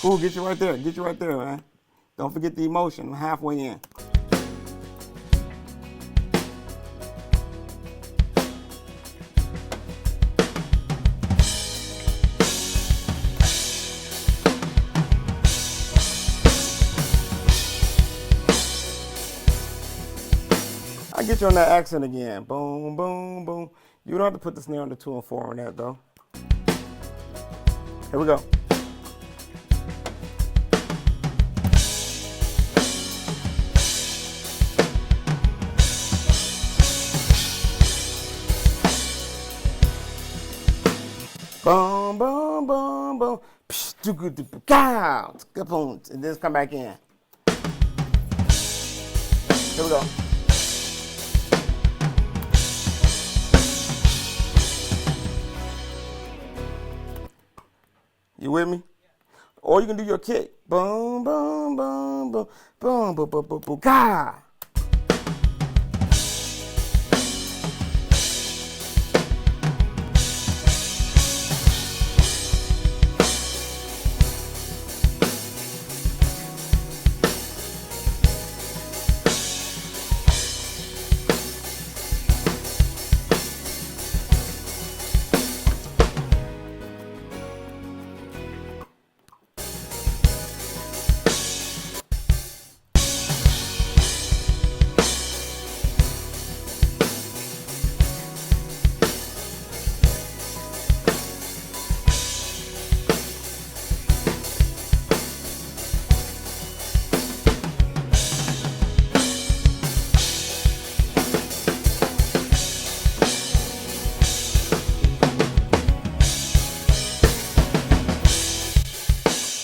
Cool, get you right there. Get you right there, man. Don't forget the emotion. I'm halfway in. I get you on that accent again. Boom, boom, boom. You don't have to put the snare on the 2 and 4 on that though. Here we go. Boom, boom, boom, boom. And then come back in. Here we go. You with me? Or you can do your kick. Boom, boom, boom, boom, boom, boom, boom, boom, boom, ga.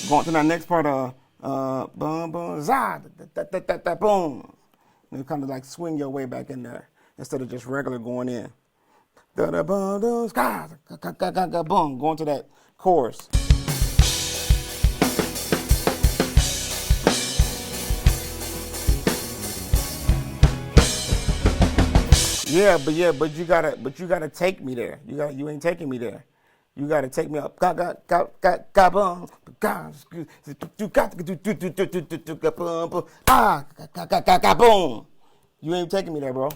Going to that next part of boom, boom, za, da, boom. And you kind of like swing your way back in there instead of just regular going in. Da da boom, boom, ska, ga, boom. Going to that chorus. Yeah, but you gotta take me there. You ain't taking me there. You gotta take me up. Boom. Boom. You ain't taking me there, bro.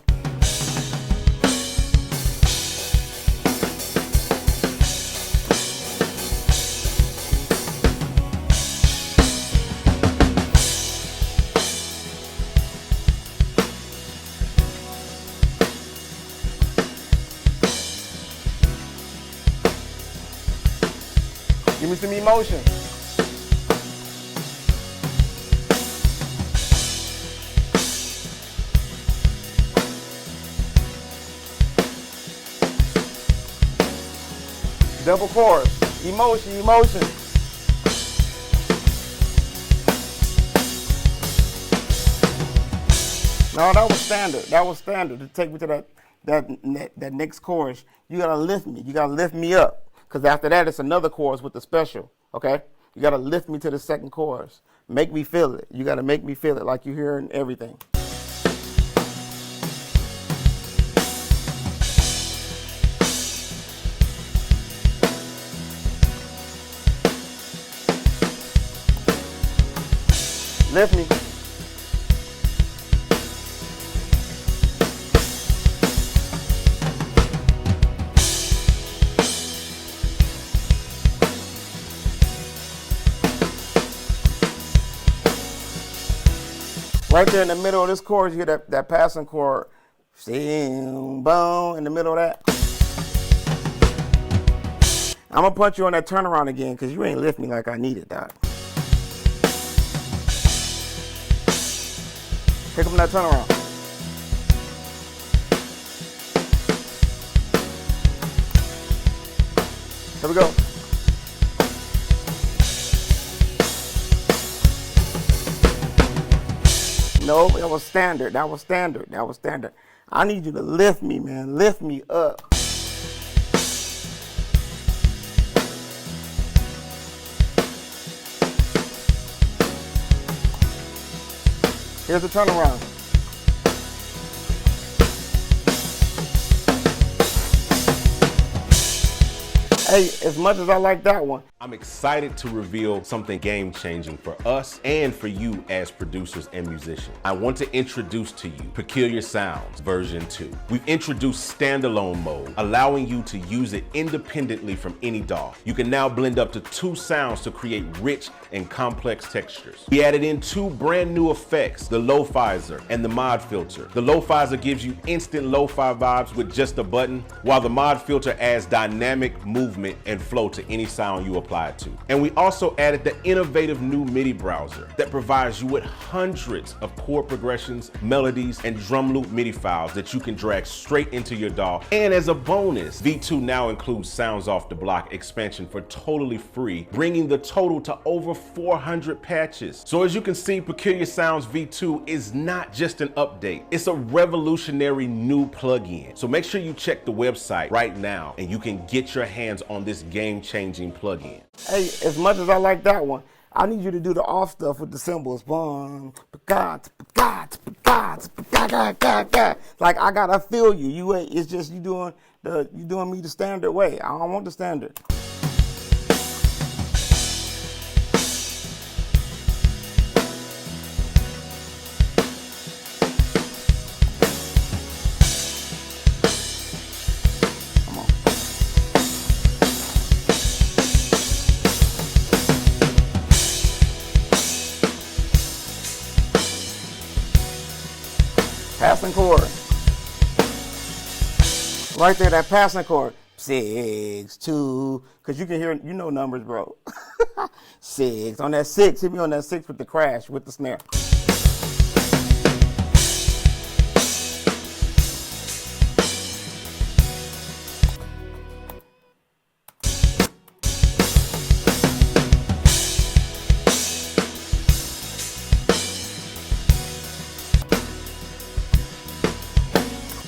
Give me some emotion. Double chorus. Emotion, emotion. No, that was standard. That was standard to take me to that next chorus. You gotta lift me. You gotta lift me up. Because after that, it's another chorus with the special, okay? You got to lift me to the second chorus. Make me feel it. You got to make me feel it like you're hearing everything. Lift me. Right there in the middle of this chorus, you hear that passing chord. Boom, boom, in the middle of that. I'm going to punch you on that turnaround again because you ain't lift me like I needed, Doc. Pick up that turnaround. Here we go. No, that was standard. That was standard. That was standard. I need you to lift me, man. Lift me up. Here's the turnaround. Hey, as much as I like that one, I'm excited to reveal something game-changing for us and for you as producers and musicians. I want to introduce to you Peculiar Sounds version 2. We've introduced standalone mode, allowing you to use it independently from any DAW. You can now blend up to 2 sounds to create rich and complex textures. We added in 2 brand new effects, the Lo-Fizer and the Mod Filter. The Lo-Fizer gives you instant lo-fi vibes with just a button, while the Mod Filter adds dynamic movement and flow to any sound you apply it to. And we also added the innovative new MIDI browser that provides you with hundreds of chord progressions, melodies, and drum loop MIDI files that you can drag straight into your DAW. And as a bonus, V2 now includes Sounds Off the Block expansion for totally free, bringing the total to over 400 patches. So as you can see, Peculiar Sounds V2 is not just an update, it's a revolutionary new plugin. So make sure you check the website right now and you can get your hands on this game-changing plugin. hey, as much as I like that one, I need you to do the off stuff with the cymbals. Like I gotta feel you. You ain't. It's just you doing me the standard way. I don't want the standard. Passing chord. Right there, that passing chord. 6, 2, because you can hear, you know numbers, bro. 6, on that 6, hit me on that 6 with the crash, with the snare.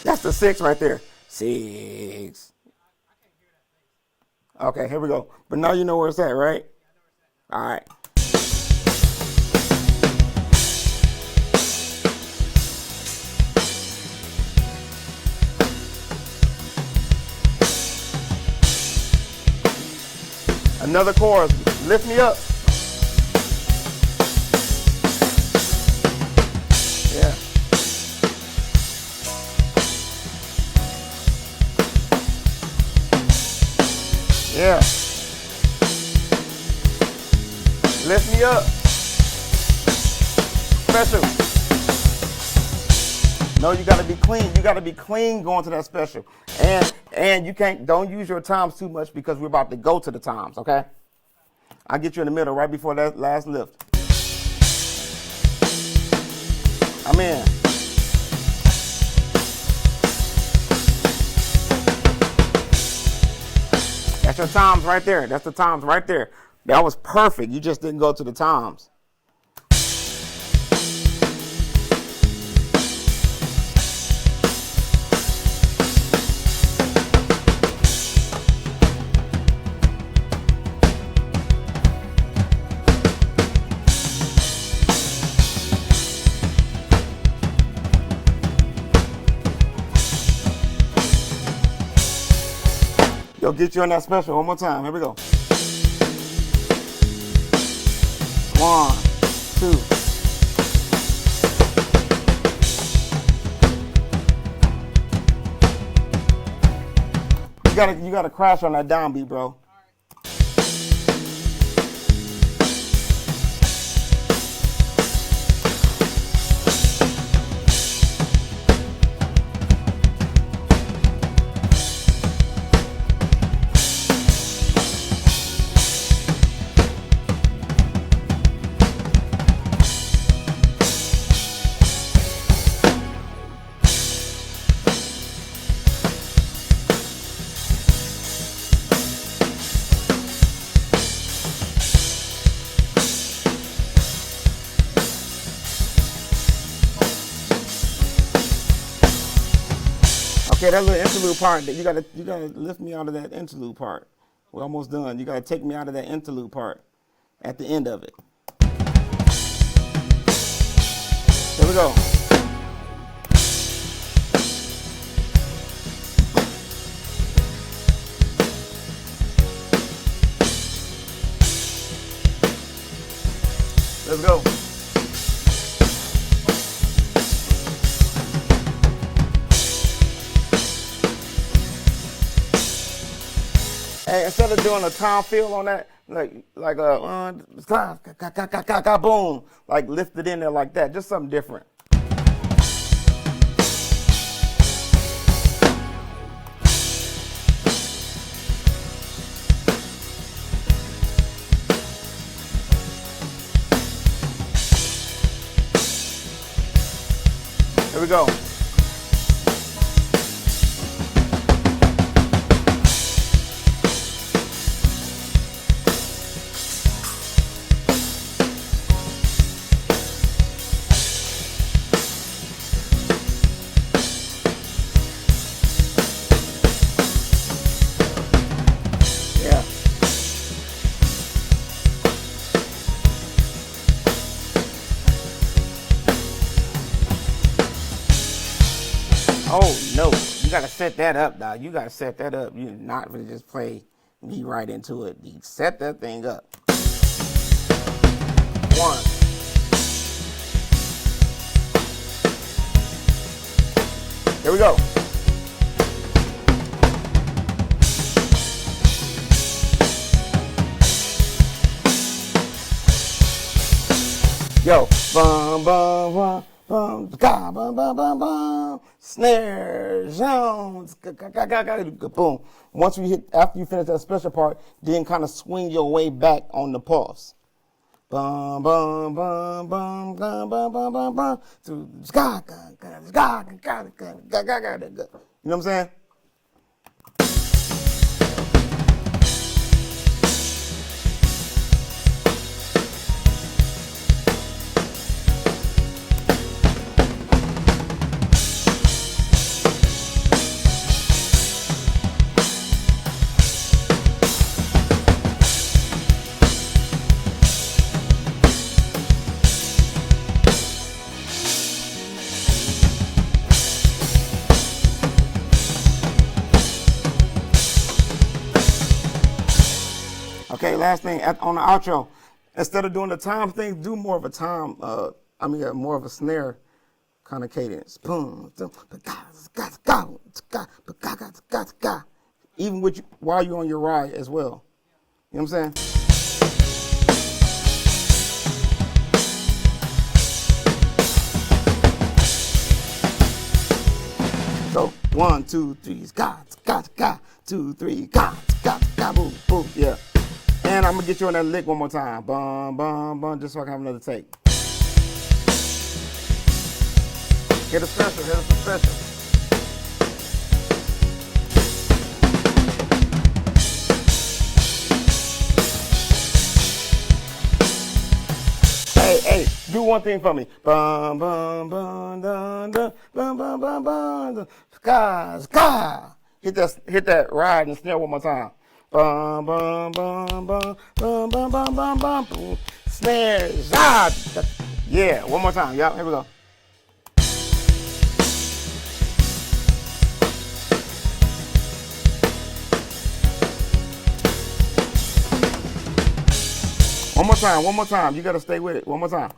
That's the 6 right there. 6. Okay, here we go. But now you know where it's at, right? All right. Another chorus. Lift me up. Yeah. Yeah. Lift me up. Special. No, you gotta be clean. You gotta be clean going to that special. And you don't use your times too much because we're about to go to the times, okay? I'll get you in the middle right before that last lift. I'm in. That's your toms right there. That's the toms right there. That was perfect. You just didn't go to the toms. Yo, get you on that special one more time. Here we go. 1, 2. You gotta crash on that downbeat, bro. Okay, that little interlude part, you gotta lift me out of that interlude part. We're almost done. You gotta take me out of that interlude part at the end of it. Here we go. Let's go. Hey, instead of doing a tom feel on that, like boom, like lift it in there like that, just something different. Here we go. Oh no, you gotta set that up, dog. You gotta set that up. You're not gonna just play me right into it. You set that thing up. 1. Here we go. Yo, bum bum bum. Bum, bum, bum, bum, bum, snare, Jones, boom. Once you hit, after you finish that special part, then kind of swing your way back on the pulse. Bum, bum, bum, bum, bum, bum, bum, bum, bum. You know what I'm saying? Okay, last thing on the outro. Instead of doing the time thing, do more of a time. More of a snare kind of cadence. Boom, even with while you're on your ride as well. You know what I'm saying? So 1, 2, 3, got, 2, 3, got, boom, boom, yeah. And I'm gonna get you on that lick one more time. Bum, bum, bum, just so I can have another take. Hit a special, hit a special. Hey, do one thing for me. Bum, bum, bum, dun, dun, bum, bum, bum, bum, dun. Ska. Hit that ride and snare one more time. Bum, bum, bum, bum, bum, bum, bum, bum, bum, boom. Snares. Yeah, one more time. Yep, here we go. One more time. You gotta stay with it. One more time.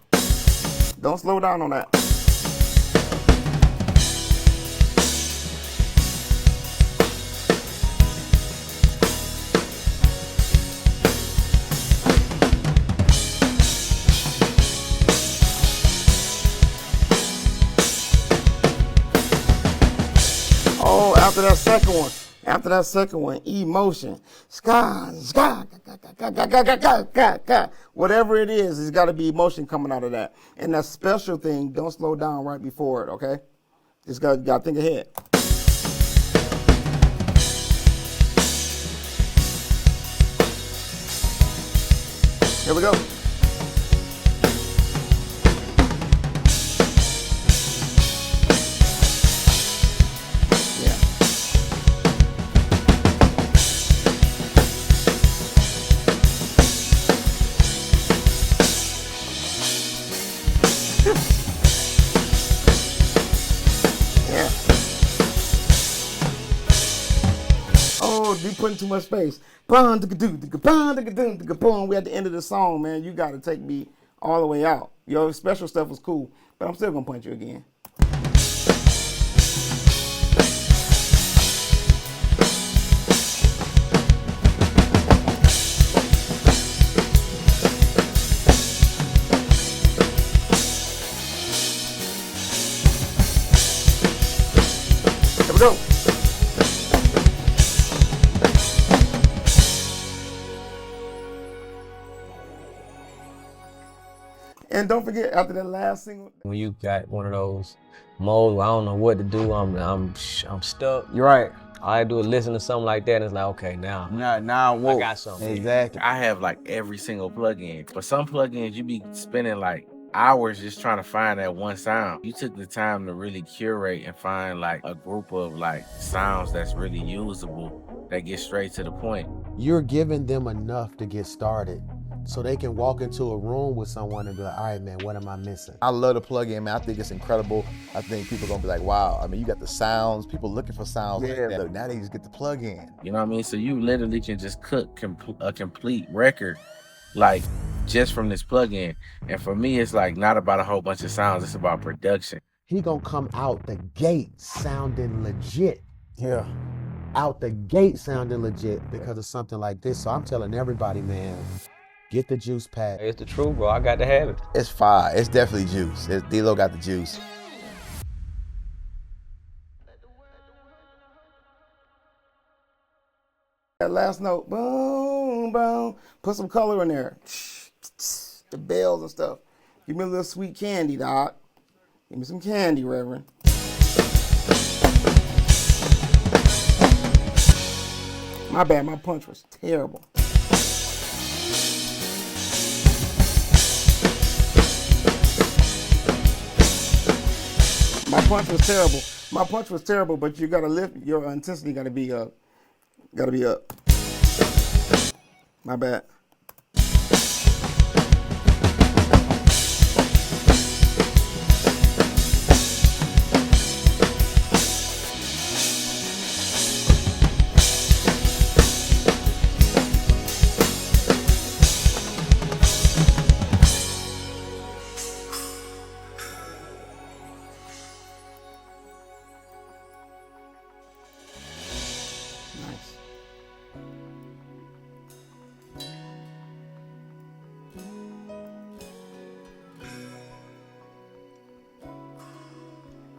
Don't slow down on that. Oh, after that second one, emotion, ska, whatever it is, it's got to be emotion coming out of that. And that special thing, don't slow down right before it, okay? Just got to think ahead. Here we go. Be putting too much space. We at the end of the song, man. You got to take me all the way out. Your special stuff was cool, but I'm still gonna punch you again. Here we go. And don't forget, after that last single, when you got one of those modes where I don't know what to do, I'm stuck. You're right. All I do is listen to something like that, and it's like, okay, now I got something. Exactly. I have like every single plugin. But some plugins you be spending like hours just trying to find that one sound. You took the time to really curate and find like a group of like sounds that's really usable, that get straight to the point. You're giving them enough to get started, so they can walk into a room with someone and be like, all right, man, what am I missing? I love the plug-in, man. I think it's incredible. I think people are gonna be like, wow. I mean, you got the sounds, people looking for sounds like that. Look, now they just get the plug-in. You know what I mean? So you literally can just cook a complete record, like just from this plug-in. And for me, it's like not about a whole bunch of sounds, it's about production. He gonna come out the gate sounding legit. Yeah. Out the gate sounding legit because of something like this. So I'm telling everybody, man, get the juice pack. It's the truth, bro. I got to have it. It's fire. It's definitely juice. D-Lo got the juice. That last note, boom, boom. Put some color in there. The bells and stuff. Give me a little sweet candy, Doc. Give me some candy, Reverend. My bad, my punch was terrible. My punch was terrible. My punch was terrible, but you gotta lift, your intensity gotta be up. Gotta be up. My bad.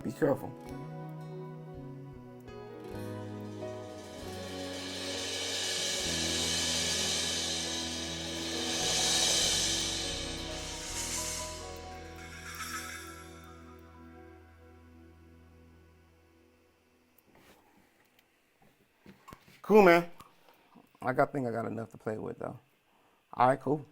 Be careful. Cool, man. I think I got enough to play with, though. All right, cool.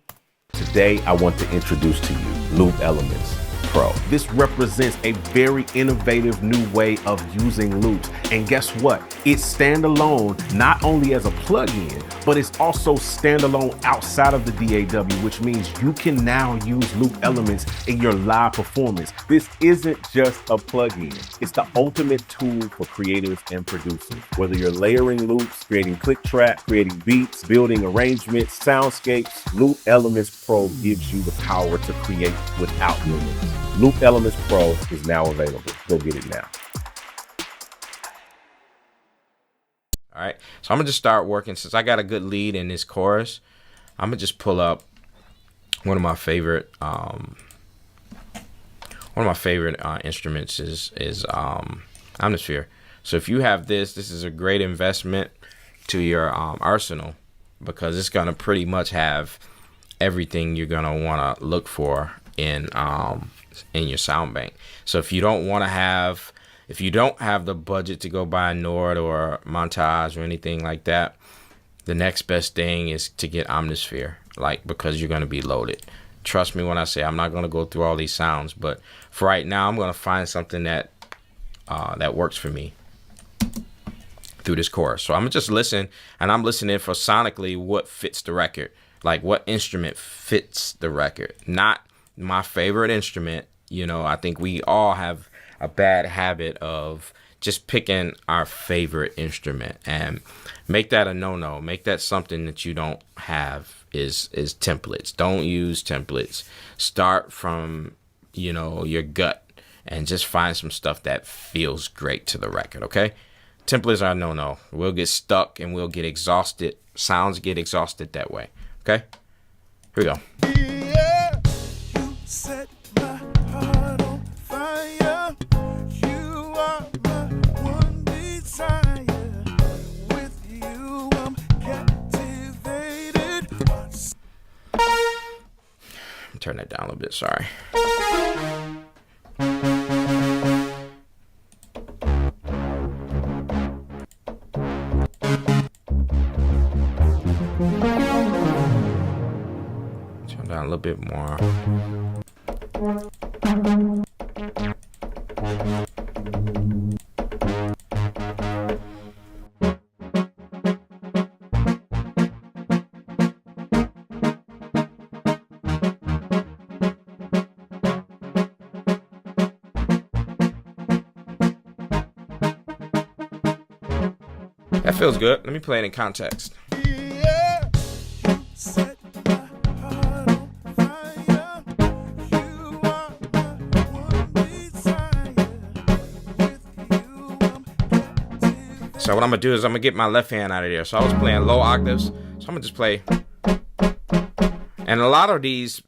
Today, I want to introduce to you Loop Elements Pro. This represents a very innovative new way of using loops. And guess what? It's standalone, not only as a plugin, but it's also standalone outside of the DAW, which means you can now use loop elements in your live performance. This isn't just a plugin. It's the ultimate tool for creatives and producers. Whether you're layering loops, creating click track, creating beats, building arrangements, soundscapes, Loop Elements Pro gives you the power to create without limits. Loop Elements Pro is now available. Go get it now. All right, so I'm gonna just start working. Since I got a good lead in this chorus, I'm gonna just pull up one of my favorite instruments is Omnisphere. So if you have this is a great investment to your arsenal, because it's gonna pretty much have everything you're gonna want to look for in your sound bank. So if you don't have the budget to go buy a Nord or Montage or anything like that, the next best thing is to get Omnisphere, because you're going to be loaded. Trust me when I say I'm not going to go through all these sounds, but for right now, I'm going to find something that works for me through this chorus. So I'm going to just listen, and I'm listening for sonically what fits the record, what instrument fits the record, not my favorite instrument. I think we all have a bad habit of just picking our favorite instrument, and make that a no-no. Make that something that you don't have is templates. Don't use templates. Start from, you know, your gut and just find some stuff that feels great to the record, okay? Templates are no. We'll get stuck and we'll get exhausted. Sounds get exhausted that way, okay? Here we go. Yeah, you set my heart on fire. You are my one desire. With you, I'm captivated. Turn that down a little bit, sorry. Turn down a little bit more. That feels good. Let me play it in context. Yeah, you set my heart on fire. You are my one desire. With you, I'm captivated. So what I'm gonna do is I'm gonna get my left hand out of there. So I was playing low octaves. So I'm gonna just play. And a lot of these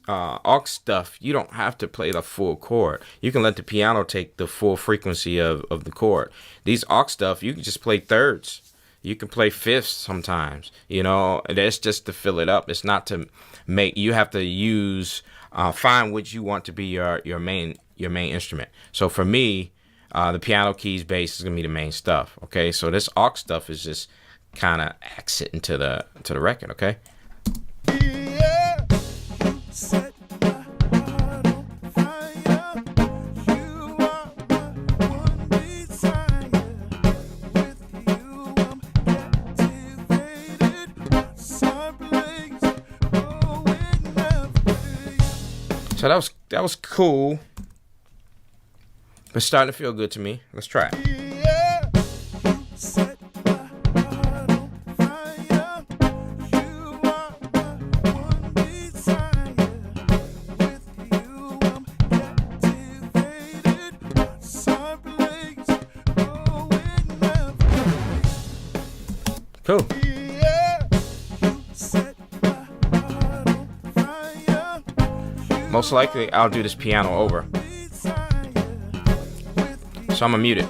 aux stuff, you don't have to play the full chord. You can let the piano take the full frequency of the chord. These aux stuff, you can just play thirds. You can play fifths sometimes. You know, that's just to fill it up. It's not to make. You have to use find what you want to be your main instrument. So for me, the piano, keys, bass is gonna be the main stuff. Okay, so this aux stuff is just kind of accenting to the record. Okay. Yeah, you set my heart on fire. You are my one desire. With you, I'm captivated. Someplace going every. So that was cool. It's starting to feel good to me. Let's try it. Yeah, you set my heart on fire. You are my one desire. With you, I'm captivated. Someplace going every. Cool. Yeah, you set my heart on fire. Most likely, I'll do this piano over. So I'm gonna mute it.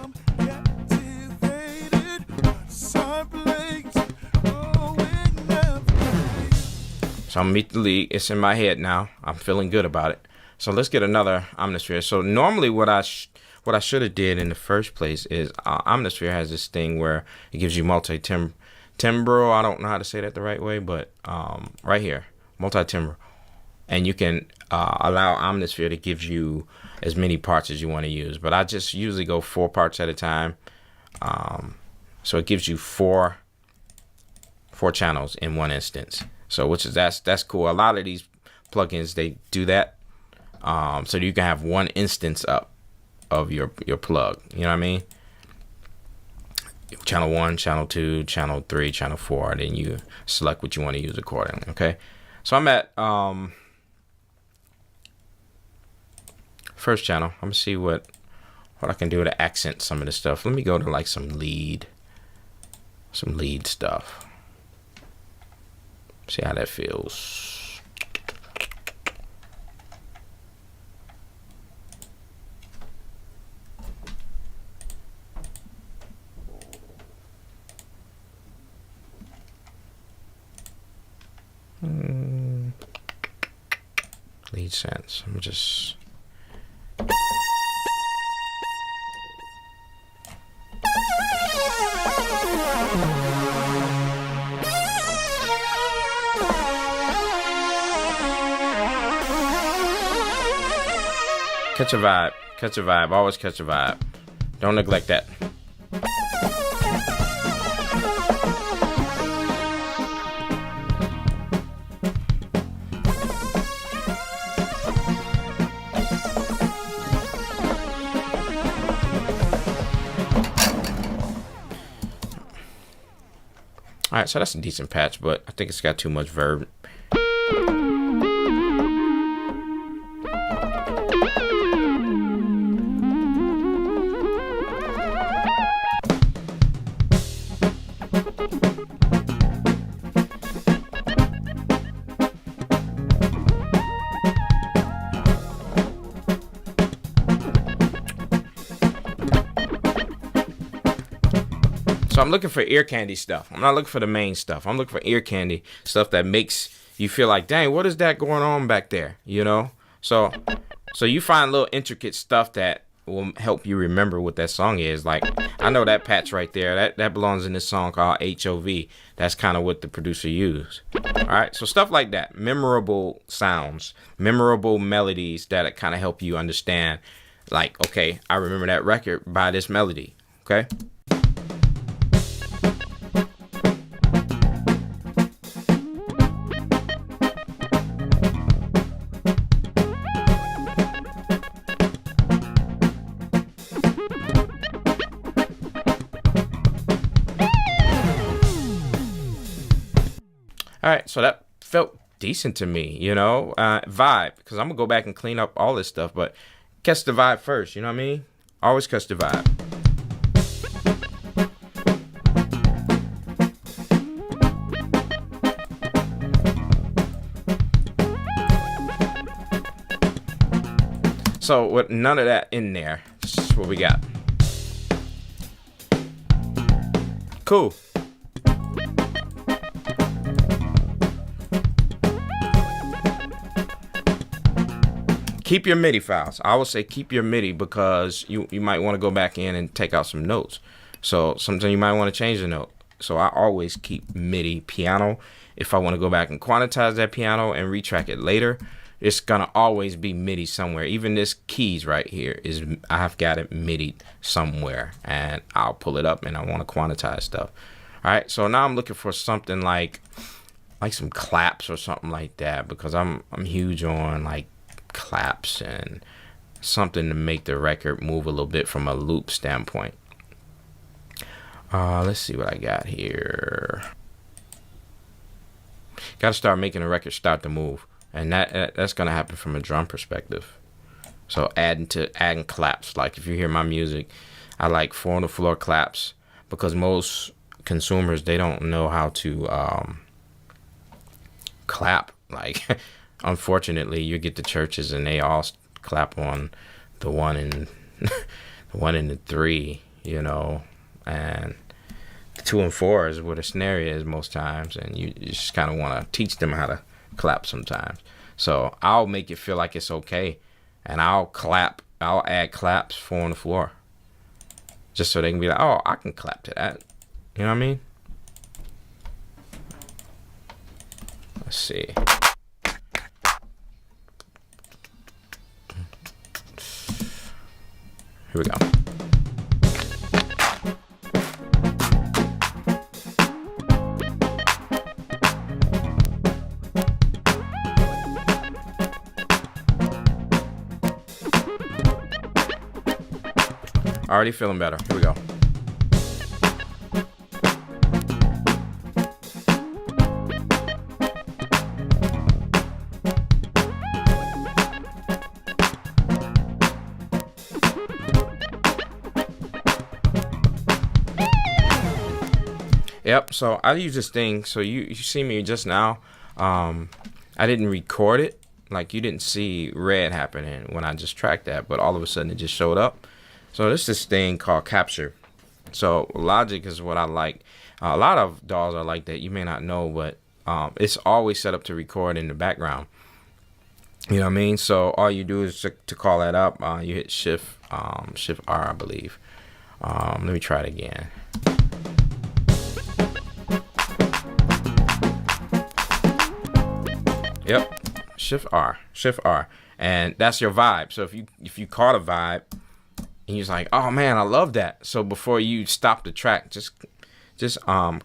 So I'm gonna mute the lead. It's in my head now. I'm feeling good about it. So let's get another Omnisphere. So normally what I should have did in the first place is Omnisphere has this thing where it gives you multi-timbral. I don't know how to say that the right way, but right here, multi-timbral. And you can allow Omnisphere to give you as many parts as you want to use. But I just usually go 4 parts at a time. So it gives you four channels in one instance. So that's cool. A lot of these plugins, they do that. So you can have one instance up of your plug. You know what I mean? Channel 1, channel 2, channel 3, channel 4. Then you select what you want to use accordingly. Okay. So I'm at first channel. I'm gonna see what I can do to accent some of this stuff. Let me go to like some lead stuff. See how that feels. Lead sense. I'm just. Catch a vibe. Catch a vibe. Always catch a vibe. Don't neglect that. All right, so that's a decent patch, but I think it's got too much verb. So I'm looking for ear candy stuff. I'm not looking for the main stuff. I'm looking for ear candy stuff that makes you feel like, dang, what is that going on back there? You know? So you find little intricate stuff that will help you remember what that song is. Like, I know that patch right there. That belongs in this song called HOV. That's kind of what the producer used. All right? So stuff like that. Memorable sounds. Memorable melodies that kind of help you understand. Like, okay, I remember that record by this melody. Okay? All right, so that felt decent to me, you know, vibe, because I'm going to go back and clean up all this stuff, but catch the vibe first, you know what I mean? Always catch the vibe. So with none of that in there, this is what we got. Cool. Keep your MIDI files. I would say keep your MIDI because you might want to go back in and take out some notes. So sometimes you might want to change the note. So I always keep MIDI piano. If I want to go back and quantize that piano and retrack it later, it's gonna always be MIDI somewhere. Even this keys right here I have got it MIDI somewhere, and I'll pull it up and I want to quantize stuff. All right, so now I'm looking for something like some claps or something like that, because I'm huge on like claps and something to make the record move a little bit from a loop standpoint. Let's see what I got here. Got to start making the record start to move, and that's gonna happen from a drum perspective. So adding claps. Like if you hear my music, I like 4 on the floor claps, because most consumers, they don't know how to clap. Like unfortunately, you get to churches and they all clap on the 1 and the 1 and the 3, you know, and the 2 and 4 is where the snare is most times, and you just kind of want to teach them how to clap sometimes. So I'll make it feel like it's okay, and I'll add claps 4 on the floor, just so they can be like, oh, I can clap to that. You know what I mean? Let's see. Here we go. Already feeling better. Here we go. Yep, so I use this thing. So you see me just now. I didn't record it. Like, you didn't see red happening when I just tracked that, but all of a sudden it just showed up. So this thing called Capture. So Logic is what I like. A lot of DAWs are like that. You may not know, but it's always set up to record in the background. You know what I mean? So all you do is to call that up, you hit Shift R, I believe. Let me try it again. Yep, Shift R, and that's your vibe. So if you caught a vibe, and you're like, oh man, I love that. So before you stop the track, just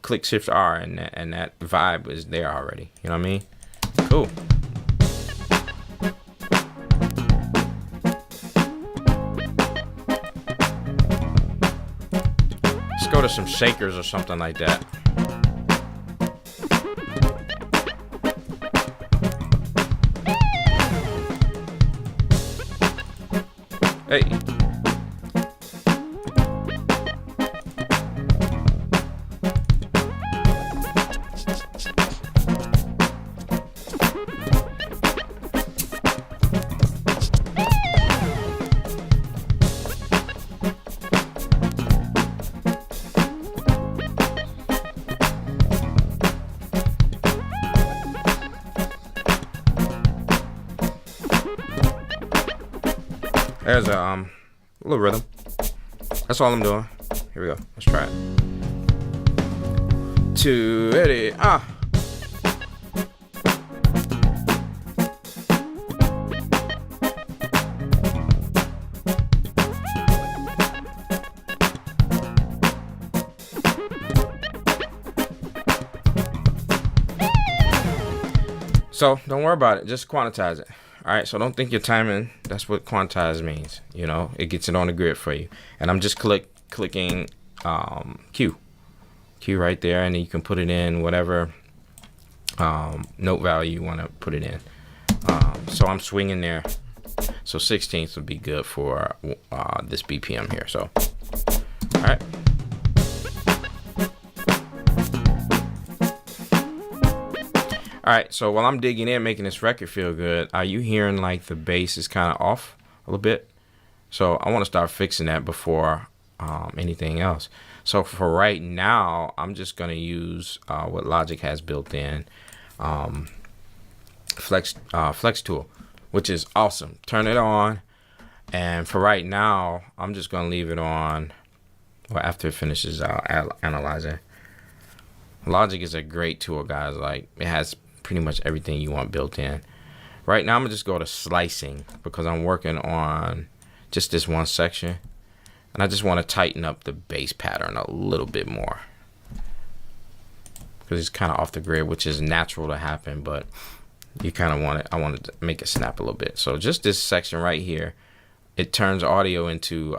click Shift R, and that vibe is there already. You know what I mean? Cool. Let's go to some shakers or something like that. Hey. There's a little rhythm. That's all I'm doing. Here we go. Let's try it. 2, ready, So don't worry about it. Just quantize it. All right, so don't think you're timing. That's what quantize means. You know, it gets it on the grid for you. And I'm just clicking Q right there, and then you can put it in whatever note value you want to put it in. So I'm swinging there. So 16th would be good for this BPM here. So, all right. All right, so while I'm digging in, making this record feel good, are you hearing like the bass is kind of off a little bit? So I want to start fixing that before anything else. So for right now, I'm just going to use what Logic has built in, Flex Tool, which is awesome. Turn it on, and for right now, I'm just going to leave it on. Well, after it finishes analyzing. Logic is a great tool, guys. Like, it has pretty much everything you want built in. Right now I'm gonna just go to slicing because I'm working on just this one section, and I just want to tighten up the bass pattern a little bit more because it's kind of off the grid, which is natural to happen, but you kind of want it. I wanted to make it snap a little bit. So just this section right here, it turns audio into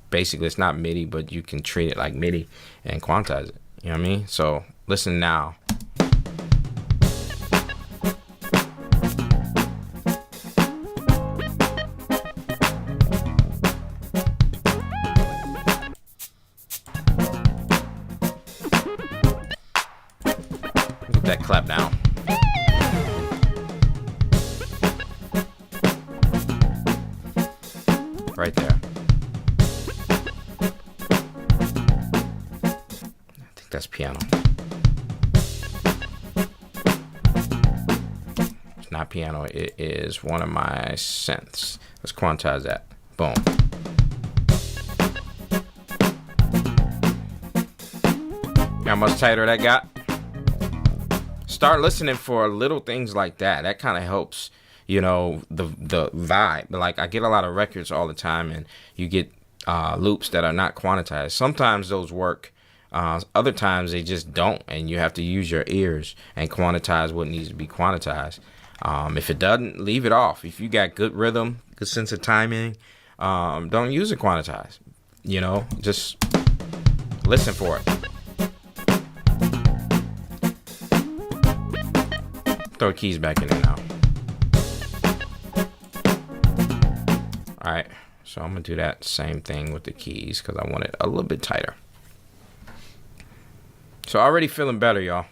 basically it's not MIDI, but you can treat it like MIDI and quantize it. You know what I mean? So listen now. Get that clap down. Right there. That's piano. It's not piano, it is one of my synths. Let's quantize that. Boom. How much tighter that got? Start listening for little things like that. That kind of helps, you know, the vibe. Like, I get a lot of records all the time, and you get loops that are not quantized. Sometimes those work. Other times they just don't, and you have to use your ears and quantize what needs to be quantized. If it doesn't, leave it off. If you got good rhythm, good sense of timing, don't use it quantized. You know, just listen for it. Throw keys back in there now. All right, so I'm gonna do that same thing with the keys because I want it a little bit tighter. So already feeling better, y'all.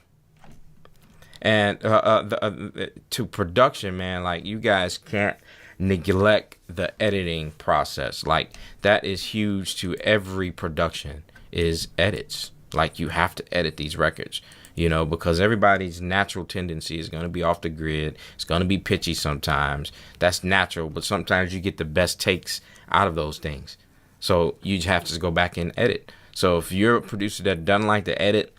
And to production, man, like, you guys can't neglect the editing process. Like, that is huge to every production, is edits. Like, you have to edit these records, you know, because everybody's natural tendency is going to be off the grid. It's going to be pitchy sometimes. That's natural, but sometimes you get the best takes out of those things. So you just have to go back and edit. So if you're a producer that doesn't like to edit,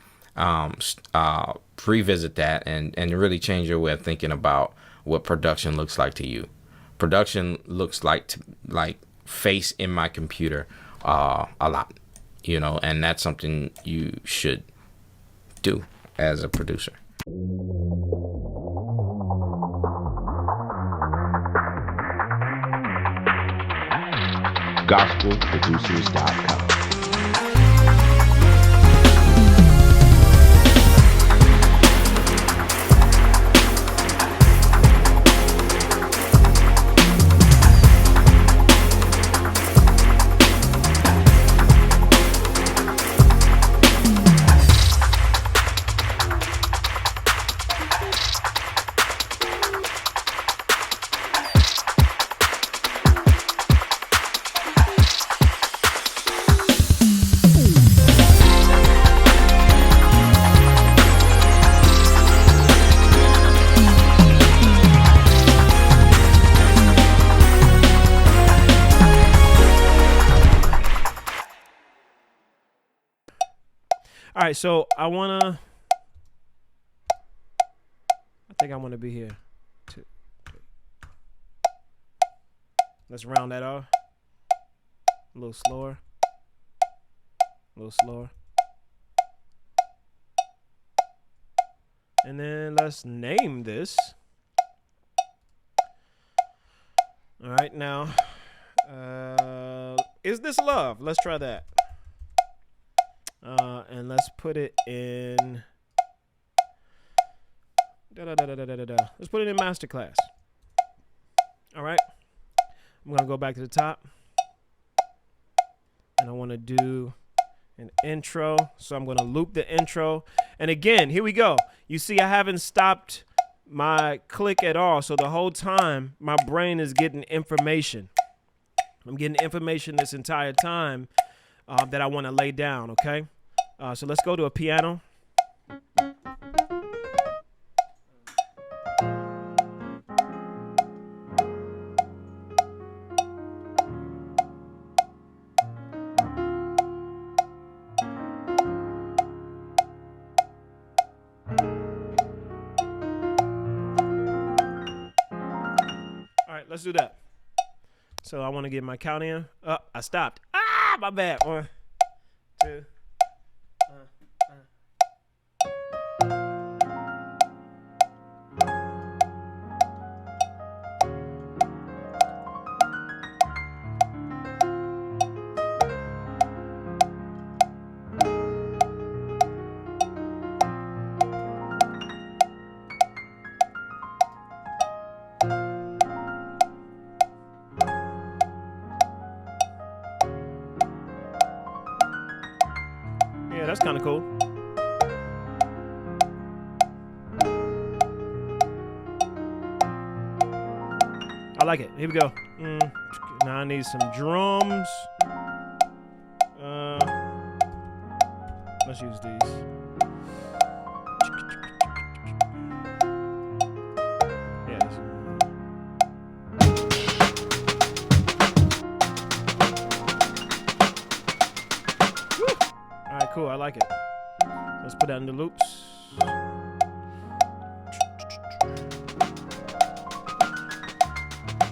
revisit that and really change your way of thinking about what production looks like to you. Production looks like face in my computer a lot, you know, and that's something you should do as a producer. GospelProducers.com. All right, so I think I want to be here. 2, 3. Let's round that off. A little slower. A little slower. And then let's name this. All right, now, is this love? Let's try that. And let's put it in. Let's put it in masterclass. All right. I'm gonna go back to the top, and I want to do an intro. So I'm gonna loop the intro, and again, here we go. You see, I haven't stopped my click at all. So the whole time, my brain is getting information. I'm getting information this entire time that I want to lay down. Okay. So let's go to a piano. Let's do that. So I want to get my count in. I stopped. My bad. 1, 2. That's kind of cool. I like it. Here we go. Now I need some drums. Let's use these. Yes. All right, cool. I like it. Let's put that in the loops.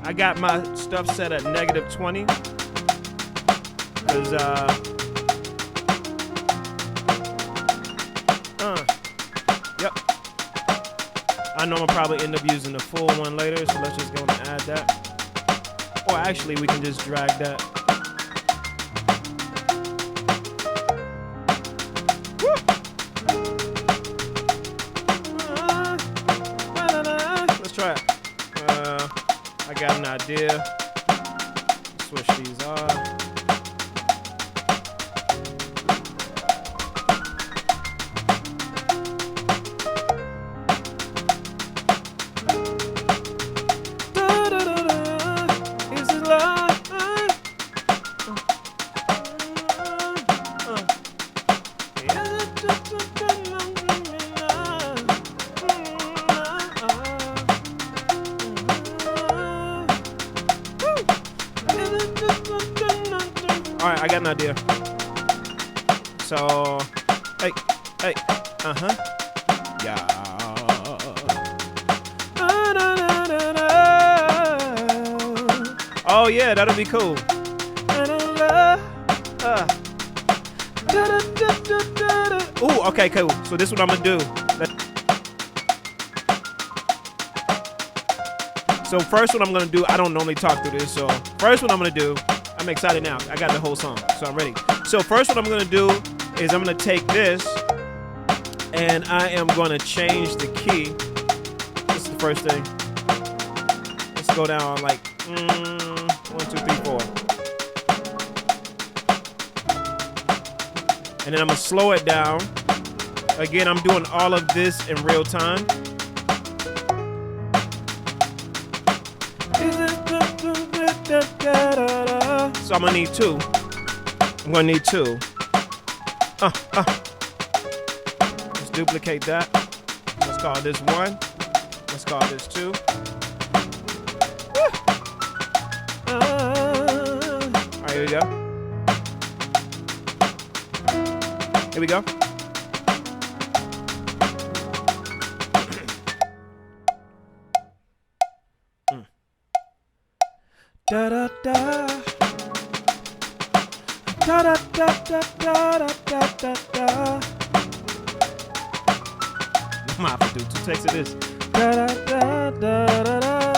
I got my stuff set at -20 because yep. I know I'll probably end up using the full one later, so let's just go and add that. Or actually, we can just drag that. Let's try it. I got an idea. Switch these off. Is it love? All right, I got an idea. So, hey, yeah. Oh yeah, that'll be cool. Ooh, okay, cool. So this is what I'm gonna do. So first what I'm gonna do, I don't normally talk through this. So first what I'm gonna do, I'm excited now. I got the whole song, so I'm ready. So first what I'm gonna do is I'm gonna take this and I am gonna change the key. This is the first thing. Let's go down like 1, 2, 3, 4. And then I'm gonna slow it down. Again, I'm doing all of this in real time. So I'm gonna need 2. I'm gonna need 2. Let's duplicate that. Let's call this 1. Let's call this 2. All right, here we go. Here we go. Da da da. Da da da da da da da da. I'm gonna have to do 2 takes of this. Da da da da da da.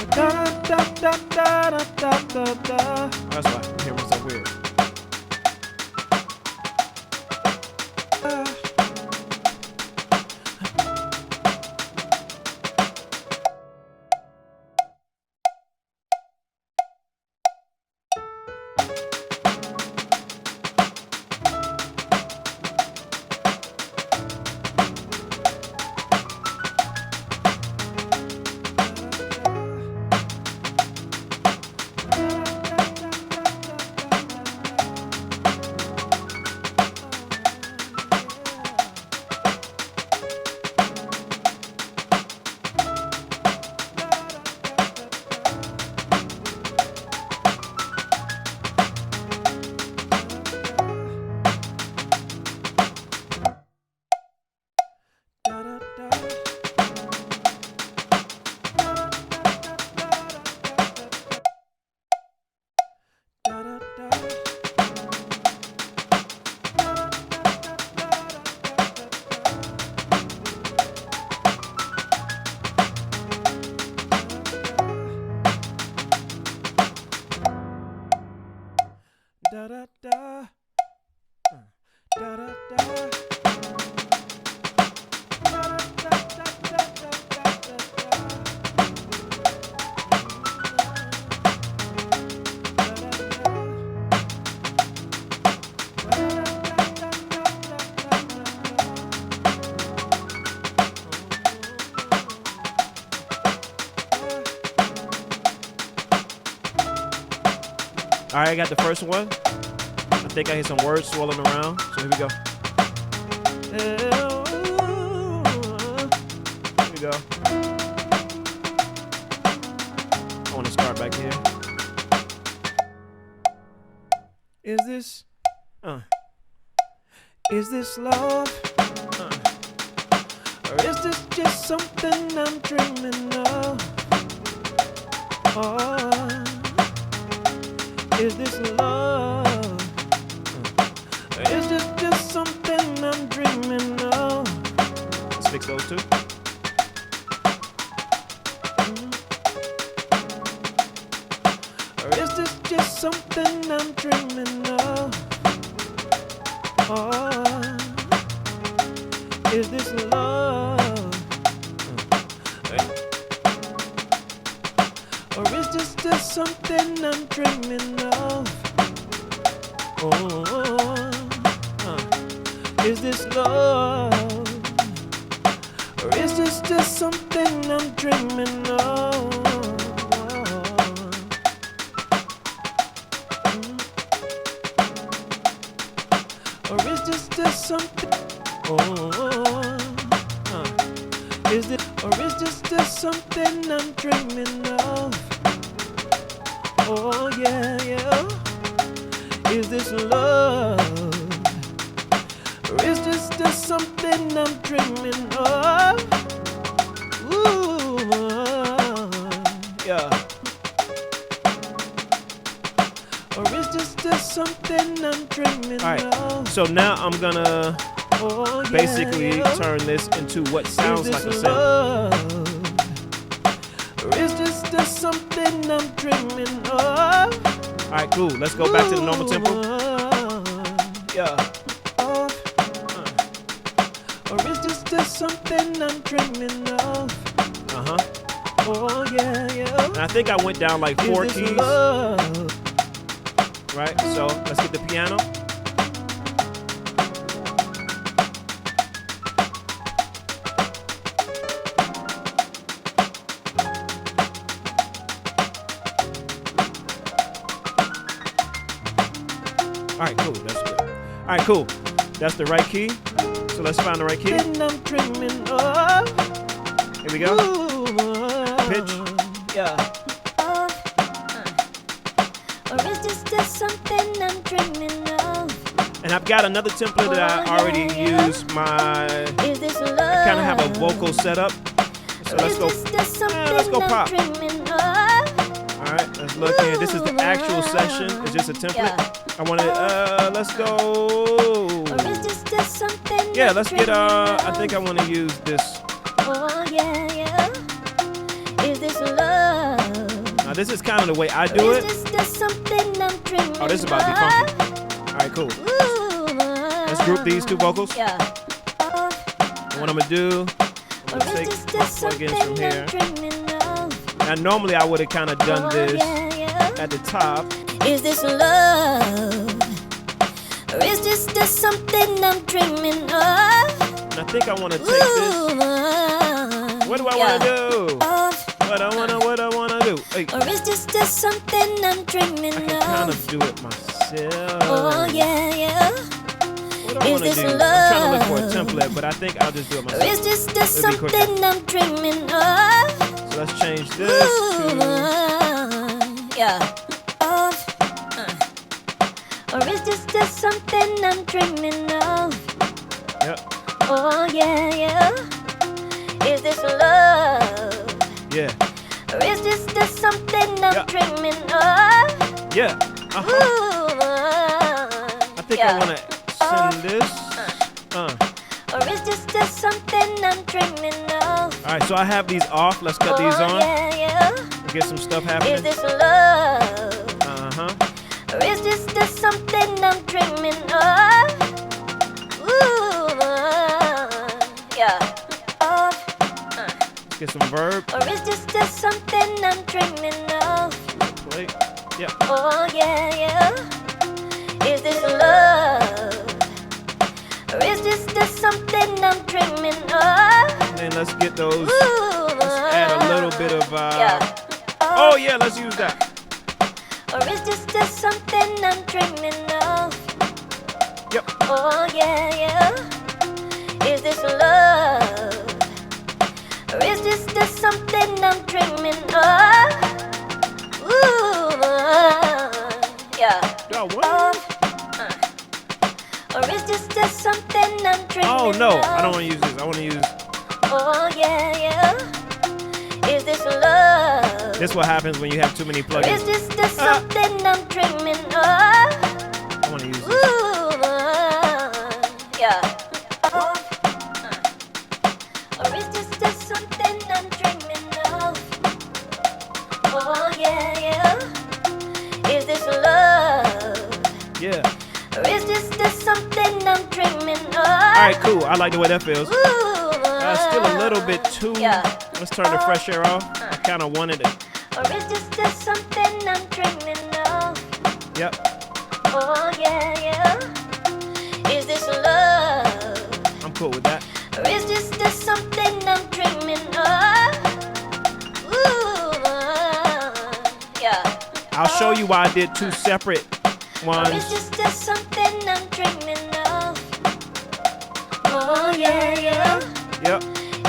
Da da da da da da da da. That's why I'm hearing so weird. Da da da. Da da da. All right, I got the first one. I think I hear some words swirling around. So here we go. Here we go. I want to start back here. Is this love? Or is this just something I'm dreaming of? Oh, is this love? Or is this just something I'm dreaming of? Let's fix those two. Or is this just something I'm dreaming of? Oh, is this love? Or is this just something I'm dreaming of? Oh, is this love? Or is this just something I'm dreaming of? Or is this just something? Is it? Or is this just something I'm dreaming of? Oh yeah, yeah. Is this love? Or is this just something I'm dreaming of? Ooh, yeah. Or is this just something I'm dreaming of? So now I'm gonna basically turn this into what sounds like a sound. Or is this just something I'm dreaming of? Alright, cool. Let's go back to the normal tempo. Yeah. Or is this just something I'm dreaming of? Oh yeah, yeah. And I think I went down like 4 keys. Right, so let's get the piano. All right, cool. That's good. All right, cool. That's the right key. So let's find the right key. Here we go. Pitch. Yeah. Or is this just something I'm dreaming of? And I've got another template that I already used. I kind of have a vocal setup. So let's go. Let's go pop. All right. look here. This is the actual session. It's just a template. I want to, let's go. Yeah, let's get, I think I want to use this. Oh, yeah. Is this love? Now, this is kind of the way I do it. Is this something I'm dreaming Oh, this is about to be funky. All right, cool. Let's group these two vocals. Yeah. And what I'm going to do, I'm going to take my plugins from here. Now, normally I would have kind of done this at the top. Is this love? Or is this just something I'm dreaming of? And I think I want to take this. What do I want to do? What I want to do? Hey. Or is this just something I'm dreaming of? I can kind of do it myself. Oh, yeah. What do I want to do? I'm trying to look for a template, but I think I'll just do it myself. Or is this just something I'm dreaming of? So let's change this to... Yeah. Or is this just something I'm dreaming of? Yep. Oh, yeah. Is this love? Yeah. Or is this just something I'm dreaming of? Yeah. I think I want to send this. Or is this just something I'm dreaming of? All right, so I have these off. Let's cut these on. Yeah. Get some stuff happening. Is this love? Uh-huh. Or is this just something I'm dreaming of? Yeah. Let's get some verb. Or is this just something I'm dreaming of? Play. Yeah. Oh, yeah. Is this love? Or is this just something I'm dreaming of? And then let's get those. Let's add a little bit of. Oh, yeah, let's use that. Or is this just something I'm dreaming of? Yep. Oh, yeah. Is this love? Or is this just something I'm dreaming of? Yeah. Do I want Or is this just something I'm dreaming of? Oh, no. I don't want to use this. I want to use... Oh, yeah. Is this love? This is what happens when you have too many Or plugins. is this just something I'm dreaming of? I want to use this. Yeah. Or is this just something I'm dreaming of? Oh, yeah. Is this love? Yeah. Or is this just something I'm dreaming of? All right, cool. I like the way that feels. Still a little bit too... Let's turn the fresh air off. I kind of wanted it. Or is this just something I'm dreaming of? Yep. Oh, yeah. Is this love? I'm cool with that. Or is this just something I'm dreaming of? Yeah. I'll show you why I did two separate ones. Or is this just something I'm dreaming of? Oh, yeah. Yep.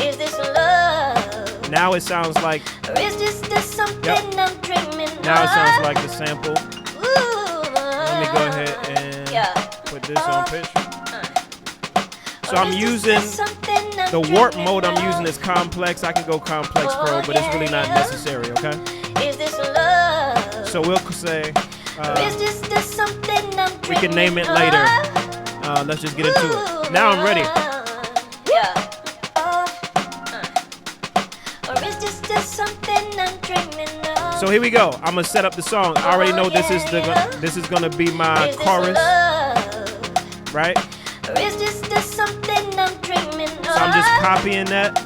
Is this love? Now it sounds like... Or is this just something I'm dreaming of? Now it sounds like the sample. Let me go ahead and put this on pitch. So I'm using the warp mode. I'm using is complex. I can go complex pro, but it's really not necessary. Okay. Is this love? So we'll say is this just something I'm we can name it later. Let's just get into it. Now I'm ready. Yeah. Or is this just something I'm dreaming of? So here we go. I'm gonna set up the song. I already know this is gonna be my chorus, right? Or is this just something I'm dreaming of? So I'm just copying that.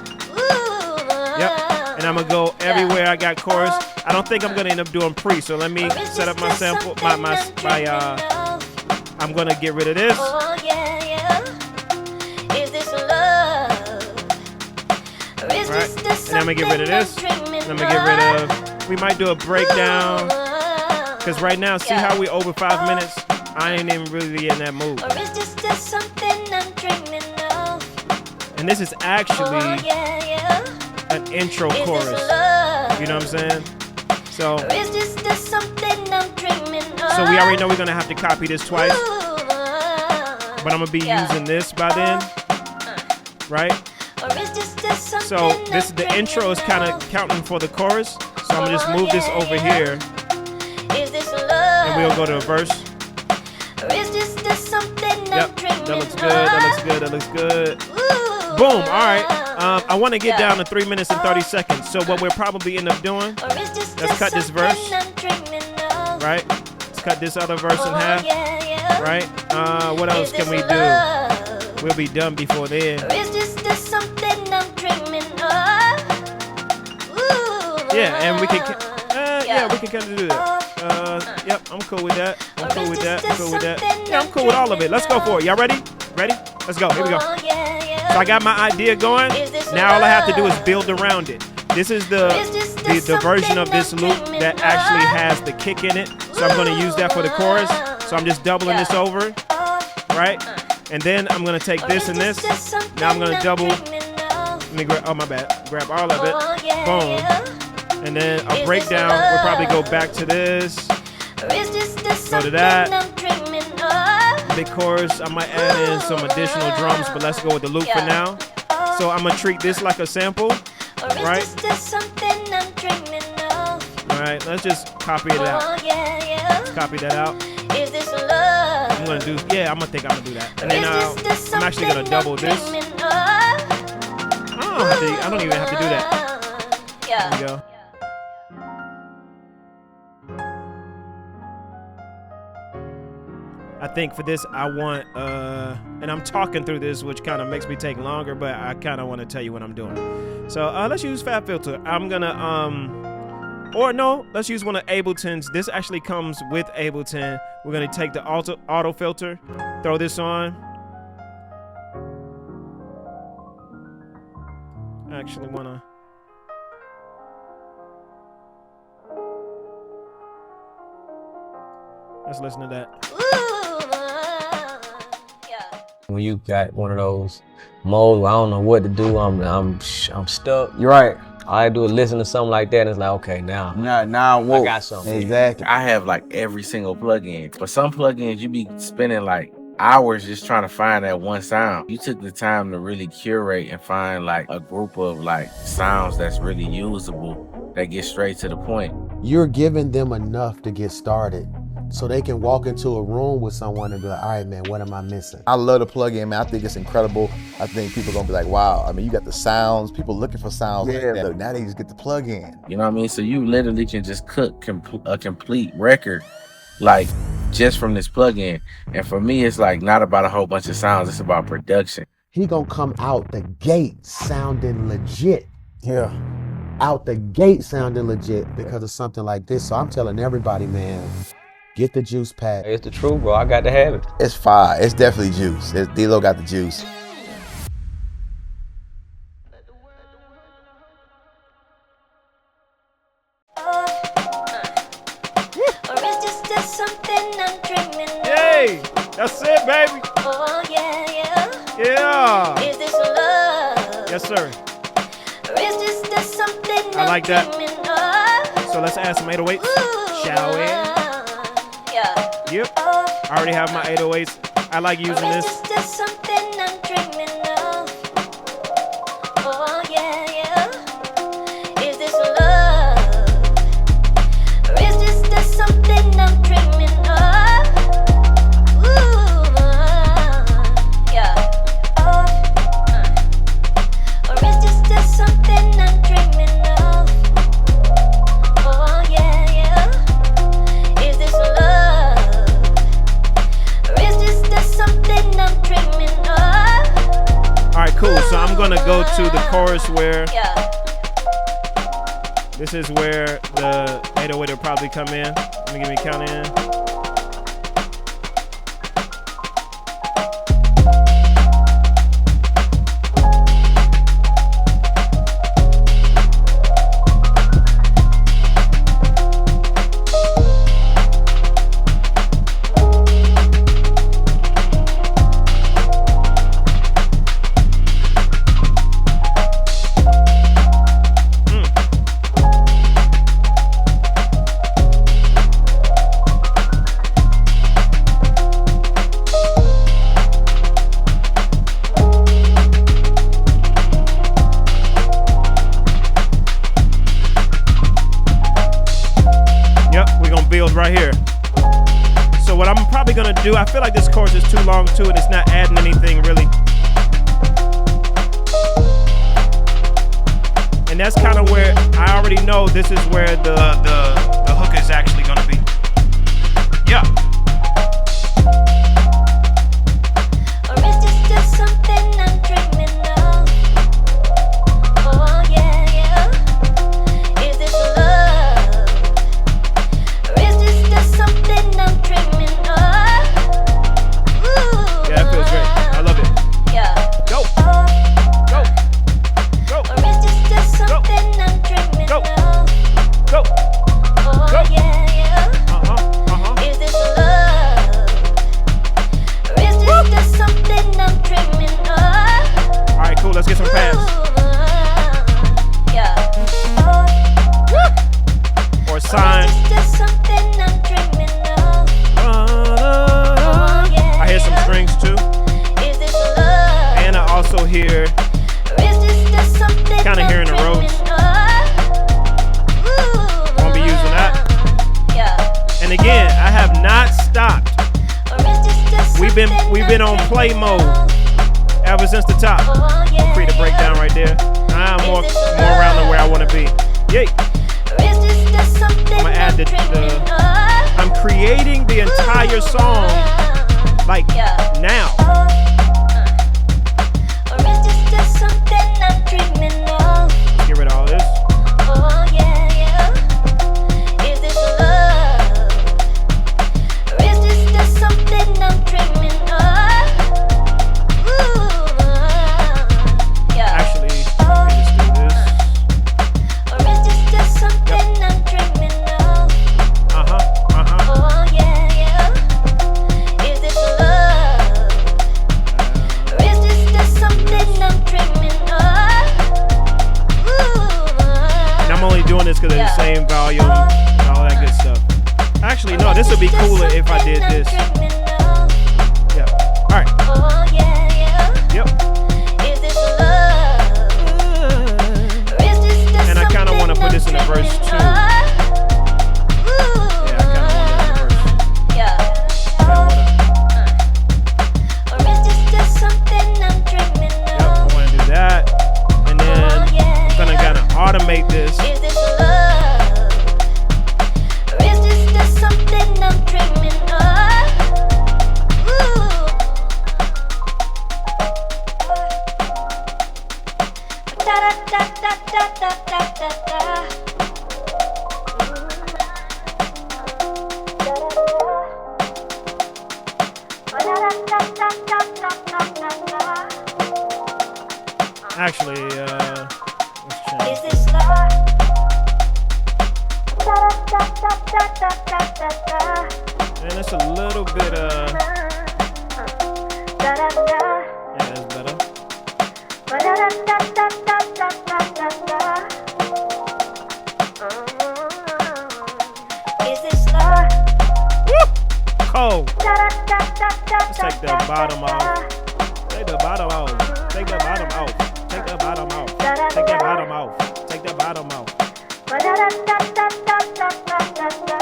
Yep. And I'm gonna go everywhere I got chorus. I don't think I'm gonna end up doing pre. So let me set up my sample. I'm gonna get rid of this. Oh, yeah. Is this love? Or is this just and I'm gonna get rid of this. And I'm gonna get rid of. We might do a breakdown. Cause right now, see how we over 5 minutes? I ain't even really in that mood. Or is this just something I'm dreaming of? And this is actually an intro chorus. You know what I'm saying? So, or is this just something I'm dreaming of? So we already know we're gonna have to copy this twice. But I'm gonna be using this by then. Right? Or is this just something so this the intro is kind of counting for the chorus. So I'm gonna just move this over here. then we'll go to a verse. Yep, that looks good. That looks good. That looks good. Boom. All right. I want to get down to 3 minutes and 30 seconds. So what we'll probably end up doing, let's cut this verse. Right. Let's cut this other verse in half. Right. What else can we do? We'll be done before then. Yeah, and we can. Yeah, we can kind of do that. Yep, I'm cool with that. I'm cool with that. I'm cool with that. Yeah, I'm cool with all of it. Let's go for it. Y'all ready? Ready? Let's go. Here we go. So I got my idea going. Now all I have to do is build around it. This is the version of this loop that actually has the kick in it. So I'm going to use that for the chorus. So I'm just doubling this over, right? And then I'm going to take this and this. Now I'm going to double. Let me grab. Oh my bad. Grab all of it. Boom. And then a breakdown, we'll probably go back to this, go to that. Big chorus, I might add in some additional drums, but let's go with the loop for now. So I'm gonna treat this like a sample, right? All right, let's just copy it out. Copy that out. I'm gonna do, yeah, I'm gonna do that. And then I'm actually gonna double this. I don't even have to do that. There we go. I think for this, I want, and I'm talking through this, which kind of makes me take longer, but I kind of want to tell you what I'm doing. So let's use Fab Filter. I'm gonna, or no, let's use one of Ableton's. This actually comes with Ableton. We're gonna take the auto filter, throw this on. I actually wanna. Let's listen to that. When you got one of those modes where I don't know what to do, I'm stuck. You're right. All I do is listen to something like that, and it's like, okay, now I got something. Exactly. I have like every single plugin, but some plugins you be spending like hours just trying to find that one sound. You took the time to really curate and find like a group of like sounds that's really usable, that get straight to the point. You're giving them enough to get started, so they can walk into a room with someone and be like, all right, man, what am I missing? I love the plug-in, man. I think it's incredible. I think people are gonna be like, wow. I mean, you got the sounds, people looking for sounds like that. Look, now they just get the plug-in. You know what I mean? So you literally can just cook a complete record, like just from this plug-in. And for me, it's like not about a whole bunch of sounds, it's about production. He gonna come out the gate sounding legit. Yeah. Out the gate sounding legit because of something like this. So I'm telling everybody, man, get the juice pack. It's the truth, bro. I got to have it. It's fire. It's definitely juice. D-Lo got the juice. Yay! That's it, baby. Oh, yeah. Yeah. Is this love? Yes, sir. Or is this just something I like that. of? So let's add some 808s. Shall we? Yeah. Yep. I already have my 808s. I like using this. Is this just something I'm dreaming of? Oh, yeah. Is this love? Or is this just something I'm dreaming of? Ooh, yeah. Or is this just something I'm dreaming of? Oh, yeah. Is this love? Or is this just something I'm dreaming of? All right, cool. So I'm gonna go to the chorus where this is where the 808 will probably come in. Let me give me a count in. So what I'm probably gonna do, I feel like this chorus is too long too, and it's not adding anything really. And that's kind of where I already know this is where the hook is actually gonna be. Yeah. Or is this just something I'm dreaming of? Oh yeah, yeah. Is this love? Or is this just something I'm dreaming of? Ooh, yeah, that feels great. I love it. Yeah. Go. Go. Go. Or is this just something I'm dreaming Go. of? Go. Oh Go. yeah, yeah. Is this love? Or is this just something I'm dreaming of? All right, cool. Let's get some pads. Yeah. Or sign. Is this just something I'm dreaming of? I hear some strings too. Is this love? And I also hear Or is this just something kind of hearing the roads. Won't be using that. Yeah. And again, I have not stopped. Or is this just We've been on play mode ever since the top. Create a breakdown right there. I'm more around than where I want to be. Yay. Or is this just something I'm gonna add the I'm creating the entire song like now. Or is this just something I'm dreaming of? Get rid of all this. Oh yeah, yeah. Is this love? Or is this just something I'm dreaming of? Ooh, yeah. Actually, we can just do this. Or is this just something I'm dreaming of? Uh-huh. Oh yeah, yeah. Is this love? Or is this just something I'm dreaming of? And I'm only doing this because of the same volume and all that good stuff. Actually, no, this would be cooler if I did this. Yeah. All right. Oh yeah, yeah. Yep. Is this love? Or is this just And I kind of want to put this in a verse too. Yeah, I kind of want it in a verse. Yeah. Or is this just something I'm dreaming of? Yep, I want to do that. And then I'm going to kind of automate this. Is this love? Or is this just something I'm dreaming of? Da da da da da da da da da. Actually, let's change. Is this love? Da da da da da da da da. And it's a little bit, Da da da. yeah, that's better. Da da da da da da da da da. Is this love? Cold. Da da da da da. Let's take the bottom off. Take the bottom off. Take the bottom off. Take the bottom off. Take the bottom off. Take the bottom off. Da da da da da da da da.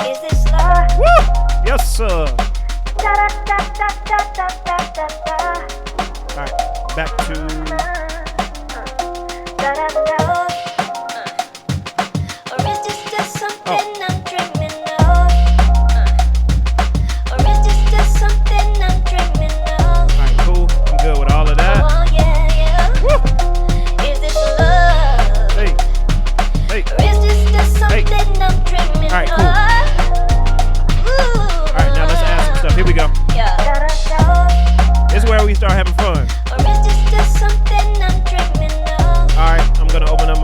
Is this love? Woo! Yes, sir. Da da da da da da da da. All right, back to. Da da da. Or is this just something I'm dreaming of? Or is this just something I'm dreaming of? All right, cool. I'm good with all of that. Oh yeah, yeah. Woo! Is this love? Hey, hey. Or is this just something I'm dreaming All right, cool. of? All right, now let's add some stuff. Here we go. Yeah. This is where we start having fun. Or is this just something I'm dreaming of? All right, I'm gonna open up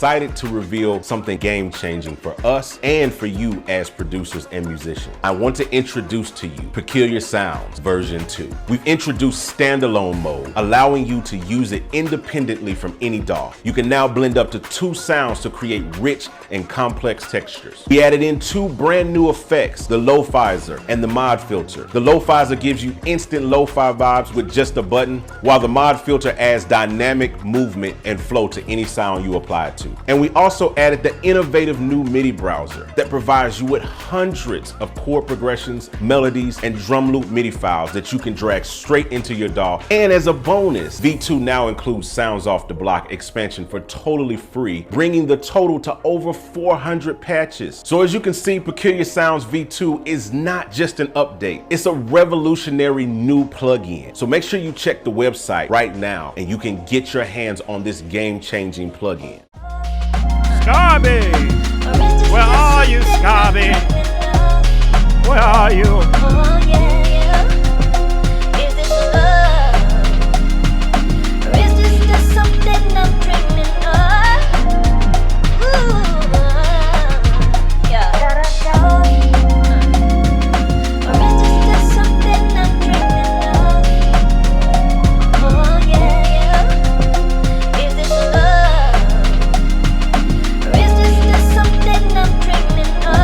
excited to reveal something game-changing for us and for you as producers and musicians. I want to introduce to you Peculiar Sounds version 2. We've introduced standalone mode, allowing you to use it independently from any DAW. You can now blend up to 2 sounds to create rich and complex textures. We added in 2 brand new effects, the Lo-Fizer and the Mod Filter. The Lo-Fizer gives you instant lo-fi vibes with just a button, while the Mod Filter adds dynamic movement and flow to any sound you apply it to. And we also added the innovative new MIDI browser that provides you with hundreds of chord progressions, melodies, and drum loop MIDI files that you can drag straight into your DAW. And as a bonus, V2 now includes Sounds Off the Block expansion for totally free, bringing the total to over 400 patches. So as you can see, Peculiar Sounds V2 is not just an update, it's a revolutionary new plugin. So make sure you check the website right now and you can get your hands on this game-changing plugin. Scarby! Where are you, Scarby? Where are you? Oh, yeah. Is this love? Or is this just something I'm dreaming of? Ooh, yeah. Or is this just something I'm dreaming of? Oh, yeah. Is this love? Or is this just something I'm dreaming of?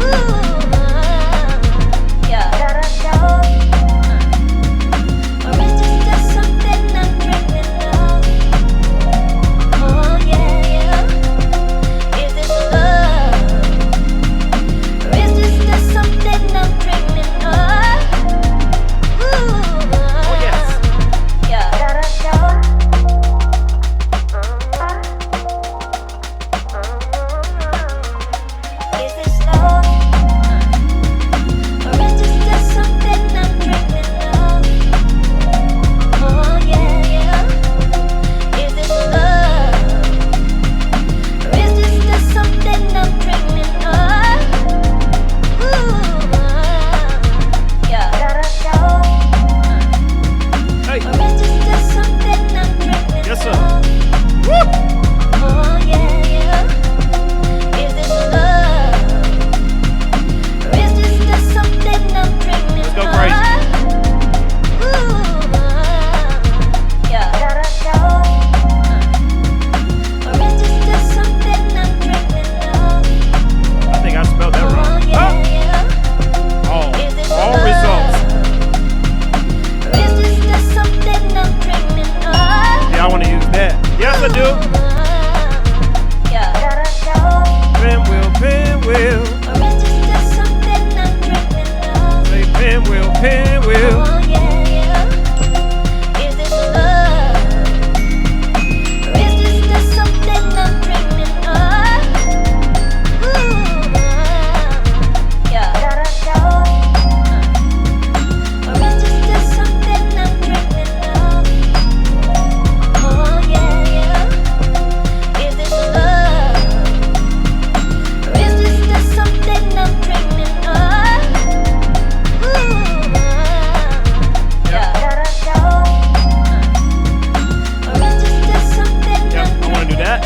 Ooh, yeah. Or is this just something I'm dreaming of? Oh, yeah. Is this love? Or is this just something I'm dreaming of? Ooh, oh, yes. Yeah. Is this love? Or is this just something I'm dreaming of? Oh, yeah. Is this love? Or is this just something I'm dreaming of? Ooh, yeah. Hey. Or is this just something I'm dreaming Yes, sir. of? Oh, yeah. Is this love? Or is this just something I'm dreaming Let's go of? crazy. Ooh, yeah. Or is this just something I'm dreaming of? I think I spelled that wrong. Oh, yeah. Is this All love? results. Or is this just something I'm dreaming of? Yeah, I want to use that. Yes, I do. Yeah. Pinwheel. Or is this just something I'm dreaming of? Say pinwheel. Oh, yeah. Is this love? Or is this just something I'm dreaming of? Ooh, yeah. Or is this just something I'm dreaming of? Oh, yeah. Is this love? Or is this just something I'm dreaming of? Ooh, yeah. Or is this just something Yep, I'm I want to do that.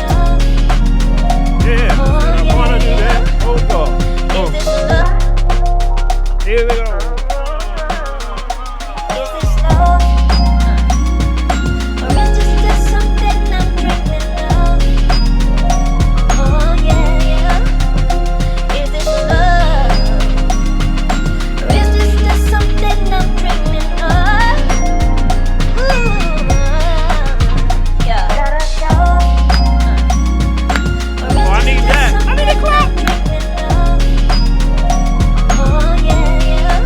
dreaming Yeah, of? I want to do that. Oh, God. Is this love? Here we go. Is this love? Or is this just something I'm dreaming of? Oh, yeah. Is this love? Or is this just something I'm dreaming of? Ooh, yeah. Or is Oh, I need this that. just I need a something clap. I'm dreaming of? Oh, yeah.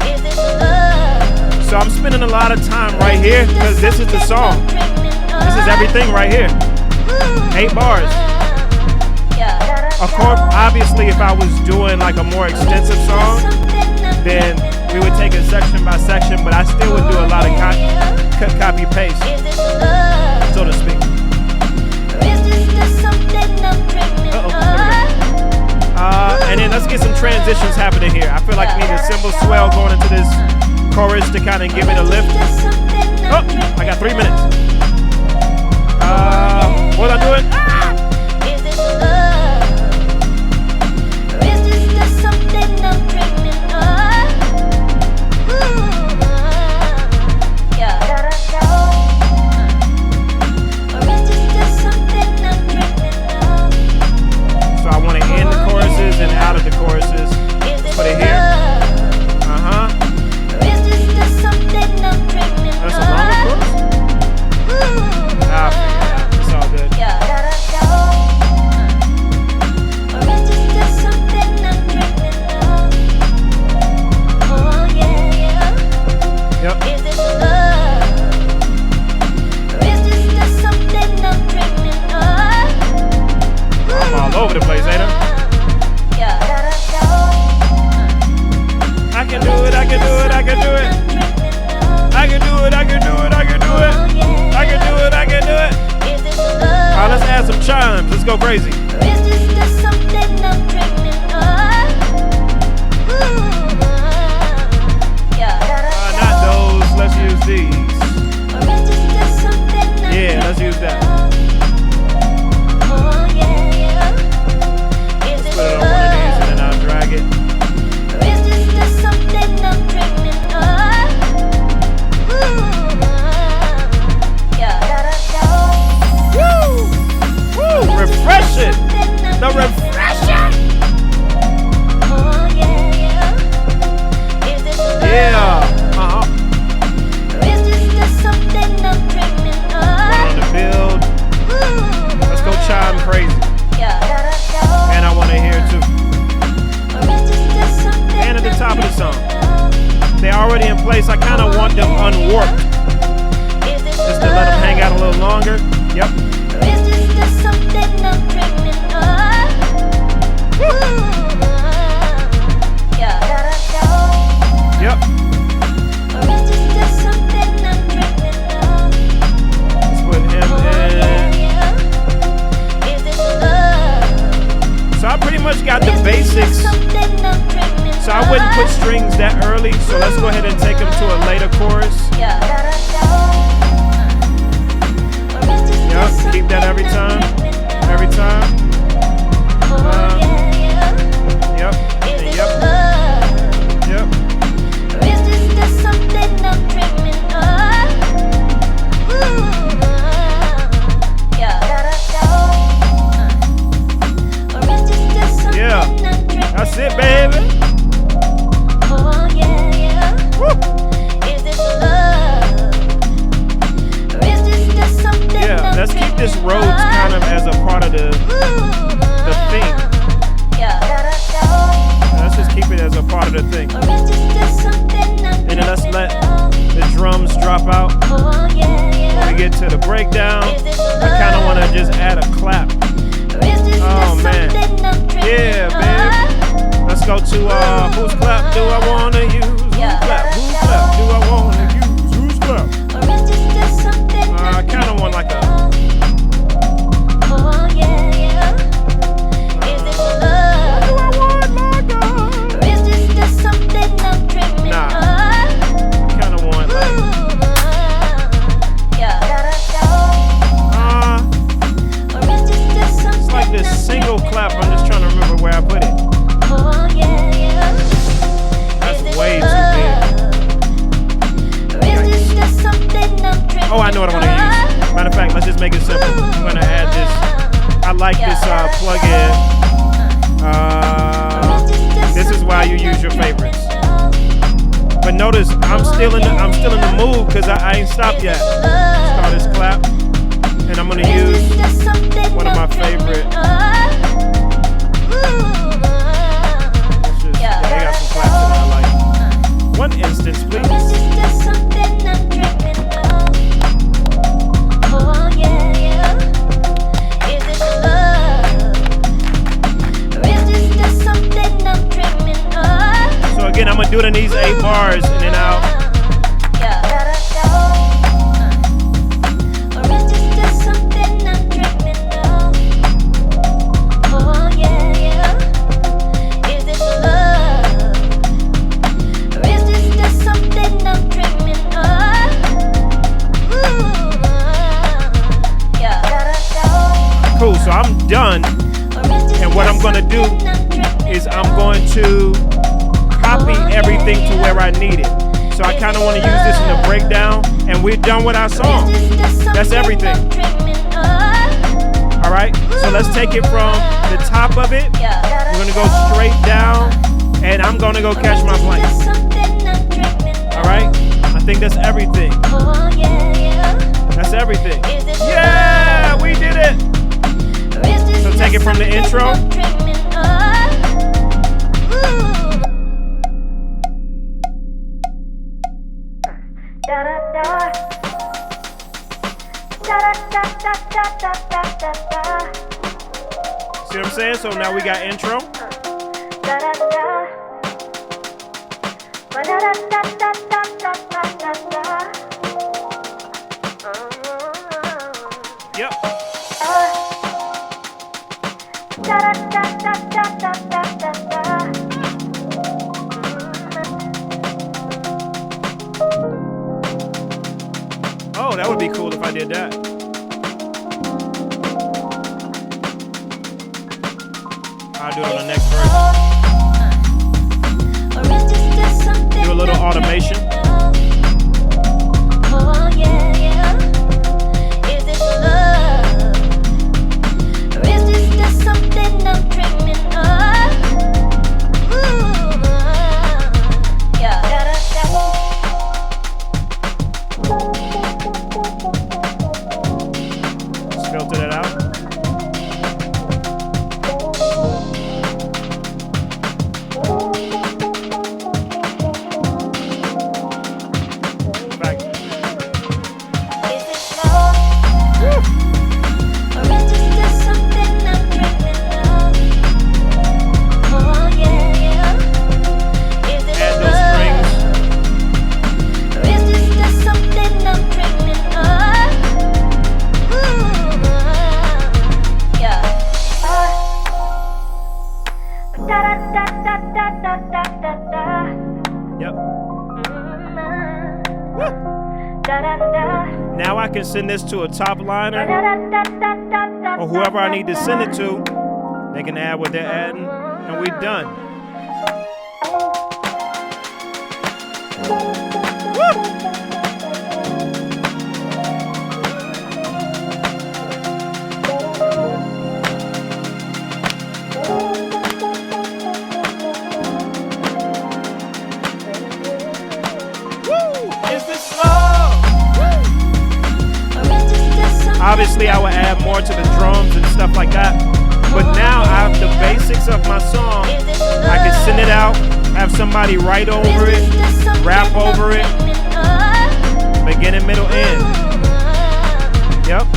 Is this love? So I'm spending a lot of time right here because this is the song. This is everything right here. 8 bars. Of course, obviously, if I was doing like a more extensive song, then we would take it section by section, but I still would do a lot of cut, copy, paste, so to speak. And then let's get some transitions happening here. I feel like we need a cymbal swell going into this chorus to kind of give it a lift. Oh, I got 3 minutes. What it, I'll do it. Is this love? Or is this just something I'm dreaming of? Ooh, yeah. Or is this just something I'm dreaming of? So I want to end the choruses and out of the choruses. Put it here. Or is this just something I'm dreaming of? That's a longer chorus? It's all good. Or is this just something I'm dreaming of? Oh yeah, yeah. Yep. Is this love? Or is this just something I'm dreaming of? I'm all over the place, ain't I? I can do it, I can do it, I can do it. I can do it, I can do it, I can do it. I can do it, I can do it. Alright, let's add some chimes. Let's go crazy. Or is this just something I'm dreaming of? Not those, let's use these. Or is this just something I'm Yeah, let's use that. Oh yeah, yeah. Is this Put it on one of these and then I'll drag it. Or is this just something I'm dreaming of? Woo! Refreshing! The refreshing! Oh yeah, yeah. Is this love? Yeah! Or is this just something I'm dreaming of? One on the build. Let's go chime crazy. And I want to hear it too. Or is this just something And at the top of the song. They're already in place. I kind of want them unwarped. Just to let them hang out a little longer. Yep. Or is this just something I'm dreaming of? Yep. Or is this just something I'm dreaming of? Let's put him in. Is this love? So I pretty much got the basics. So I wouldn't put strings that early. So let's go ahead and take them to a later chorus. Yep, keep that every time. Every time. Yep. And yep. Yep. Or is this just something I'm dreaming of? Or is this just something Yeah. I'm dreaming That's it, baby. Oh yeah, yeah. Is this love? Or is this just something Yeah, I'm let's keep this dreaming Rhodes kind of as a part of the thing. Let's just keep it as a part of the thing. Or is this just something I'm And then let's let the drums drop out. Oh yeah, yeah. When we get to the breakdown, I kind of want to just add a clap. Oh man. Yeah, babe. Let's go to whose clap do I want to use? Whose clap? Whose clap do I want to use? Whose clap? Or is this just something I kind of want like a. Oh yeah, yeah. Is this love? What do I want, my God? Or is this just something I'm dreaming Nah. of? I kind of want like. Or is this just something It's like this single clap. I'm just trying to remember where I put it. Oh yeah, yeah. That's way too big. Or is this just something I'm dreaming Oh, I know what I want to use. Matter of fact, let's just make it simple. I'm gonna add this. I like this plug-in. This is why you use your favorites. But notice I'm still in the mood because I ain't stopped yet. Start this clap, and I'm gonna use one of my favorite. Yeah, they got some claps that I like. One instance, please. Or is this just something I'm dreaming of? Oh yeah, yeah. Is this love? Or is this just something I'm dreaming of? So again, I'm gonna do it in these 8 bars, and then I'll. Or is this just something I'm dreaming of? Oh yeah, yeah. Is this love? Or is this just something I'm dreaming of? do is I'm going to copy everything to where I need it. So I kind of want to use this in the breakdown, and we're done with our song. That's everything. All right, so let's take it from the top of it. We're gonna go straight down, and I'm gonna go catch my plane. All right, I think that's everything. That's everything. Yeah, we did it. So take it from the intro. See what I'm saying? So now we got intro. Yep. Oh, that would be cool if I did that. I'll do it on the next verse. Do a little automation. Oh yeah, yeah. Is this love? Or is this just something I'm dreaming of? Ooh, yeah. Let's filter that out. Now I can send this to a top liner, or whoever I need to send it to, they can add what they're adding, and we're done. Woo! Obviously, I would add more to the drums and stuff like that. But now I have the basics of my song. I can send it out, have somebody write over it, rap over it, beginning, middle, end. Yep.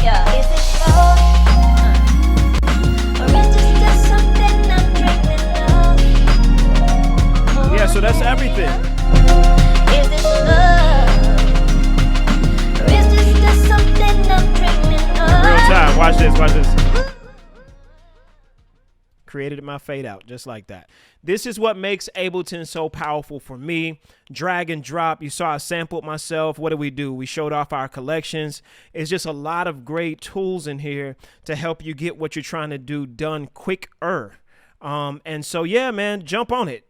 Yeah, so that's everything. Is this love? Or is this just something I'm dreaming of? Real time. Watch this. Watch this. Created my fade out just like that. This is what makes Ableton so powerful for me. Drag and drop. You saw I sampled myself. What do? We showed off our collections. It's just a lot of great tools in here to help you get what you're trying to do done quicker. And so, yeah, man, jump on it.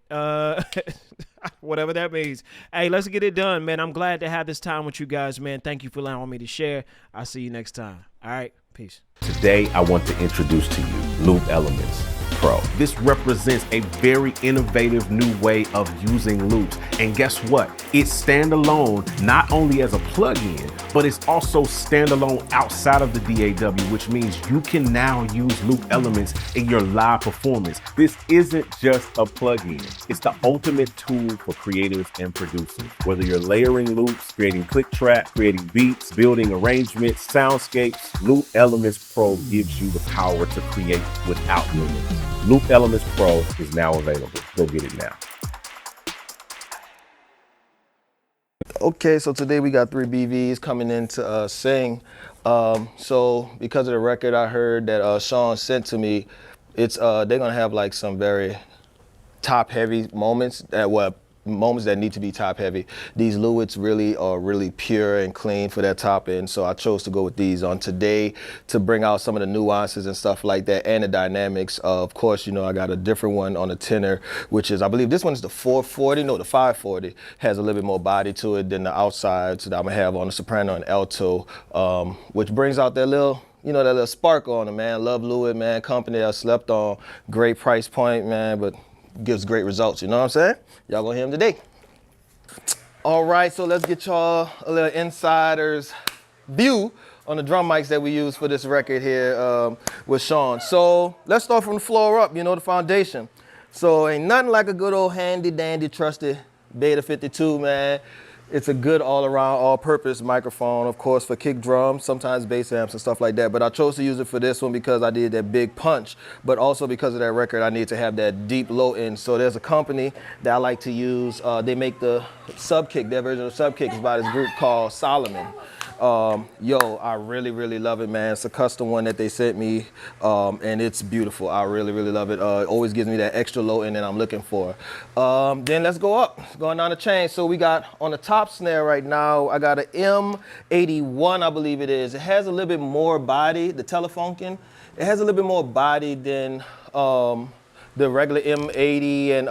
Whatever that means. Hey, let's get it done, man. I'm glad to have this time with you guys, man. Thank you for allowing me to share. I'll see you next time. All right. Peace. Today, I want to introduce to you Loop Elements Pro. This represents a very innovative new way of using loops. And guess what? It's standalone, not only as a plugin, but it's also standalone outside of the DAW, which means you can now use loop elements in your live performance. This isn't just a plugin. It's the ultimate tool for creatives and producers. Whether you're layering loops, creating click track, creating beats, building arrangements, soundscapes, Loop Elements Pro gives you the power to create without limits. Loop Elements Pro is now available. Go get it now. Okay, so today we got 3 BVs coming in to sing. So because of the record I heard that Sean sent to me, it's they're gonna have like some very top heavy moments that will moments that need to be top heavy. These Lewitt's really are really pure and clean for that top end, so I chose to go with these on today to bring out some of the nuances and stuff like that and the dynamics. Of course, you know, I got a different one on the tenor, which is, I believe this one is the 440, no, the 540, has a little bit more body to it than the outsides that I'm gonna have on the soprano and alto, which brings out that little, you know, that little sparkle on it, man. Love Lewitt, man, company I slept on, great price point, man, but gives great results, you know what I'm saying? Y'all gonna hear him today. All right, so let's get y'all a little insider's view on the drum mics that we use for this record here with Sean. So let's start from the floor up, you know, the foundation. So ain't nothing like a good old handy dandy trusted Beta 52, man. It's a good all-around, all-purpose microphone, of course, for kick drums, sometimes bass amps and stuff like that. But I chose to use it for this one because I did that big punch, but also because of that record, I need to have that deep low end. So there's a company that I like to use. They make the sub kick, their version of sub kick is by this group called Solomon. I really love it, man. It's a custom one that they sent me, and it's beautiful. I really love it. It always gives me that extra low end that I'm looking for. Then let's go up, going down the chain. So we got on the top snare right now, I got an M81, I believe it is. It has a little bit more body, the Telefunken. It has a little bit more body than the regular M80 and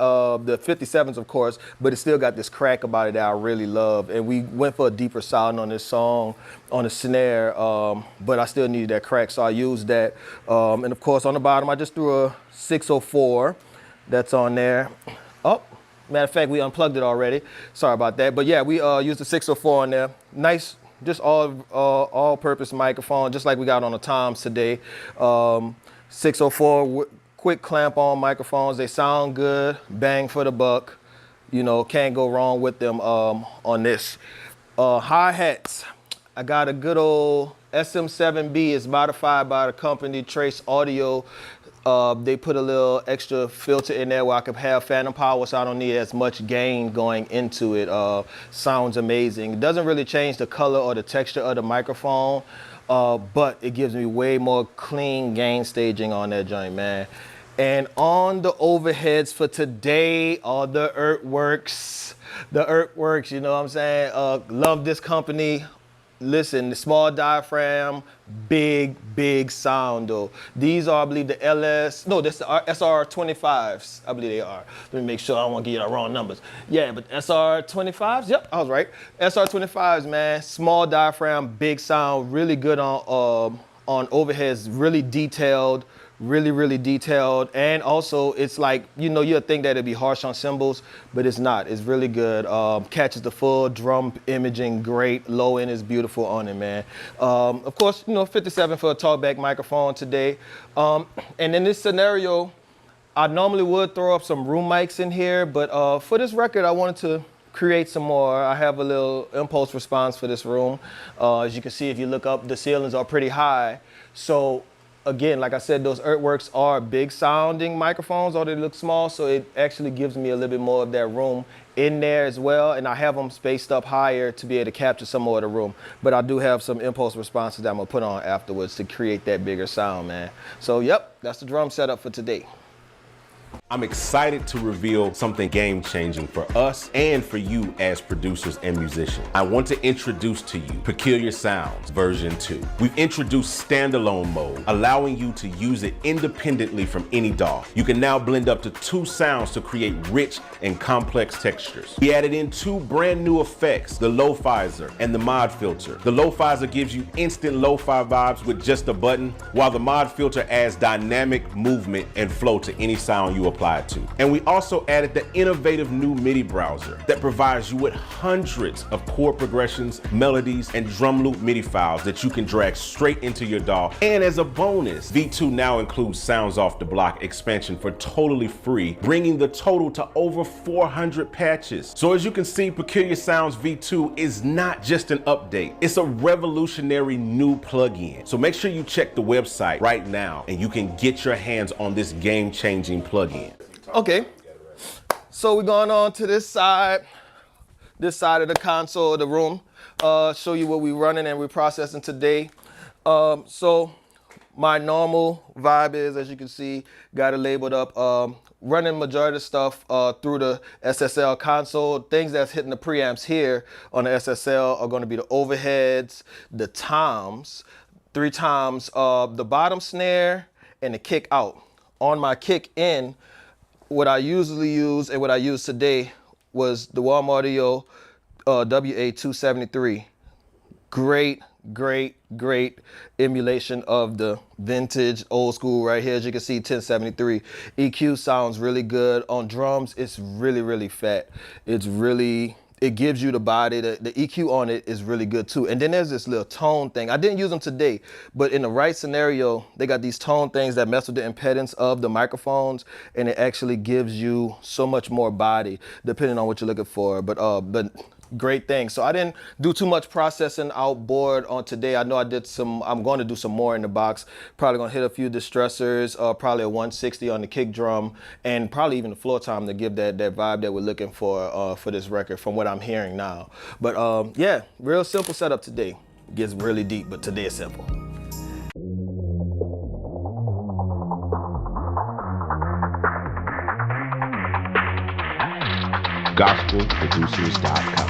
the 57s, of course, but it still got this crack about it that I really love. And we went for a deeper sound on this song, on the snare, but I still needed that crack, so I used that. And of course, on the bottom, I just threw a 604 that's on there. Oh, matter of fact, we unplugged it already. Sorry about that. But yeah, we used the 604 on there. Nice, just all-purpose microphone, just like we got on the Toms today. 604, quick clamp on microphones. They sound good, bang for the buck. You know, can't go wrong with them on this. Hi-hats, I got a good old SM7B. It's modified by the company Trace Audio. They put a little extra filter in there where I could have phantom power, so I don't need as much gain going into it. Sounds amazing. It doesn't really change the color or the texture of the microphone, but it gives me way more clean gain staging on that joint, man. And on the overheads for today are the Earthworks. The Earthworks, you know what I'm saying? Love this company. Listen, the small diaphragm, big sound though. These are, I believe, the SR25s. I believe they are. Let me make sure I don't want to give you the wrong numbers. Yeah, but SR25s, yep, I was right. SR25s, man, small diaphragm, big sound, really good on overheads, really detailed. Really detailed, and also it's like, you know, you'd think that it'd be harsh on cymbals, but it's not. It's really good. Catches the full drum imaging great. Low end is beautiful on it, man. Of course, you know, 57 for a talkback microphone today. And in this scenario, I normally would throw up some room mics in here, but for this record, I wanted to create some more. I have a little impulse response for this room. As you can see, if you look up, the ceilings are pretty high. So again, like I said, those Earthworks are big sounding microphones, or they look small, so it actually gives me a little bit more of that room in there as well, and I have them spaced up higher to be able to capture some more of the room. But I do have some impulse responses that I'm gonna put on afterwards to create that bigger sound, man. So yep, that's the drum setup for today. I'm excited to reveal something game-changing for us and for you as producers and musicians. I want to introduce to you Peculiar Sounds version 2. We've introduced standalone mode, allowing you to use it independently from any DAW. You can now blend up to 2 sounds to create rich and complex textures. We added in 2 brand new effects, the Lo-Fizer and the Mod Filter. The Lo-Fizer gives you instant lo-fi vibes with just a button, while the Mod Filter adds dynamic movement and flow to any sound you apply it to. And we also added the innovative new MIDI browser that provides you with hundreds of chord progressions, melodies, and drum loop MIDI files that you can drag straight into your DAW. And as a bonus, V2 now includes Sounds Off the Block expansion for totally free, bringing the total to over 400 patches. So as you can see, Peculiar Sounds V2 is not just an update, it's a revolutionary new plugin. So make sure you check the website right now and you can get your hands on this game-changing plugin. Okay, so we're going on to this side of the console of the room, show you what we're running and we're processing today. So my normal vibe is, as you can see, got it labeled up. Running majority of stuff through the SSL console. Things that's hitting the preamps here on the SSL are going to be the overheads, the toms, 3 times the bottom snare, and the kick out. On my kick in, what I usually use and what I used today was the Warm Audio WA273. Great emulation of the vintage old school right here. As you can see, 1073. EQ sounds really good. On drums, it's really fat. It gives you the body. The EQ on it is really good too. And then there's this little tone thing. I didn't use them today, but in the right scenario, they got these tone things that mess with the impedance of the microphones, and it actually gives you so much more body depending on what you're looking for. But great thing. So I didn't do too much processing outboard on today. I know I'm going to do some more in the box. Probably going to hit a few distressors, probably a 160 on the kick drum, and probably even the floor tom to give that vibe that we're looking for this record from what I'm hearing now. But yeah, real simple setup today. Gets really deep, but today is simple. GospelProducers.com.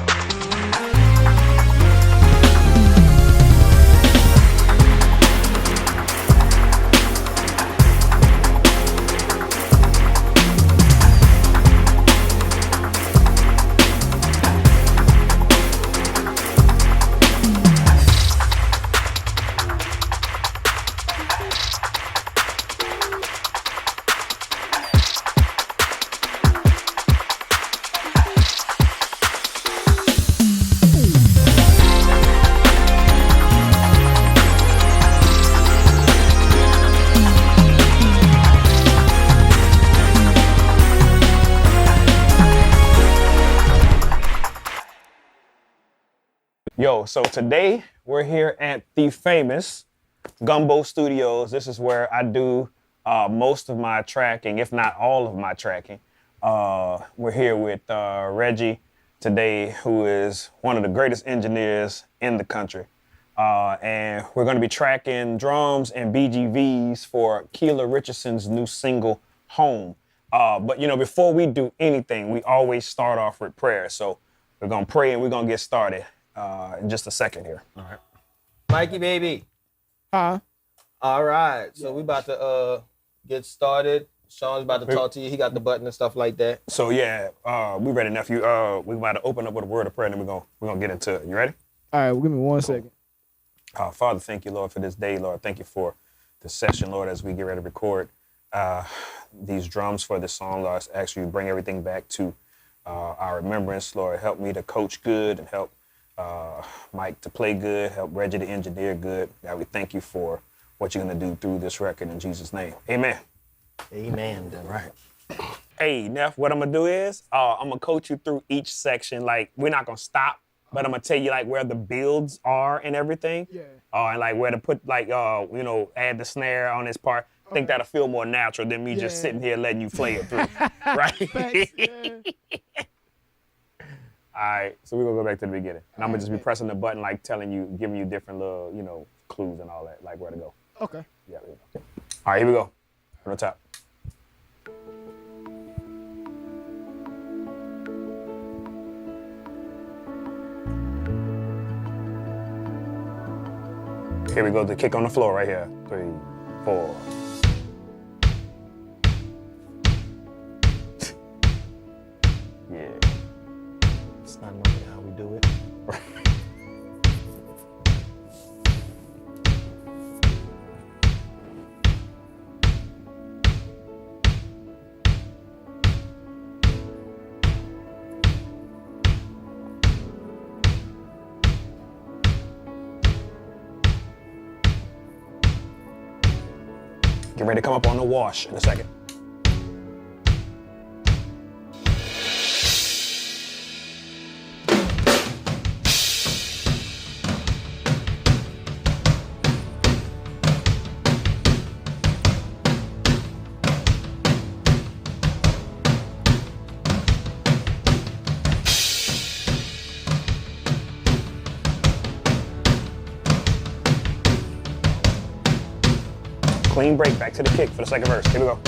Yo, so today we're here at the famous Gumbo Studios. This is where I do most of my tracking, if not all of my tracking. We're here with Reggie today, who is one of the greatest engineers in the country. And we're going to be tracking drums and BGVs for Kela Richardson's new single, Home. But, you know, before we do anything, we always start off with prayer. So we're going to pray and we're going to get started in just a second here. All right. Mikey, baby. Huh? All right. So we about to get started. Sean's about to talk to you. He got the button and stuff like that. So yeah, we ready, nephew. We about to open up with a word of prayer, and then we're gonna get into it. You ready? All right, well, give me 1 second. Father, thank you, Lord, for this day, Lord. Thank you for the session, Lord, as we get ready to record these drums for this song, Lord. Actually, bring everything back to our remembrance, Lord. Help me to coach good and help Mike to play good. Help Reggie to engineer good. God, we thank you for what you're gonna do through this record in Jesus' name. Amen. Amen. Right. Hey, Neff, what I'm gonna do is I'm gonna coach you through each section. Like, we're not gonna stop, but I'm gonna tell you like where the builds are and everything. Yeah. And like where to put like you know, add the snare on this part. I think that'll feel more natural than me just sitting here letting you play it through. Right? Thanks, man. All right, so we're gonna go back to the beginning. And I'm gonna just be pressing the button, like telling you, giving you different little, you know, clues and all that, like where to go. Okay. Yeah. All right, here we go. From the top. Here we go, the kick on the floor right here. 3, 4. Yeah. It's not normally how we do it. Get ready to come up on the wash in a second. Clean break, back to the kick for the second verse. Here we go.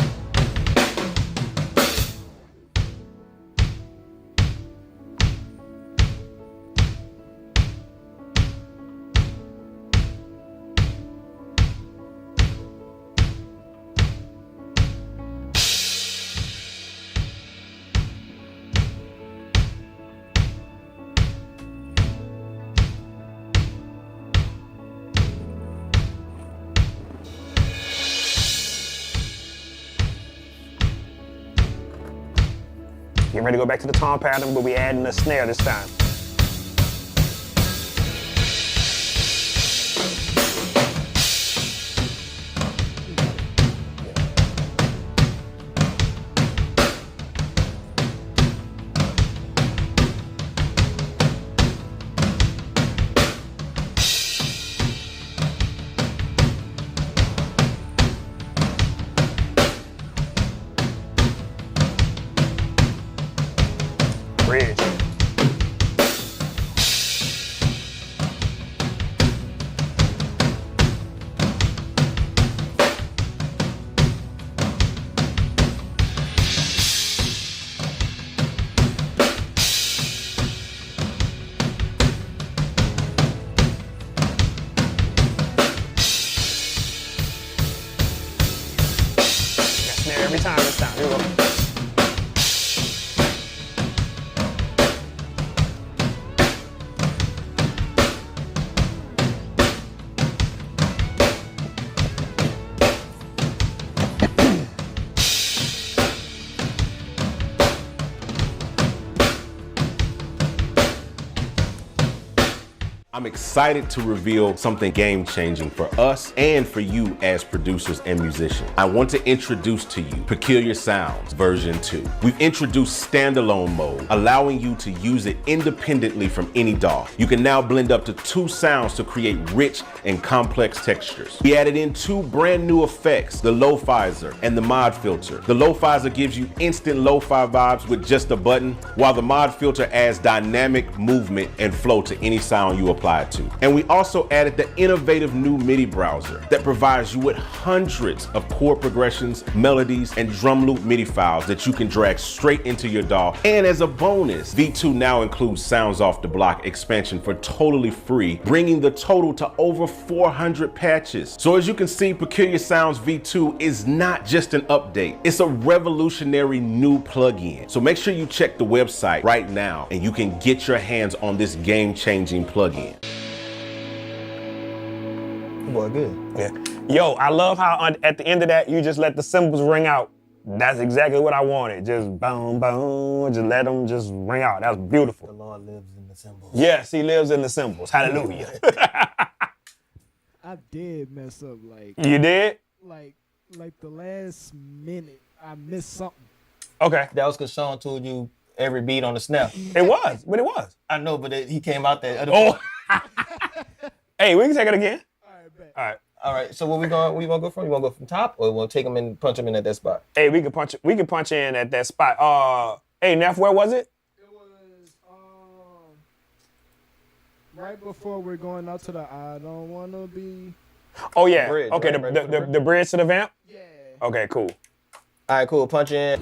Get ready to go back to the tom pattern, but we adding a snare this time. Bridge. Got snare every time this time. Here we go. I'm excited to reveal something game-changing for us and for you as producers and musicians. I want to introduce to you Peculiar Sounds version 2. We've introduced standalone mode, allowing you to use it independently from any DAW. You can now blend up to 2 sounds to create rich and complex textures. We added in 2 brand new effects, the Lo-Fizer and the Mod Filter. The Lo-Fizer gives you instant lo-fi vibes with just a button, while the Mod Filter adds dynamic movement and flow to any sound you apply to. And we also added the innovative new MIDI browser that provides you with hundreds of chord progressions, melodies, and drum loop MIDI files that you can drag straight into your DAW. And as a bonus, V2 now includes Sounds Off the Block expansion for totally free, bringing the total to over 400 patches. So as you can see, Peculiar Sounds V2 is not just an update, it's a revolutionary new plugin. So make sure you check the website right now and you can get your hands on this game-changing plugin. Boy, good. Yeah. Yo, I love how at the end of that, you just let the cymbals ring out. That's exactly what I wanted. Just boom, boom, just let them just ring out. That's beautiful. The Lord lives in the cymbals. Yes, he lives in the cymbals. Hallelujah. I did mess up, like. You did? Like the last minute, I missed something. Okay. That was because Sean told you every beat on the snap. It was, but it was. I know, but he came out there. Oh. Hey, we can take it again. All right. All right. So where you gonna go from? You wanna go from top, or you wanna take him and punch him in at that spot? Hey, we can punch in at that spot. Hey, Neff, where was it? It was right before we're going out to the I don't wanna be. Oh yeah. Bridge, okay, right? the bridge to the vamp? Yeah. Okay, cool. All right, cool. Punch in.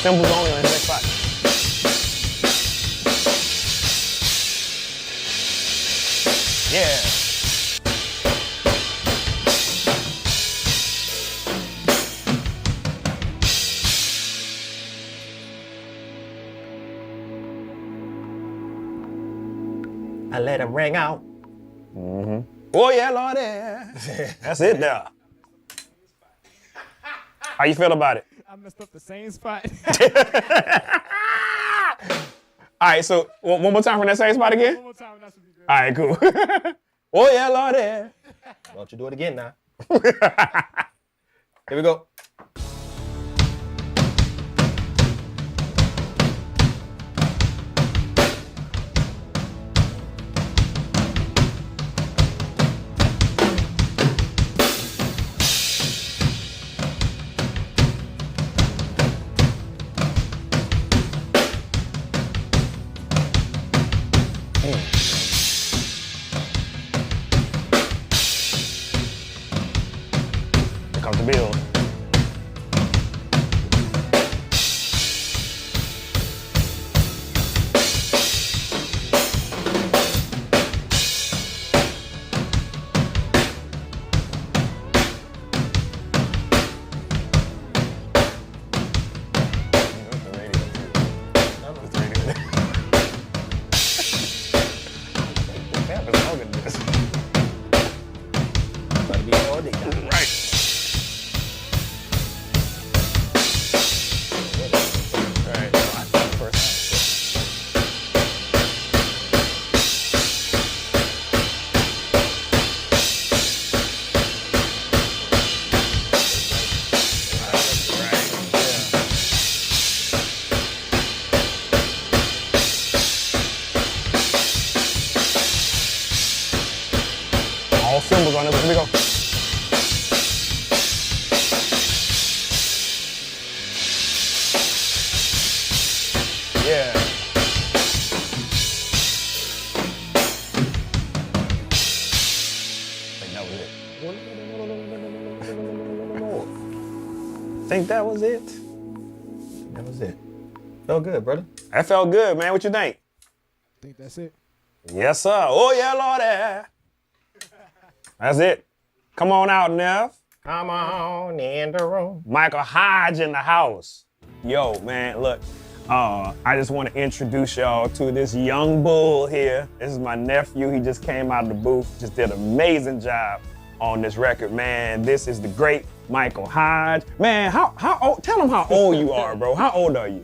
Cymbals only on the next spot. Yeah. I let him ring out. Mm-hmm. Oh yeah, Lordy. That's it there. How you feel about it? I messed up the same spot. All right, so one more time from that same spot again? One more time, that should be good. All right, cool. Oh yeah, Lordy. Don't you do it again now. Here we go. Here comes the build. All cymbals on it. Here we go. Yeah. Think that was it. That was it. Felt good, brother. That felt good, man. What you think? Think that's it. Yes, sir. Oh, yeah, Lordy. That's it. Come on out, Neff. Come on in the room. Michael Hodge in the house. Yo, man, look. I just want to introduce y'all to this young bull here. This is my nephew. He just came out of the booth. Just did an amazing job on this record, man. This is the great Michael Hodge. Man, how old? Tell him how old you are, bro. How old are you?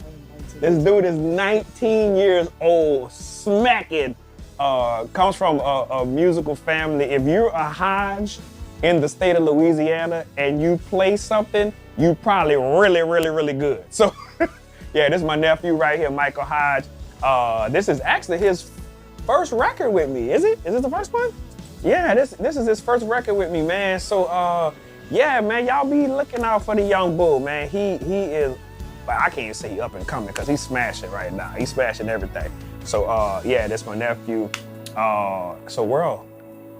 This dude is 19 years old, smacking. Comes from a musical family. If you're a Hodge in the state of Louisiana and you play something, you probably really good. So, yeah, this is my nephew right here, Michael Hodge. This is actually his first record with me, is it? Is it the first one? Yeah, this is his first record with me, man. So, yeah, man, y'all be looking out for the young bull, man. He is, well, I can't say he up and coming because he's smashing right now. He's smashing everything. So, yeah, that's my nephew. So, world,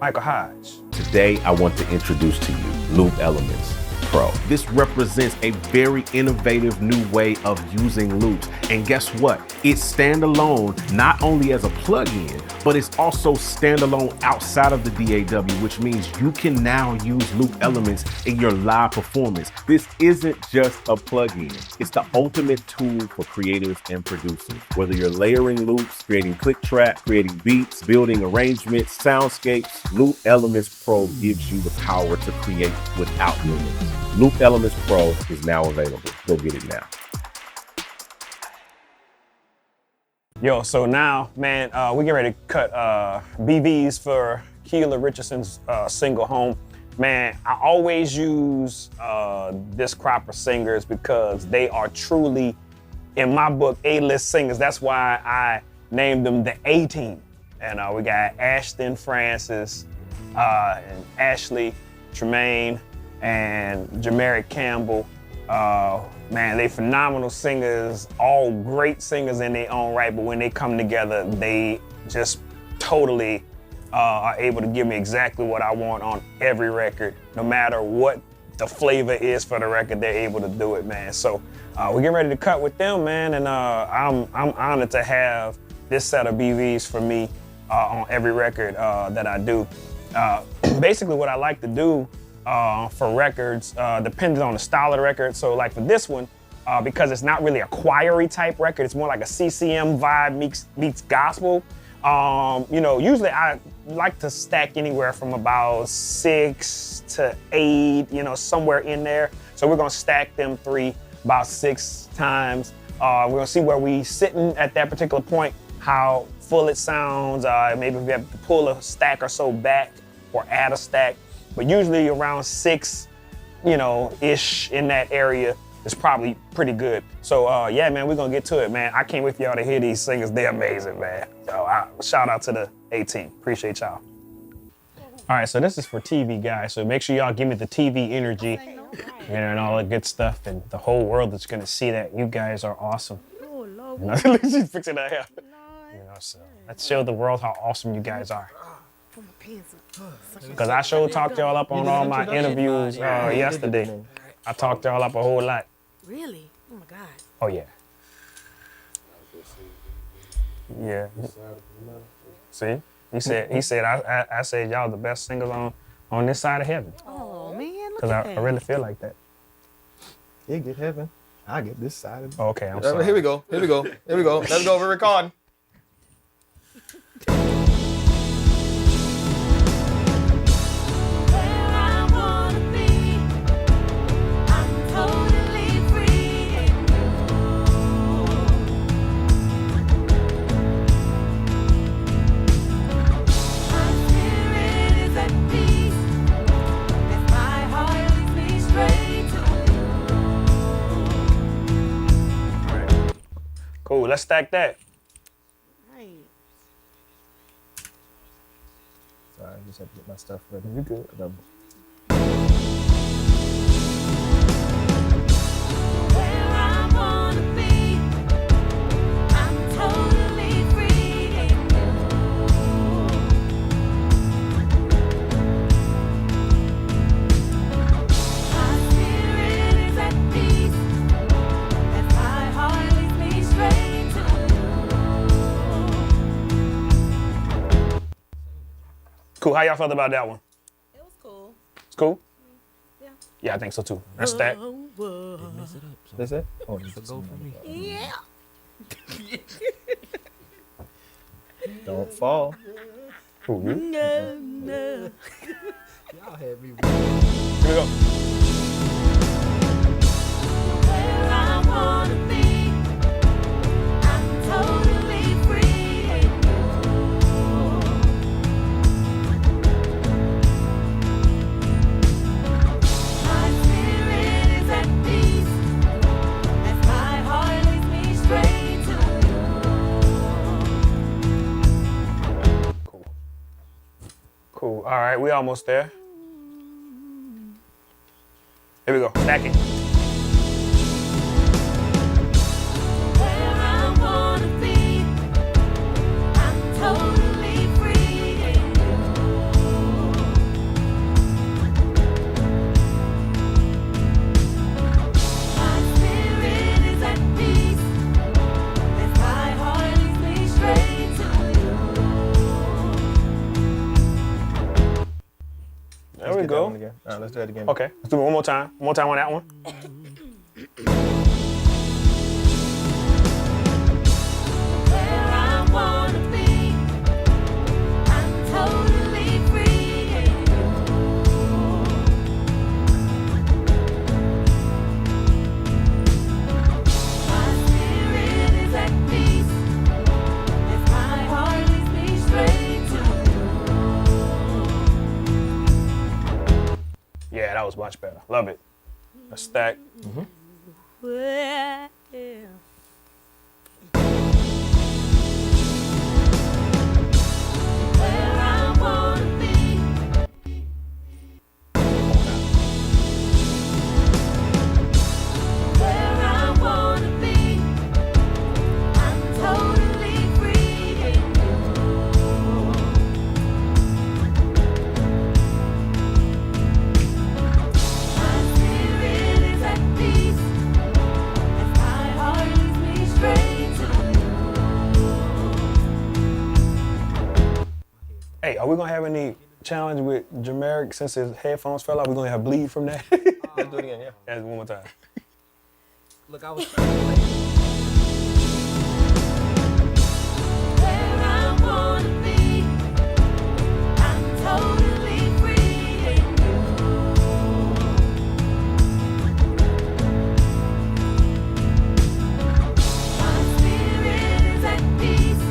Michael Hodge. Today, I want to introduce to you Loop Elements Pro. This represents a very innovative new way of using loops. And guess what? It's standalone, not only as a plugin, but it's also standalone outside of the DAW, which means you can now use loop elements in your live performance. This isn't just a plugin. It's the ultimate tool for creatives and producers. Whether you're layering loops, creating click track, creating beats, building arrangements, soundscapes, Loop Elements Pro gives you the power to create without limits. Loop Elements Pro is now available. Go get it now. Yo, so now, man, we get ready to cut BVs for Kela Richardson's single Home. Man, I always use this crop of singers because they are truly, in my book, A-list singers. That's why I named them the A-Team. And we got Ashton Francis and Ashley Tremaine and Jamel Campbell. Man, they phenomenal singers, all great singers in their own right, but when they come together, they just totally are able to give me exactly what I want on every record. No matter what the flavor is for the record, they're able to do it, man. So we're getting ready to cut with them, man, and I'm honored to have this set of BVs for me on every record that I do. Basically what I like to do for records, depending on the style of the record. So like for this one, because it's not really a choir-y type record, it's more like a CCM vibe meets gospel. You know, usually I like to stack anywhere from about 6 to 8, you know, somewhere in there. So we're gonna stack them 3 about 6 times. We're gonna see where we sitting at that particular point, how fullet sounds, maybe if you have to pull a stack or so back or add a stack, but usually around 6, ish in that area is probably pretty good. So yeah, man, we're gonna get to it, man. I can't wait for y'all to hear these singers. They're amazing, man. So shout out to the A-Team. Appreciate y'all. All right, so this is for TV guys. So make sure y'all give me the TV energy and all that good stuff, and the whole world is gonna see that you guys are awesome. She's fixing that hair. So let's show the world how awesome you guys are. Because I sure talked y'all up on all my interviews yesterday. I talked y'all up a whole lot. Really? Oh my God. Oh yeah. Yeah. See? He said I said y'all the best singers on this side of heaven. Oh man, look Because at I that. really feel like that. He get heaven. I get this side of it. Okay, I'm sorry. Here we go. Let's go. We're recording. Cool, let's stack that. Right. Sorry, I just have to get my stuff ready. You good? Cool, how y'all felt about that one? It was cool. It's cool? Yeah. Yeah, I think so too. That's stack. That's it? Oh, It's a go for me. Yeah. Don't fall. Who, you? No. Y'all had me. Here we go. Where I wanna be, I'm totally free in My spirit is at peace as my heart leads me straight to you. Cool, all right, we almost there. Here we go, stack it. Where I wanna be, I'm totally free in My spirit is at peace as my heart leads me straight to you. There we go. All right, let's do it again. Okay, let's do it one more time. One more time on that one. Where I wanna be, I'm totally free in My spirit is at peace as my heart leads me straight to Yeah, that was much better. Love it. A stack. Well, Where I wanna be, where I wanna be, I'm totally free in My spirit is at peace as my heart leads me straight to Hey, are we gonna have any challenge with Jamel since his headphones fell out? We're gonna have bleed from that? Let's do it again, yeah. Yeah, one more time. Look, I was trying to say. Where I wanna be, I'm totally free in My spirit is at peace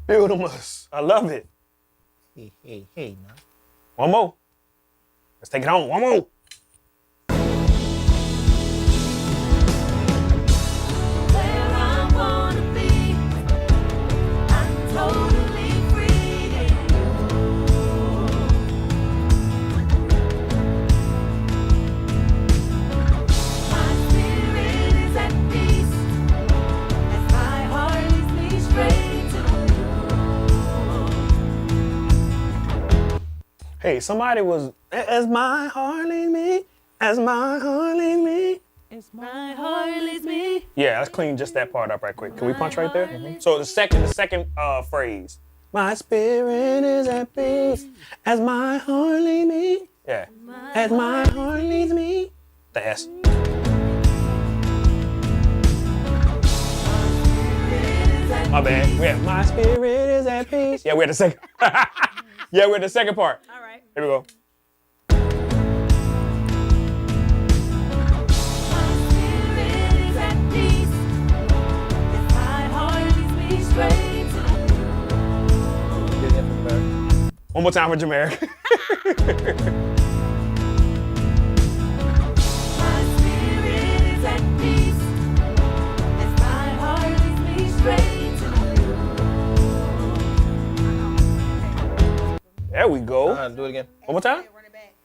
Build 'em us. I love it. Hey, now. One more. Let's take it on. One more. Hey, somebody was, as my heart leads me, as my heart leads me. As my heart leads me. Yeah, let's clean just that part up right quick. Can we punch right there? So the second phrase. My spirit is at peace, as my heart leads me. Yeah, as my heart leads me. The S. My bad. Yeah, my spirit is at peace. Yeah, we're the second. Yeah, we're the second part. All right. Here we go. One more time for Jamel. There we go. Do it again. One more time?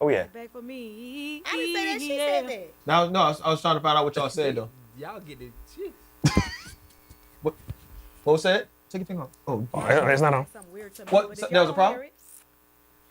Oh, yeah. Back for me. I didn't say that. She said that. No, I was trying to find out what y'all said though. Y'all get the shit. What was that? Take your finger off. Oh, it's not on. What? That was a problem?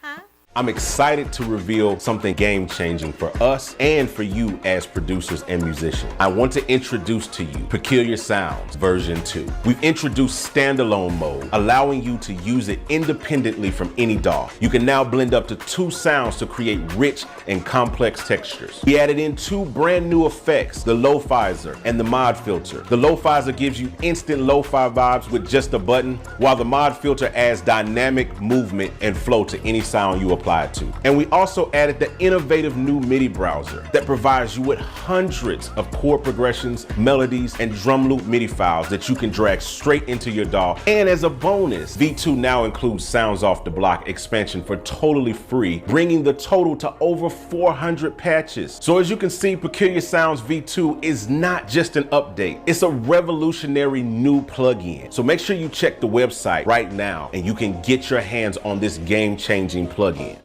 Huh? I'm excited to reveal something game-changing for us and for you as producers and musicians. I want to introduce to you Peculiar Sounds version 2. We've introduced standalone mode, allowing you to use it independently from any DAW. You can now blend up to 2 sounds to create rich and complex textures. We added in 2 brand new effects, the Lo-Fizer and the Mod Filter. The Lo-Fizer gives you instant lo-fi vibes with just a button, while the Mod Filter adds dynamic movement and flow to any sound you apply it to. And we also added the innovative new MIDI browser that provides you with hundreds of chord progressions, melodies, and drum loop MIDI files that you can drag straight into your DAW. And as a bonus, V2 now includes Sounds Off the Block expansion for totally free, bringing the total to over 400 patches. So as you can see, Peculiar Sounds V2 is not just an update, it's a revolutionary new plugin. So make sure you check the website right now and you can get your hands on this game-changing plugin.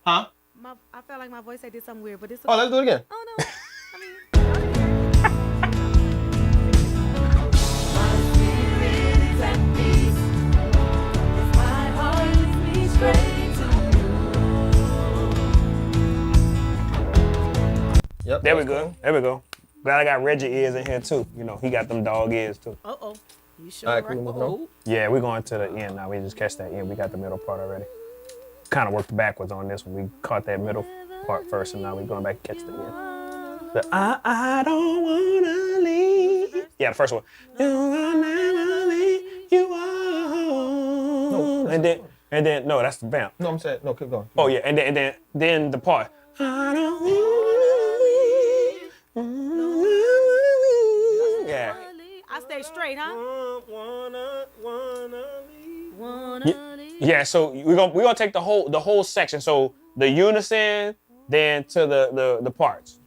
Huh? I felt like my voice did something weird, but it's Oh, let's do it again. Oh no. Yep. There we go. There we go. Glad I got Reggie ears in here too. You know, he got them dog ears too. Uh-oh. You sure? All right, can we move on? Yeah, we're going to the end now. We just catch that end. We got the middle part already. Kind of worked backwards on this one. We caught that middle part first, and now we're going back and catch the end. The I don't wanna leave. Yeah, the first one. You will never leave. You are. No, and then no, that's the vamp. No, I'm saying no. Keep going. Oh yeah, and then the part. I don't wanna leave. Yeah. I stay straight, huh? Yeah, so we're gonna take the whole section. So the unison, then to the parts.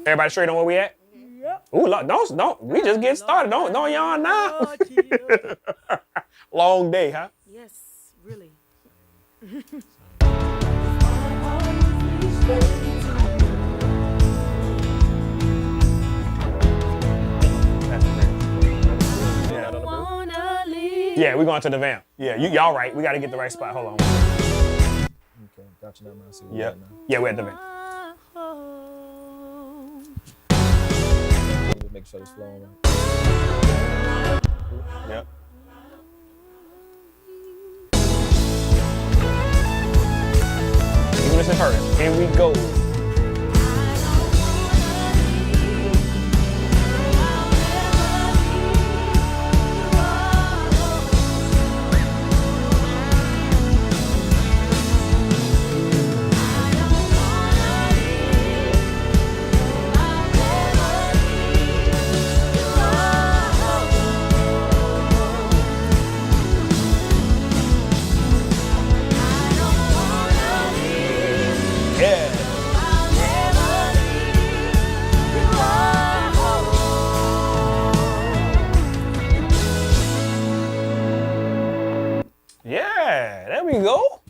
Everybody straight on where we at? Yep. Ooh, don't we just get started? Don't yawn now. Long day, huh? Yes, really. Yeah, we're going to the vamp. Yeah, y'all right. We got to get the right spot. Hold on. Okay, got you now, man. Yeah. Yeah, we're at the vamp. Just make sure it's flowing right. Yep. Even listen first. Here we go. There we go.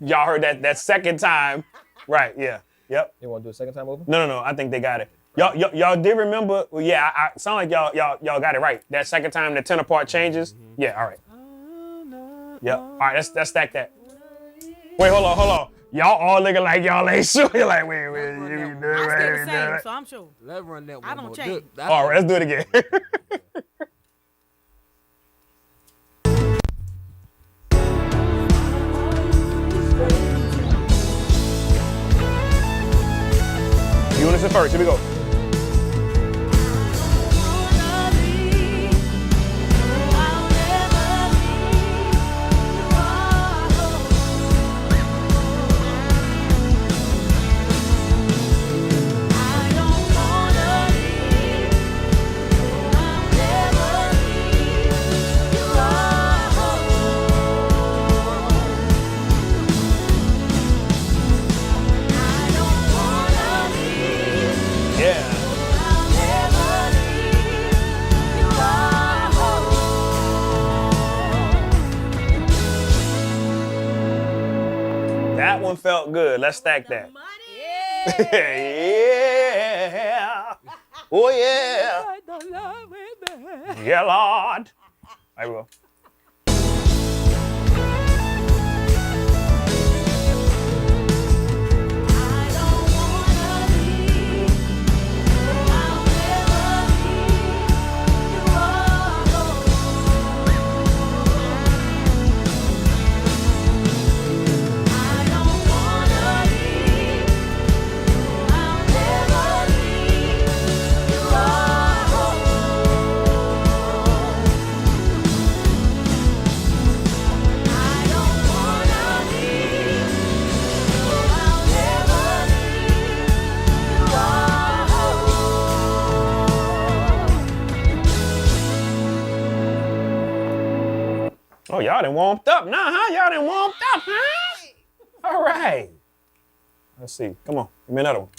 Y'all heard that second time. Right, yeah. Yep. You want to do a second time over? No. I think they got it. Y'all did remember? Well, yeah. I sound like y'all got it right. That second time the tenor part changes. Yeah. All right. Yep. All right. Let's stack that. Wait. Hold on. Y'all all looking like y'all ain't sure. You're like, wait. You do it. I stay the same, so I'm sure. Let's run that one. I don't change. All right. Let's do it again. Unison first. Here we go. That one felt good. Let's stack that. Yeah. Oh, yeah. Yeah, Lord. There we go. Oh, y'all done warmed up now, huh? Y'all done warmed up, huh? All right. Let's see. Come on. Give me another one.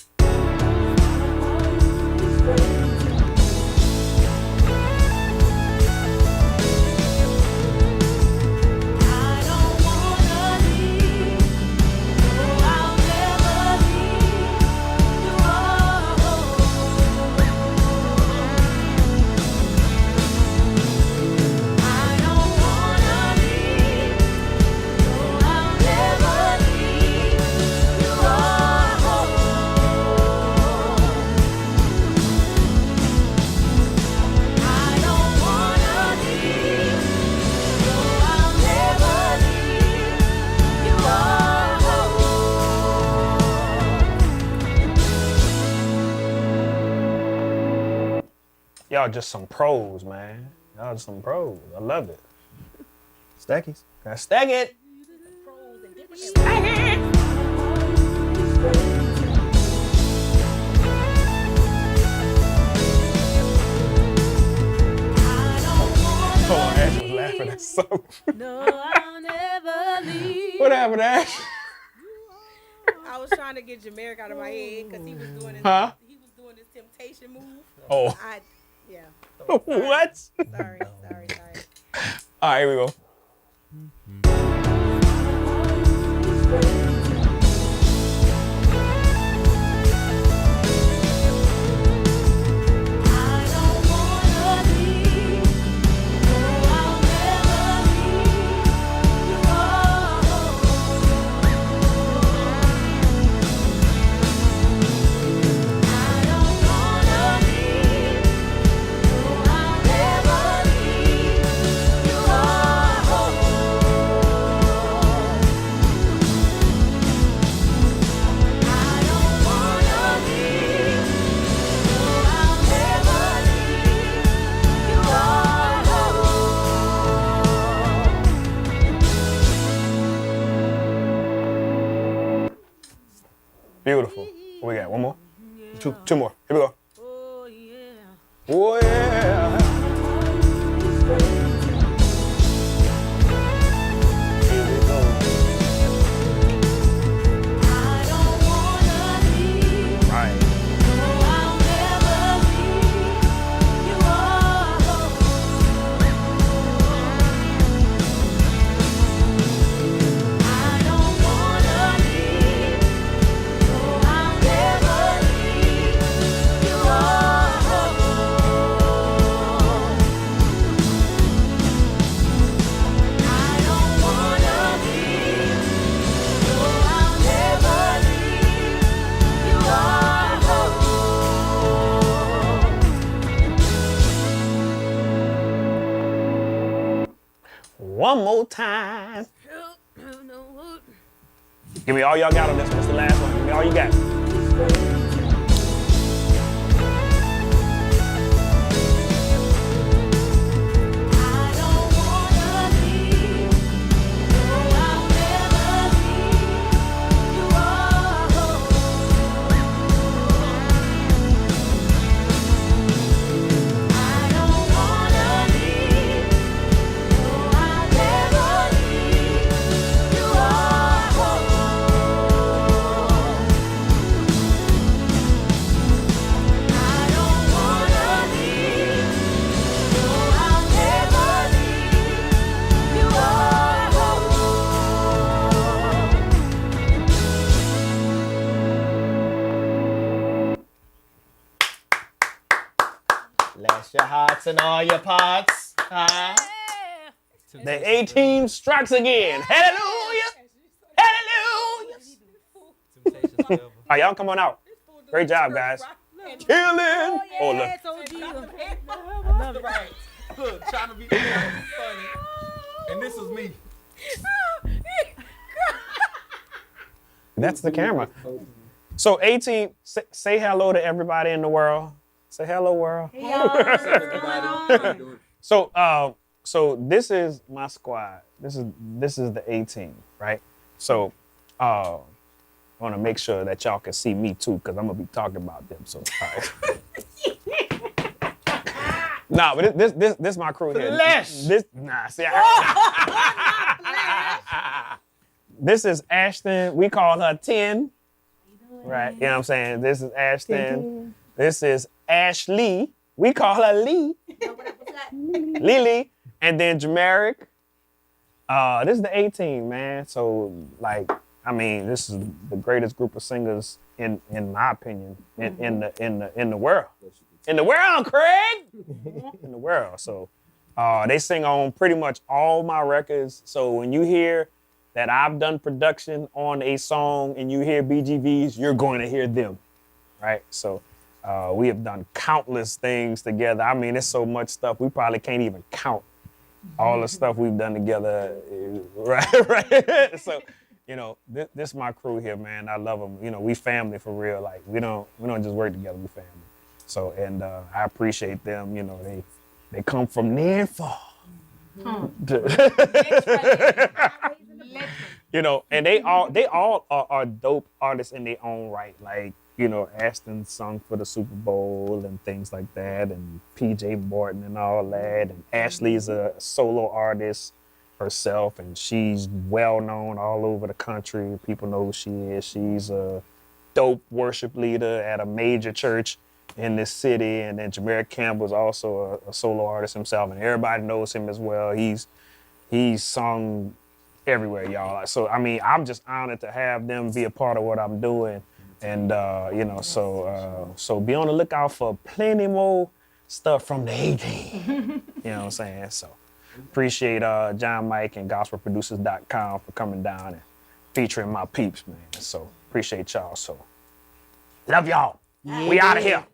Y'all just some pros, man. Y'all just some pros. I love it. Stackies. Gotta stack it. Stack it. Oh, Ash was laughing at something. No, I'll never leave. What happened, Ash? I was trying to get Jamel out of my head because he was doing his, he was doing his temptation move. Oh. Yeah. What? Sorry. All right, here we go. Beautiful. What we got? One more? Two more. Here we go. Oh, yeah. Oh, yeah. Here we go. Right. One more time. Give me all y'all got on this one. This is the last one. Give me all you got. Bless your hearts and all your parts. The A-Team strikes again. Hallelujah. Hallelujah. All right, y'all come on out. Great job, guys. Killing. Oh, look. I love it. Right. Look, trying to be funny. And this was me. That's the camera. So A-Team, say hello to everybody in the world. Say hello, world. Hey, y'all. So this is my squad. This is the A-Team, right? So I want to make sure that y'all can see me too, because I'm gonna be talking about them. So all right. Nah, but this my crew here. This is Ashton. We call her 10. Right. You know what I'm saying? This is Ashton. This is Ashley. We call her Lee. Lily. And then Jameric. This is the A-Team, man. So, like, I mean, this is the greatest group of singers in my opinion in the world. In the world, Craig. In the world. So, they sing on pretty much all my records. So when you hear that I've done production on a song and you hear BGVs, you're going to hear them, right? So we have done countless things together. I mean, there's so much stuff we probably can't even count all the stuff we've done together, right? So, you know, this is my crew here, man. I love them. You know, we family for real. Like we don't just work together. We family. So, and I appreciate them. You know, they come from near and far. You know, and they all are dope artists in their own right. Like, you know, Ashton sung for the Super Bowl and things like that, and PJ Morton and all that. And Ashley's a solo artist herself, and she's well known all over the country. People know who she is. She's a dope worship leader at a major church in this city. And then Jamel Campbell's also a solo artist himself, and everybody knows him as well. He's sung everywhere, y'all. So, I mean, I'm just honored to have them be a part of what I'm doing. And, you know, so be on the lookout for plenty more stuff from the A-Team. You know what I'm saying? So appreciate John Mike and gospelproducers.com for coming down and featuring my peeps, man. So appreciate y'all. So love y'all. We out of here.